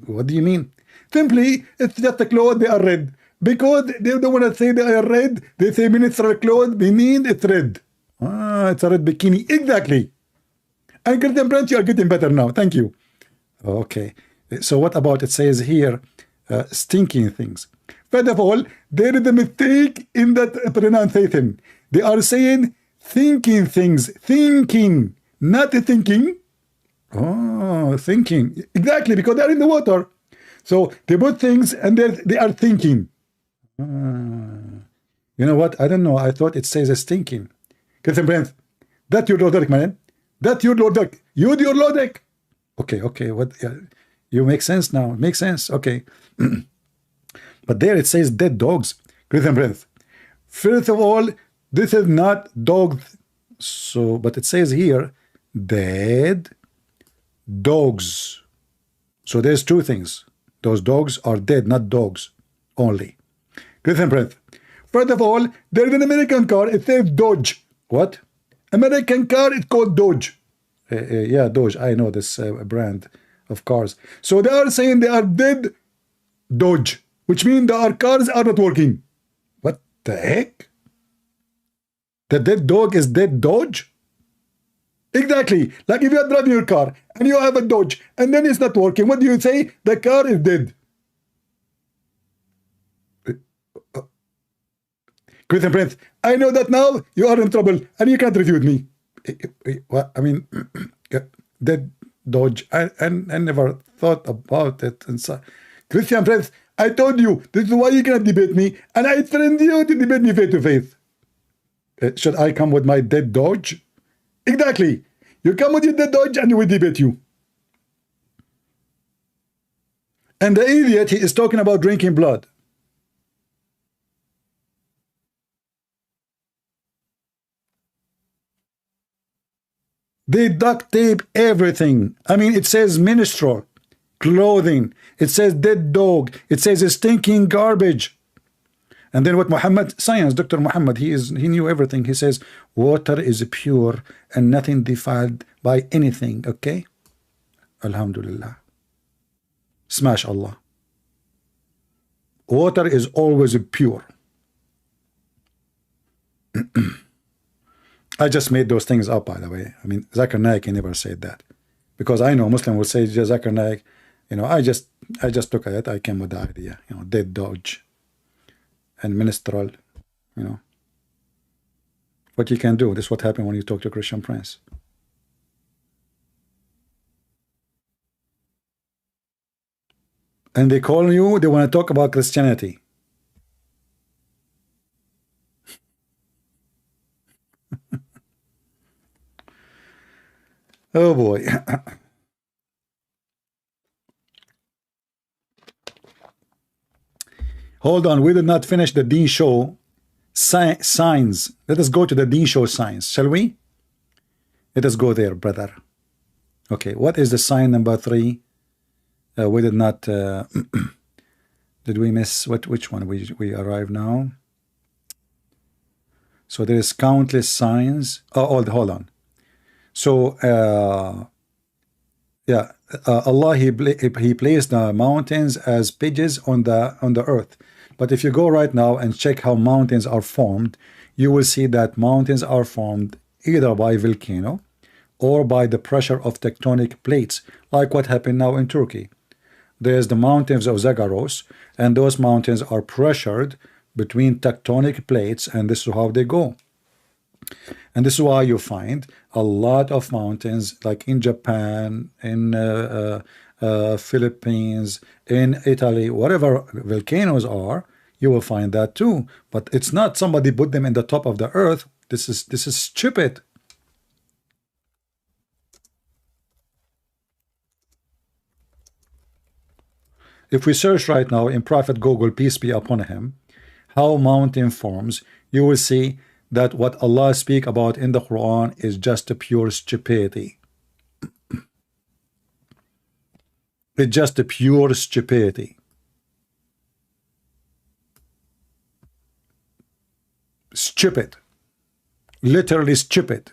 What do you mean? Simply, it's just the clothes, they are red. Because they don't want to say they are red, they say menstrual clothes, they mean it's red. Ah, it's a red bikini. Exactly. And Christian Prince, you are getting better now. Thank you. Okay. So what about it says here, stinking things. First of all, there is a mistake in that pronunciation. They are saying thinking things. Thinking. Not thinking. Oh, thinking. Exactly, because they are in the water. So they put things and they are thinking. You know what? I don't know. I thought it says stinking. Christian Prince, that's your logic, man. That's your logic. You do your logic. Okay, okay. What? You make sense now. It makes sense. Okay. But there it says dead dogs. Christian Prince. First of all, this is not dogs. So, but it says here, dead dogs. So there's two things. Those dogs are dead, not dogs only. Christian Prince. First of all, there's an American car. It says Dodge. What? American car, it's called Dodge. Yeah, Dodge. I know this brand of cars. So they are saying they are dead Dodge, which means our cars are not working. What the heck? The dead dog is dead Dodge? Exactly. Like if you are driving your car and you have a Dodge and then it's not working, what do you say? The car is dead. Christian Prince, I know that now you are in trouble and you can't refute me. What? I mean, dead Dodge. I never thought about it. And so, Christian Prince, I told you this is why you cannot debate me, and I threatened you to debate me face to face. Should I come with my dead Dodge? Exactly. You come with your dead Dodge and we debate you. And the idiot, he is talking about drinking blood. They duct tape everything. I mean, it says menstrual clothing. It says dead dog. It says stinking garbage. And then what Mohammed, science, Dr. Mohammed, he knew everything. He says water is pure and nothing defiled by anything. Okay? Alhamdulillah. Smash Allah. Water is always pure. I just made those things up, by the way. I mean, Zakir Naik, he never said that. Because I know Muslim will say, Zakir Naik, you know, I just look at it, I came with the idea, you know, dead Dodge and ministerial, you know. What you can do, this is what happened when you talk to Christian Prince. And they call you, they want to talk about Christianity. Oh boy. Hold on, we did not finish the Deen Show signs. Let us go to the Deen Show signs, shall we? Let us go there, brother. Okay, what is the sign number 3? We did not did we miss which one we arrive now? So there is countless signs. Oh, hold on. So yeah, Allah he placed the mountains as pages on the earth. But if you go right now and check how mountains are formed, you will see that mountains are formed either by volcano or by the pressure of tectonic plates, like what happened now in Turkey. There's the mountains of Zagros, and those mountains are pressured between tectonic plates, and this is how they go. And this is why you find a lot of mountains, like in Japan, in Philippines, in Italy, whatever volcanoes are, you will find that too. But it's not somebody put them in the top of the earth. This is stupid. If we search right now in Prophet Google, peace be upon him, how mountain forms, you will see that what Allah speak about in the Quran is just a pure stupidity. It's just a pure stupidity. Stupid. Literally stupid.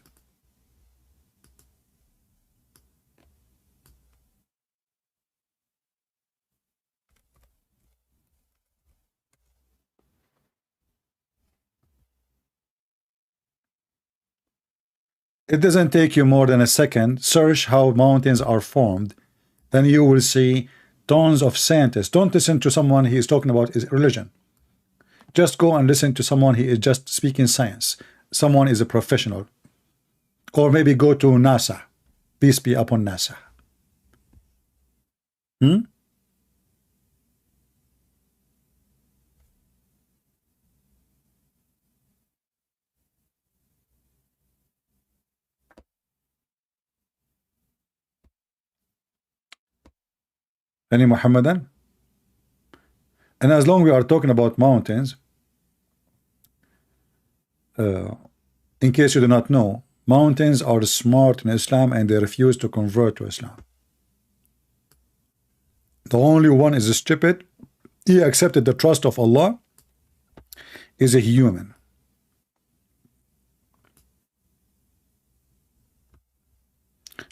It doesn't take you more than a second. Search how mountains are formed, then you will see tons of scientists. Don't listen to someone he is talking about his religion. Just go and listen to someone he is just speaking science. Someone is a professional. Or maybe go to NASA. Peace be upon NASA. Any Muhammadan? And as long we are talking about mountains, in case you do not know, mountains are smart in Islam and they refuse to convert to Islam. The only one is stupid. He accepted the trust of Allah, is a human.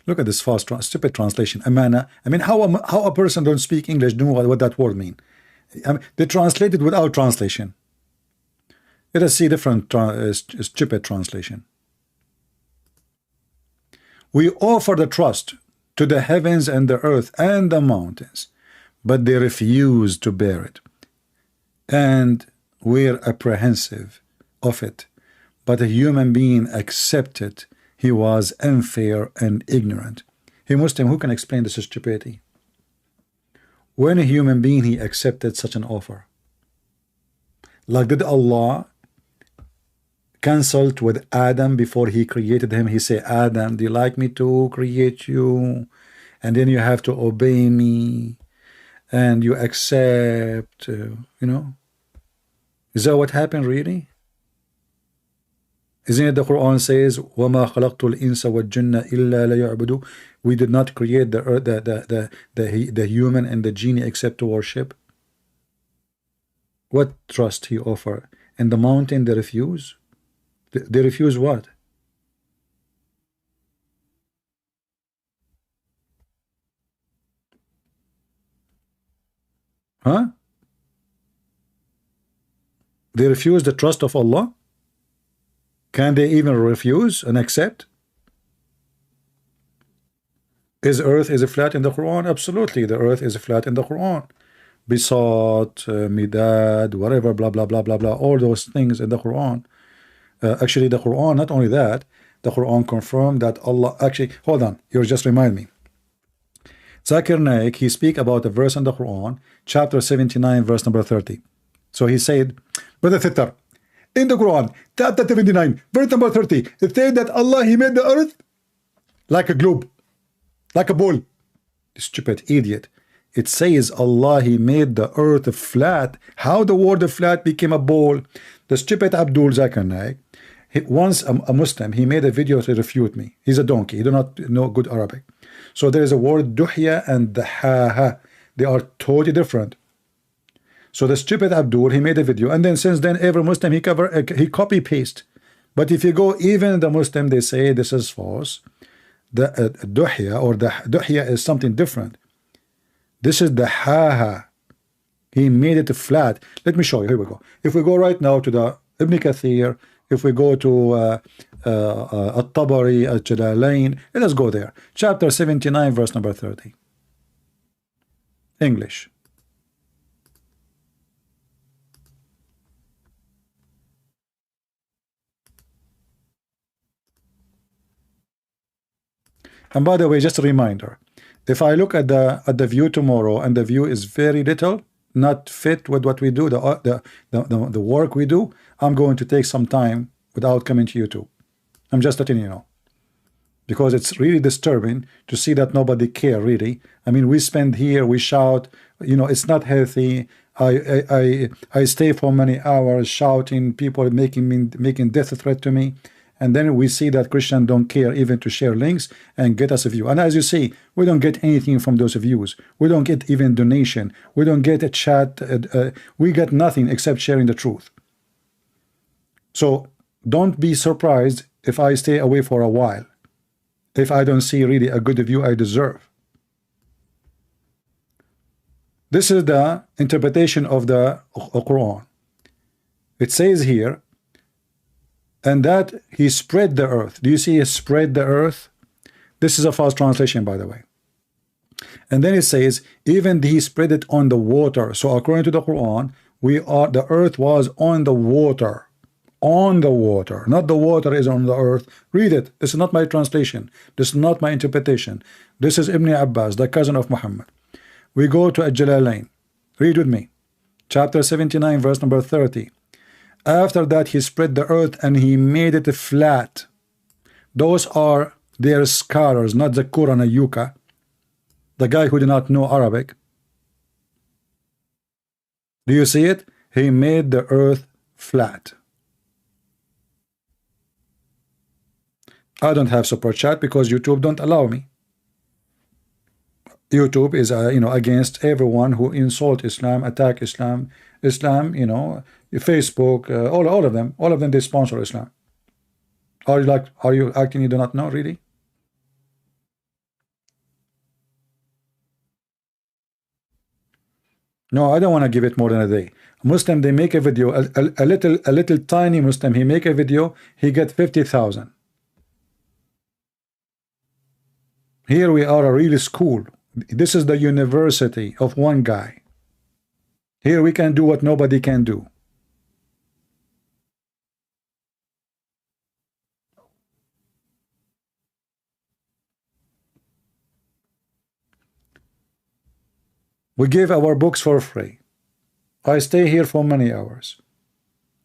Look at this fast stupid translation. Amana. I mean, how a person don't speak English know what that word mean? I mean, they translated without translation. Let us see different stupid translation. We offer the trust to the heavens and the earth and the mountains, but they refuse to bear it, and we're apprehensive of it. But a human being accepted. He was unfair and ignorant. Hey Muslim, who can explain this stupidity? When a human being he accepted such an offer, like did Allah consult with Adam before he created him? He said, Adam, do you like me to create you? And then you have to obey me, and you accept, you know? Is that what happened really? Isn't it the Quran says, وَمَا خَلَقْتُ الْإِنسَ وَالْجِنَّ إِلَّا لَيَعْبُدُوا? We did not create the earth, the human and the genie except to worship. What trust he offered? And the mountain they refuse? They refuse what? Huh? They refuse the trust of Allah? Can they even refuse and accept? Is earth is flat in the Quran? Absolutely, the earth is flat in the Quran. Bisat, midad, whatever, blah blah blah blah blah, all those things in the Quran. Actually, the Quran, not only that, the Quran confirmed that Allah. Actually, hold on, you just remind me. Zakir Naik, he speak about a verse in the Quran, chapter 79, verse number 30. So he said, Brother Thittar, in the Quran, chapter 79, verse number 30, it says that Allah, he made the earth like a globe, like a ball. Stupid idiot. It says Allah, he made the earth flat. How the word flat became a ball? The stupid Abdul Zakir Naik, once a Muslim, he made a video to refute me. He's a donkey. He do not know good Arabic. So there is a word duhya and the ha. They are totally different. So the stupid Abdul, he made a video, and then since then every Muslim he copy paste. But if you go even the Muslim, they say this is false. The duhya or the duhya is something different. This is the ha. He made it flat. Let me show you. Here we go. If we go right now to the Ibn Kathir, if we go to At-Tabari, Al-Jalalain, let us go there. Chapter 79, verse number 30. English. And by the way, just a reminder, if I look at the view tomorrow and the view is very little, not fit with what we do, the work we do, I'm going to take some time without coming to YouTube. I'm just letting you know, because it's really disturbing to see that nobody care really. I mean, we spend here, we shout, you know, it's not healthy. I stay for many hours shouting, people making death threat to me, and then we see that Christians don't care even to share links and get us a view. And as you see, we don't get anything from those views. We don't get even donation. We don't get a chat. We get nothing except sharing the truth. So don't be surprised if I stay away for a while, if I don't see really a good view I deserve. This is the interpretation of the Quran. It says here, and that he spread the earth. Do you see he spread the earth? This is a false translation, by the way. And then it says, even he spread it on the water. So according to the Quran, the earth was on the water. On the water. Not the water is on the earth. Read it. This is not my translation. This is not my interpretation. This is Ibn Abbas, the cousin of Muhammad. We go to Al-Jalalain. Read with me. Chapter 79, verse number 30. After that, he spread the earth and he made it flat. Those are their scholars, not the Quran Yuka, the guy who did not know Arabic. Do you see it? He made the earth flat. I don't have super chat because YouTube don't allow me. YouTube is you know, against everyone who insult Islam, attack Islam, you know, Facebook, all of them they sponsor Islam. Are you acting you do not know really? No, I don't want to give it more than a day. Muslim, they make a video, a little tiny Muslim, he make a video, he get 50,000. Here we are a real school. This is the university of one guy. Here we can do what nobody can do. We give our books for free. I stay here for many hours.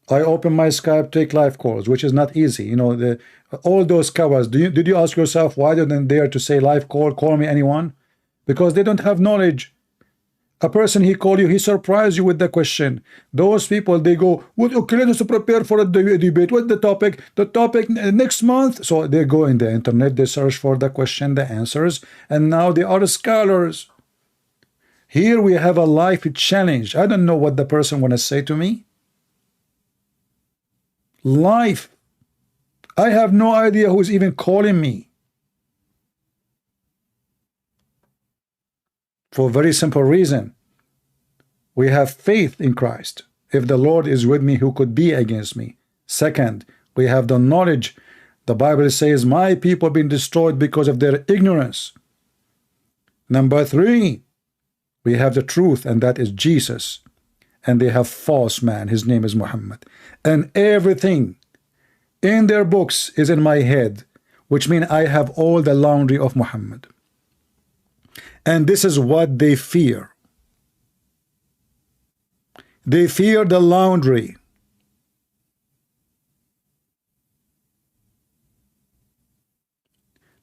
I open my Skype, take live calls, which is not easy. You know, all those cowards. Did you ask yourself why they didn't dare to say live call me anyone? Because they don't have knowledge. A person he call you, he surprise you with the question. Those people, they go, well, okay, let us prepare for a debate. What's the topic? The topic next month. So they go in the internet, they search for the question, the answers, and now they are scholars. Here we have a life challenge. I don't know what the person want to say to me. Life. I have no idea who's even calling me. For a very simple reason. We have faith in Christ. If the Lord is with me, who could be against me? Second, we have the knowledge. The Bible says, my people have been destroyed because of their ignorance. Number three, we have the truth, and that is Jesus. And they have false man. His name is Mohammed. And everything in their books is in my head, which means I have all the laundry of Muhammad. And this is what they fear. They fear the laundry.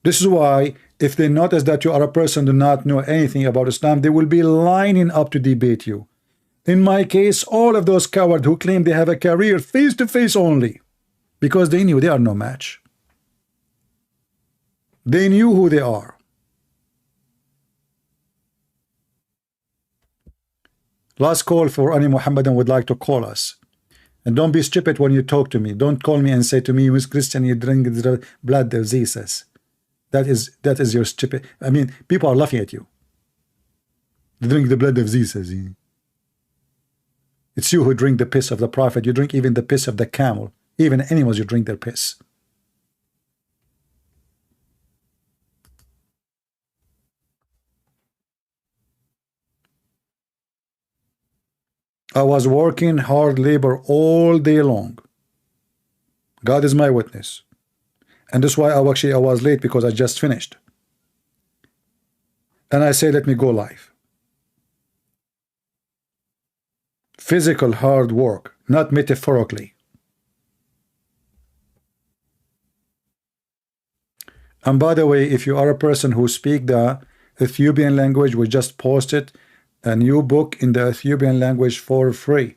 This is why if they notice that you are a person who do not know anything about Islam, they will be lining up to debate you. In my case, all of those cowards who claim they have a career face to face only, because they knew they are no match. They knew who they are. Last call for any Muhammadan would like to call us. And don't be stupid when you talk to me. Don't call me and say to me, you is Christian, you drink the blood of Jesus. That is your stupid. I mean, people are laughing at you. You drink the blood of Jesus. It's you who drink the piss of the prophet. You drink even the piss of the camel. Even animals, you drink their piss. I was working hard labor all day long. God is my witness. And that's why I was late, because I just finished. And I say, let me go live. Physical hard work, not metaphorically. And by the way, if you are a person who speak the Ethiopian language, we just posted a new book in the Ethiopian language for free.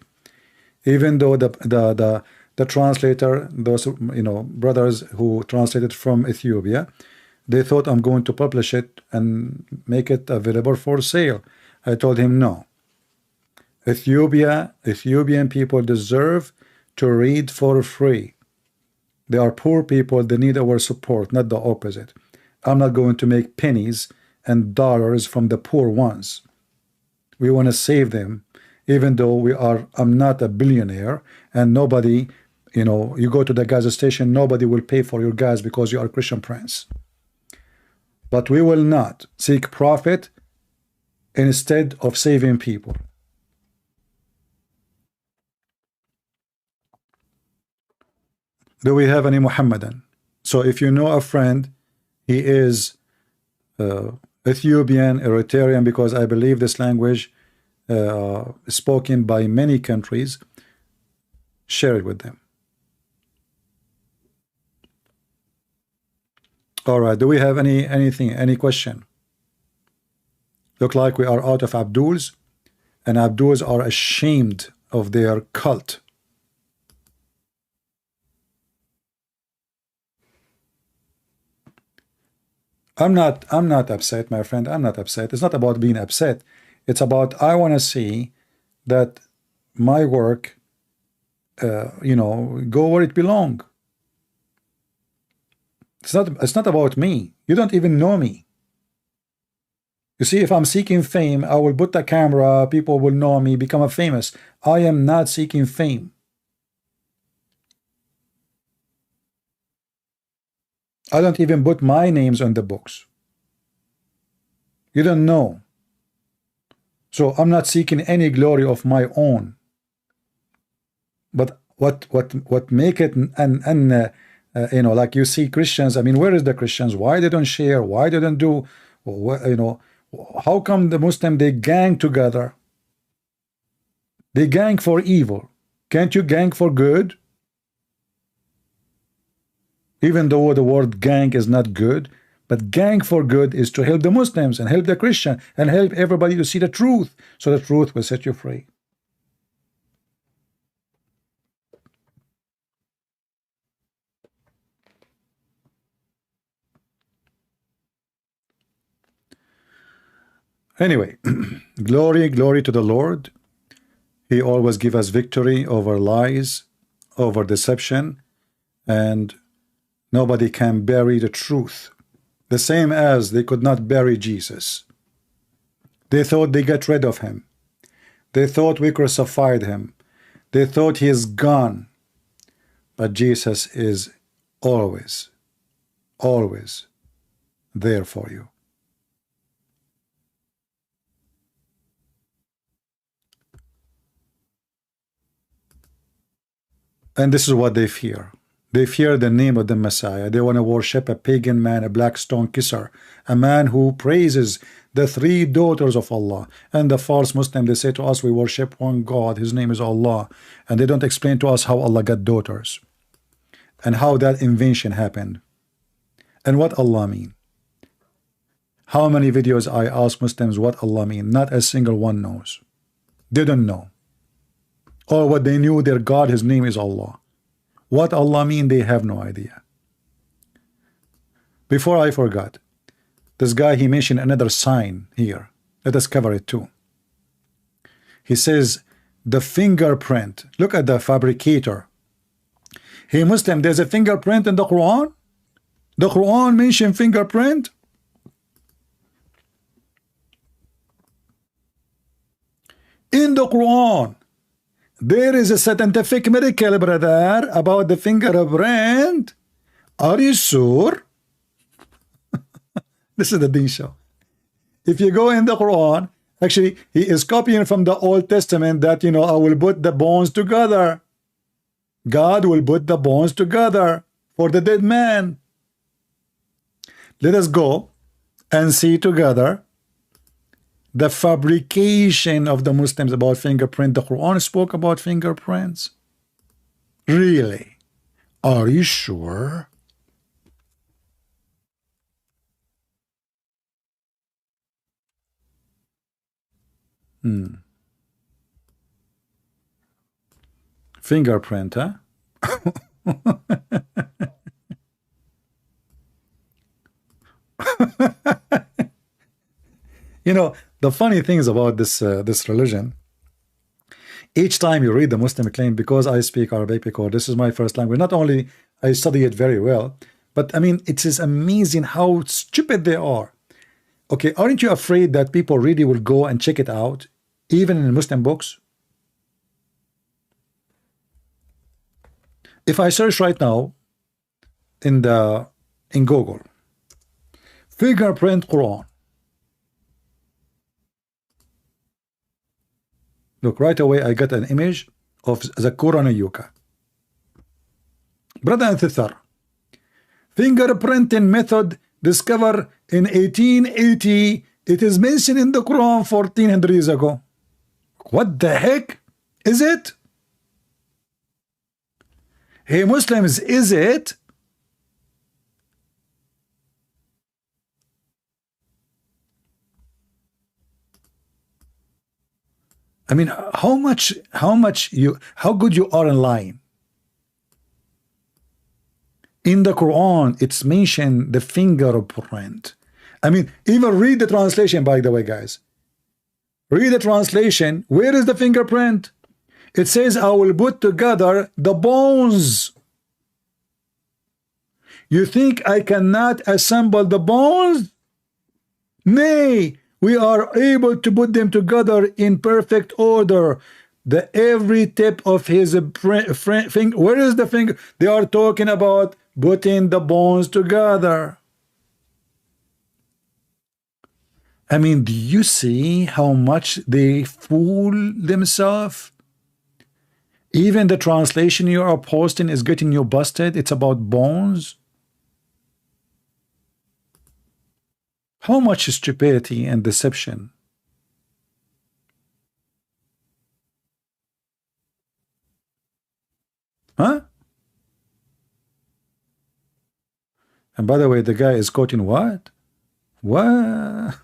Even though the translator, those brothers who translated from Ethiopia, they thought I'm going to publish it and make it available for sale. I told him no. Ethiopian people deserve to read for free. They are poor people, they need our support, not the opposite. I'm not going to make pennies and dollars from the poor ones. We want to save them, even though I'm not a billionaire, and nobody, you go to the gas station, nobody will pay for your gas because you are a Christian prince. But we will not seek profit instead of saving people. Do we have any Mohammedan? So if you know a friend, he is Ethiopian, Eritrean, because I believe this language is spoken by many countries, share it with them. All right, do we have any question? Look like we are out of Abduls, and Abduls are ashamed of their cult. I'm not upset, my friend. I'm not upset. It's not about being upset. It's about I want to see that my work, go where it belongs. It's not about me. You don't even know me. You see, if I'm seeking fame, I will put the camera, people will know me, become famous. I am not seeking fame. I don't even put my names on the books. You don't know. So I'm not seeking any glory of my own. But what make it like you see Christians. I mean, where is the Christians? Why they don't share? Why they don't do? How come the Muslim they gang together? They gang for evil. Can't you gang for good? Even though the word gang is not good, but gang for good is to help the Muslims and help the Christian and help everybody to see the truth, so the truth will set you free. Anyway, glory to the Lord. He always gives us victory over lies, over deception, and nobody can bury the truth. The same as they could not bury Jesus. They thought they got rid of him. They thought we crucified him. They thought he is gone. But Jesus is always there for you. And this is what they fear. They fear the name of the Messiah. They want to worship a pagan man, a black stone kisser, a man who praises the three daughters of Allah. And the false Muslim, they say to us, we worship one God, his name is Allah. And they don't explain to us how Allah got daughters and how that invention happened and what Allah mean. How many videos I ask Muslims what Allah mean? Not a single one knows. They don't know. Or what they knew, their God, his name is Allah. What Allah mean, they have no idea. Before I forgot, this guy, he mentioned another sign here. Let us cover it too. He says, the fingerprint. Look at the fabricator. Hey Muslim, there's a fingerprint in the Quran? The Quran mentioned fingerprint? In the Quran, there is a scientific miracle, brother, about the fingerprint. Are you sure? This is the Deen Show. If you go in the Quran, actually, he is copying from the Old Testament that, I will put the bones together. God will put the bones together for the dead man. Let us go and see together The fabrication of the Muslims about fingerprint. The Quran spoke about fingerprints. Really? Are you sure? Fingerprint, huh? You know, the funny thing is about this religion, each time you read the Muslim claim, because I speak Arabic, because this is my first language, not only I study it very well, but I mean, it is amazing how stupid they are. Okay, aren't you afraid that people really will go and check it out, even in Muslim books? If I search right now in Google, fingerprint Quran, look, right away I got an image of Zakir and Yuka. Brother and sister, fingerprinting method discovered in 1880. It is mentioned in the Quran 1400 years ago. What the heck is it? Hey Muslims, is it? I mean, how good you are in lying. In the Quran, it's mentioned the fingerprint. I mean, even read the translation, by the way, guys. Read the translation. Where is the fingerprint? It says, I will put together the bones. You think I cannot assemble the bones? Nay, we are able to put them together in perfect order. The every tip of his finger. Where is the finger? They are talking about putting the bones together. I mean, do you see how much they fool themselves? Even the translation you are posting is getting you busted. It's about bones. How much stupidity and deception. Huh? And by the way, the guy is quoting what? What?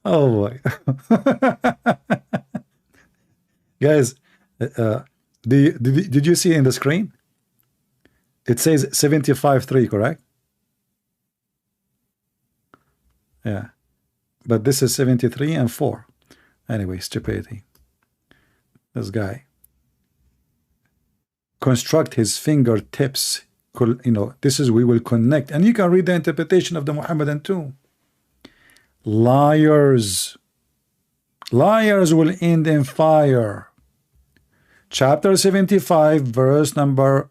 Oh boy. Guys, did you see in the screen? It says 75.3, correct? Yeah. But this is 73 and 4. Anyway, stupidity. This guy. Construct his fingertips. You know, this is, we will connect. And you can read the interpretation of the Muhammadan too. Liars. Liars will end in fire. Chapter 75, verse number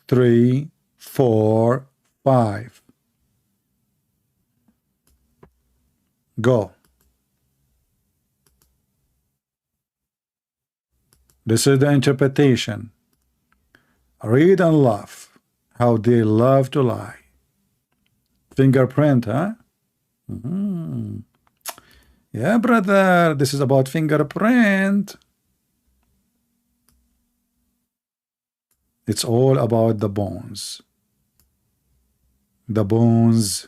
3, 4, 5. Go. This is the interpretation. Read and laugh. How they love to lie. Fingerprint, huh? Yeah, brother. This is about fingerprint. It's all about the bones. The bones.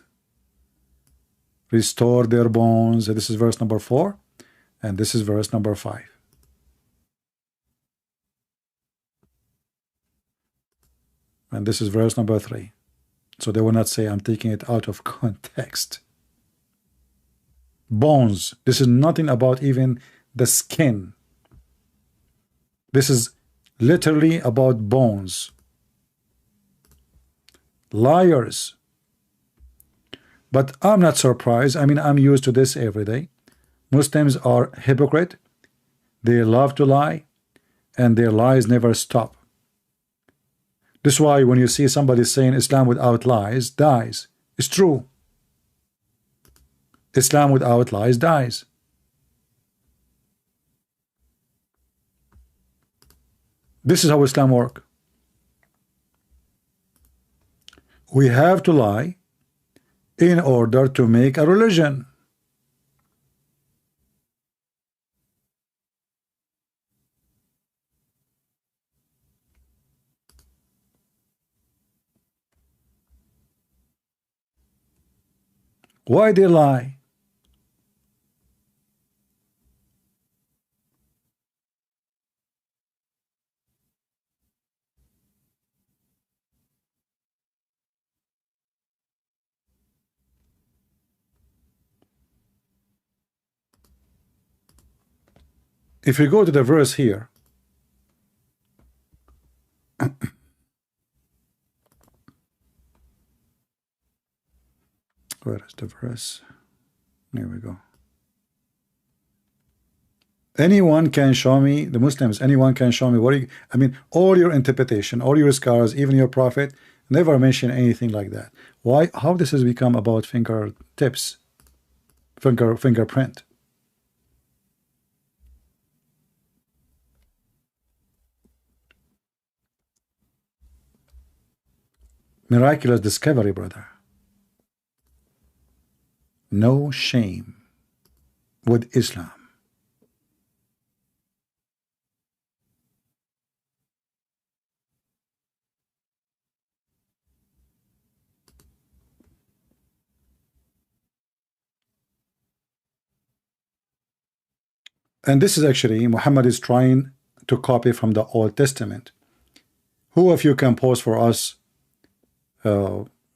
Restore their bones. This is verse number 4. And this is verse number 5. And this is verse number 3. So they will not say I'm taking it out of context. Bones. This is nothing about even the skin. This is literally about bones. Liars. But I'm not surprised. I mean, I'm used to this every day. Muslims are hypocrite. They love to lie, and their lies never stop. This is why when you see somebody saying Islam without lies dies, it's true. Islam without lies dies. This is how Islam works. We have to lie in order to make a religion. Why they lie? If you go to the verse here, where is the verse? Here we go. Anyone can show me, the Muslims, anyone can show me what you, I mean, all your interpretation, all your scholars, even your prophet, never mention anything like that. Why? How this has become about fingertips, fingerprint? Miraculous discovery, brother. No shame with Islam. And this is actually, Muhammad is trying to copy from the Old Testament. Who of you can post for us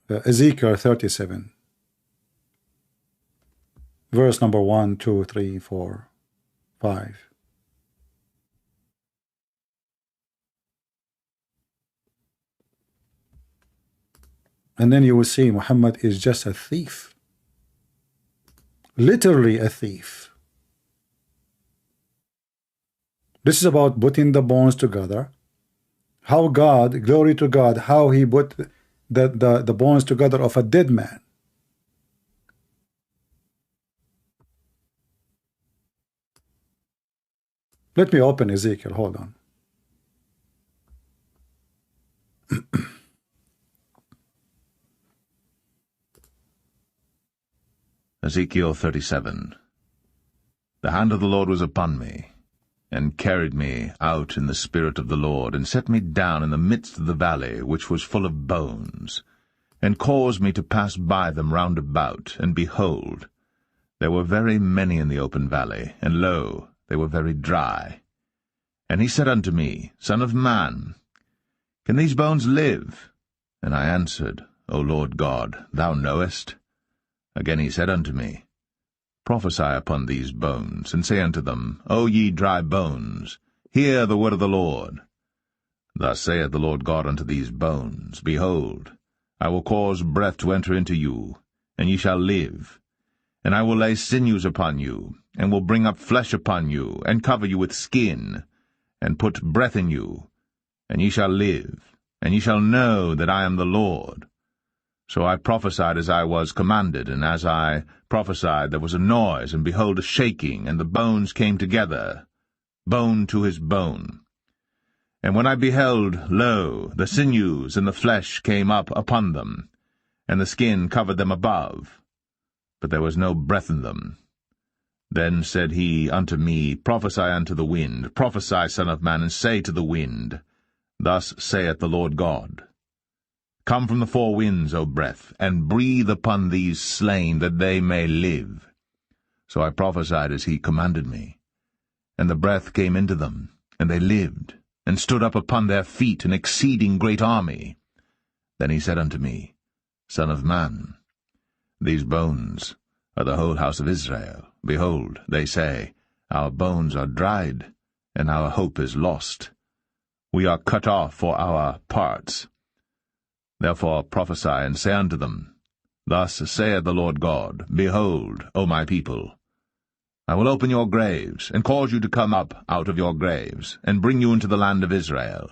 Ezekiel 37? Verse number 1, 2, 3, 4, 5. And then you will see Muhammad is just a thief. Literally a thief. This is about putting the bones together. How God, glory to God, how he put the bones together of a dead man. Let me open Ezekiel, hold on. Ezekiel 37. The hand of the Lord was upon me, and carried me out in the spirit of the Lord, and set me down in the midst of the valley, which was full of bones, and caused me to pass by them round about, and behold, there were very many in the open valley, and lo, they were very dry. And he said unto me, Son of man, can these bones live? And I answered, O Lord God, thou knowest. Again he said unto me, Prophesy upon these bones, and say unto them, O ye dry bones, hear the word of the Lord. Thus saith the Lord God unto these bones, Behold, I will cause breath to enter into you, and ye shall live. And I will lay sinews upon you, and will bring up flesh upon you, and cover you with skin, and put breath in you, and ye shall live, and ye shall know that I am the Lord. So I prophesied as I was commanded, and as I prophesied there was a noise, and behold a shaking, and the bones came together, bone to his bone. And when I beheld, lo, the sinews and the flesh came up upon them, and the skin covered them above, but there was no breath in them. Then said he unto me, Prophesy unto the wind, prophesy, son of man, and say to the wind, Thus saith the Lord God, Come from the four winds, O breath, and breathe upon these slain, that they may live. So I prophesied as he commanded me. And the breath came into them, and they lived, and stood up upon their feet, an exceeding great army. Then he said unto me, Son of man, these bones are the whole house of Israel. Behold, they say, Our bones are dried, and our hope is lost. We are cut off for our parts. Therefore prophesy, and say unto them, Thus saith the Lord God, Behold, O my people, I will open your graves, and cause you to come up out of your graves, and bring you into the land of Israel.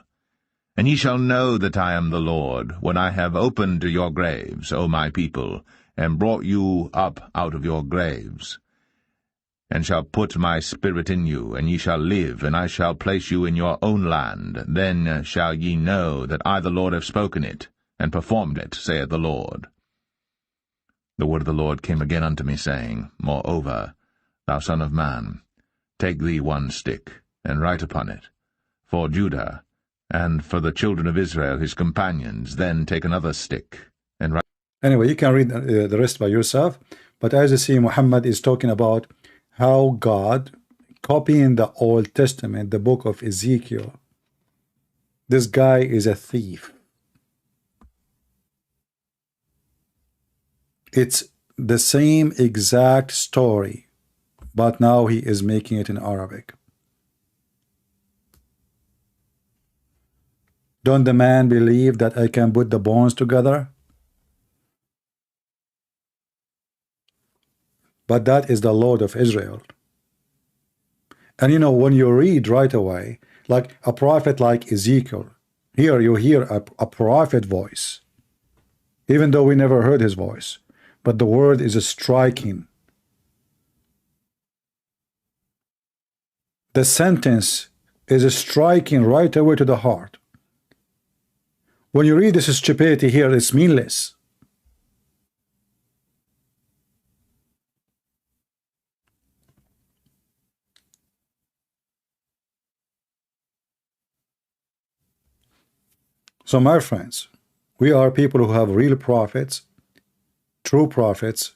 And ye shall know that I am the Lord, when I have opened your graves, O my people, and brought you up out of your graves, and shall put my spirit in you, and ye shall live, and I shall place you in your own land. Then shall ye know that I the Lord have spoken it, and performed it, saith the Lord. The word of the Lord came again unto me, saying, Moreover, thou son of man, take thee one stick, and write upon it, for Judah, and for the children of Israel his companions. Then take another stick, and write. Anyway, you can read the rest by yourself. But as you see, Muhammad is talking about how God, copying the Old Testament, the book of Ezekiel. This guy is a thief. It's the same exact story, but now he is making it in Arabic. Don't the man believe that I can put the bones together? But that is the Lord of Israel. And you know, when you read right away, like a prophet like Ezekiel, here you hear a prophet voice, even though we never heard his voice. But the word is striking. The sentence is striking right away to the heart. When you read this stupidity here, it's meaningless. So my friends, we are people who have real prophets, true prophets,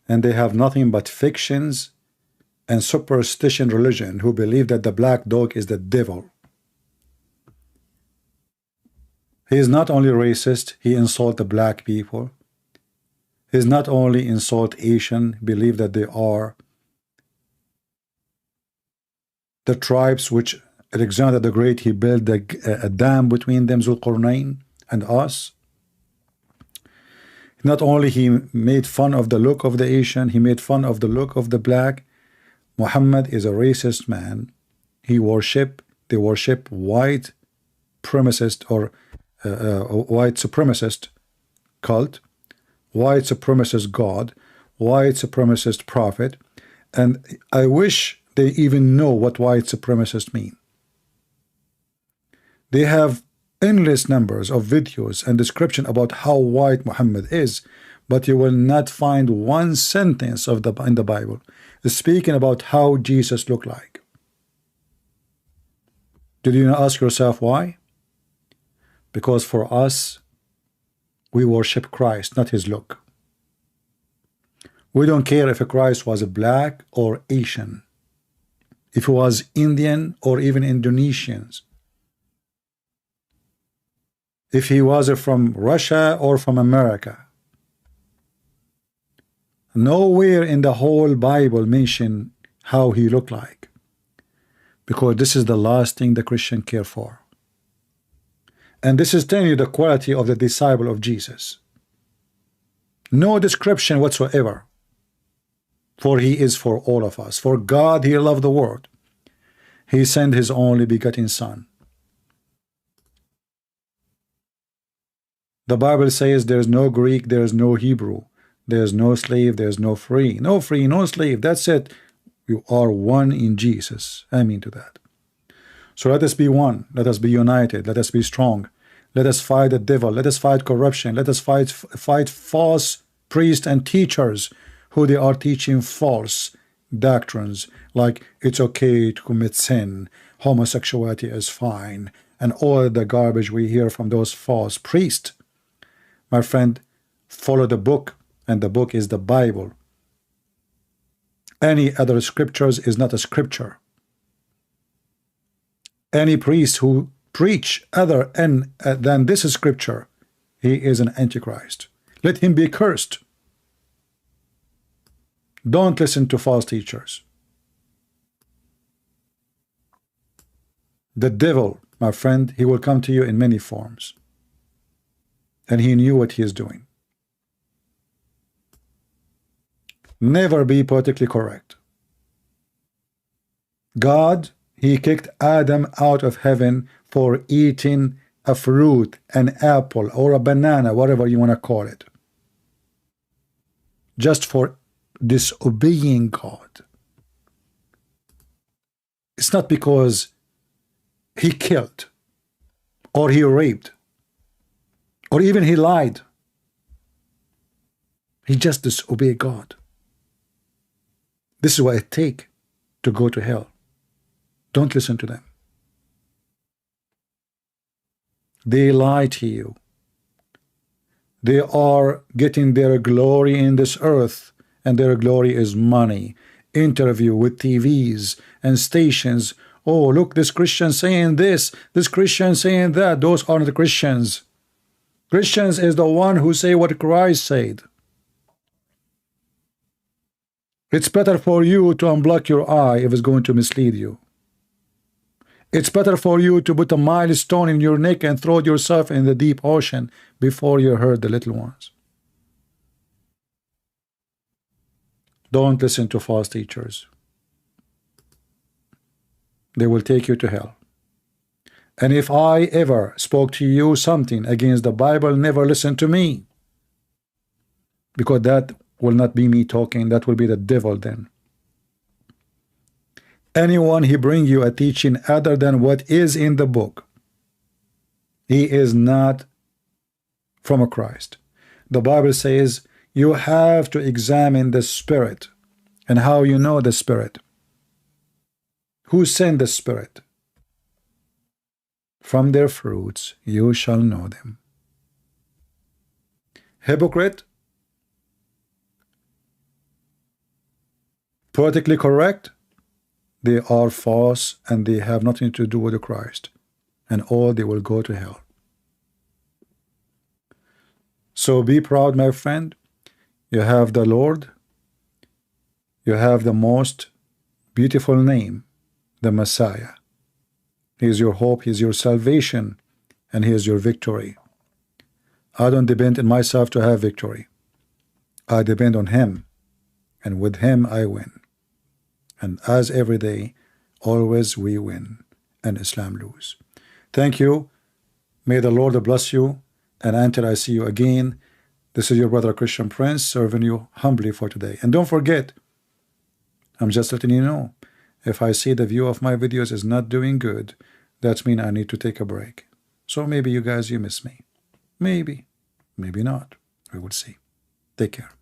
and they have nothing but fictions and superstition religion who believe that the black dog is the devil. He is not only racist, he insults the black people. He is not only insult Asian, believe that they are the tribes which Alexander the Great, he built a dam between them, Zulqarnain, and us. Not only he made fun of the look of the Asian, he made fun of the look of the black. Muhammad is a racist man. They worship white supremacist or white supremacist cult, white supremacist God, white supremacist prophet, and I wish they even know what white supremacists mean. They have endless numbers of videos and description about how white Muhammad is, but you will not find one sentence in the Bible speaking about how Jesus looked like. Did you ask yourself why? Because for us, we worship Christ, not his look. We don't care if Christ was black or Asian, if he was Indian or even Indonesians, if he was from Russia or from America. Nowhere in the whole Bible mention how he looked like, because this is the last thing the Christian care for. And this is telling you the quality of the disciple of Jesus. No description whatsoever, for he is for all of us. For God, he loved the world. He sent his only begotten Son. The Bible says there's no Greek, there's no Hebrew, there's no slave, there's no free. No free, no slave. That's it. You are one in Jesus. Amen to that. So let us be one. Let us be united. Let us be strong. Let us fight the devil. Let us fight corruption. Let us fight false priests and teachers who they are teaching false doctrines, like it's okay to commit sin, homosexuality is fine, and all the garbage we hear from those false priests. My friend, follow the book, and the book is the Bible. Any other scriptures is not a scripture. Any priest who preach other than this scripture, he is an antichrist. Let him be cursed. Don't listen to false teachers. The devil, my friend, he will come to you in many forms. And he knew what he is doing. Never be politically correct. God, he kicked Adam out of heaven for eating a fruit, an apple, or a banana, whatever you want to call it. Just for disobeying God. It's not because he killed or he raped. Or even he lied. He just disobeyed God. This is what it takes to go to hell. Don't listen to them. They lie to you. They are getting their glory in this earth, and their glory is money. Interview with TVs and stations. Oh, look, this Christian saying this, this Christian saying that. Those aren't the Christians. Christians is the one who say what Christ said. It's better for you to unblock your eye if it's going to mislead you. It's better for you to put a milestone in your neck and throw yourself in the deep ocean before you hurt the little ones. Don't listen to false teachers. They will take you to hell. And if I ever spoke to you something against the Bible, never listen to me. Because that will not be me talking, that will be the devil then. Anyone he bring you a teaching other than what is in the book, he is not from a Christ. The Bible says you have to examine the spirit. And how you know the spirit? Who sent the spirit? From their fruits you shall know them. Hypocrite? Politically correct? They are false and they have nothing to do with the Christ, and all they will go to hell. So be proud, my friend. You have the Lord. You have the most beautiful name, the Messiah. He is your hope, he is your salvation, and he is your victory. I don't depend on myself to have victory. I depend on him, and with him I win. And as every day, always we win, and Islam lose. Thank you. May the Lord bless you, and until I see you again, this is your brother Christian Prince serving you humbly for today. And don't forget, I'm just letting you know, if I see the view of my videos is not doing good, that means I need to take a break. So maybe you guys, you miss me. Maybe, maybe not. We will see. Take care.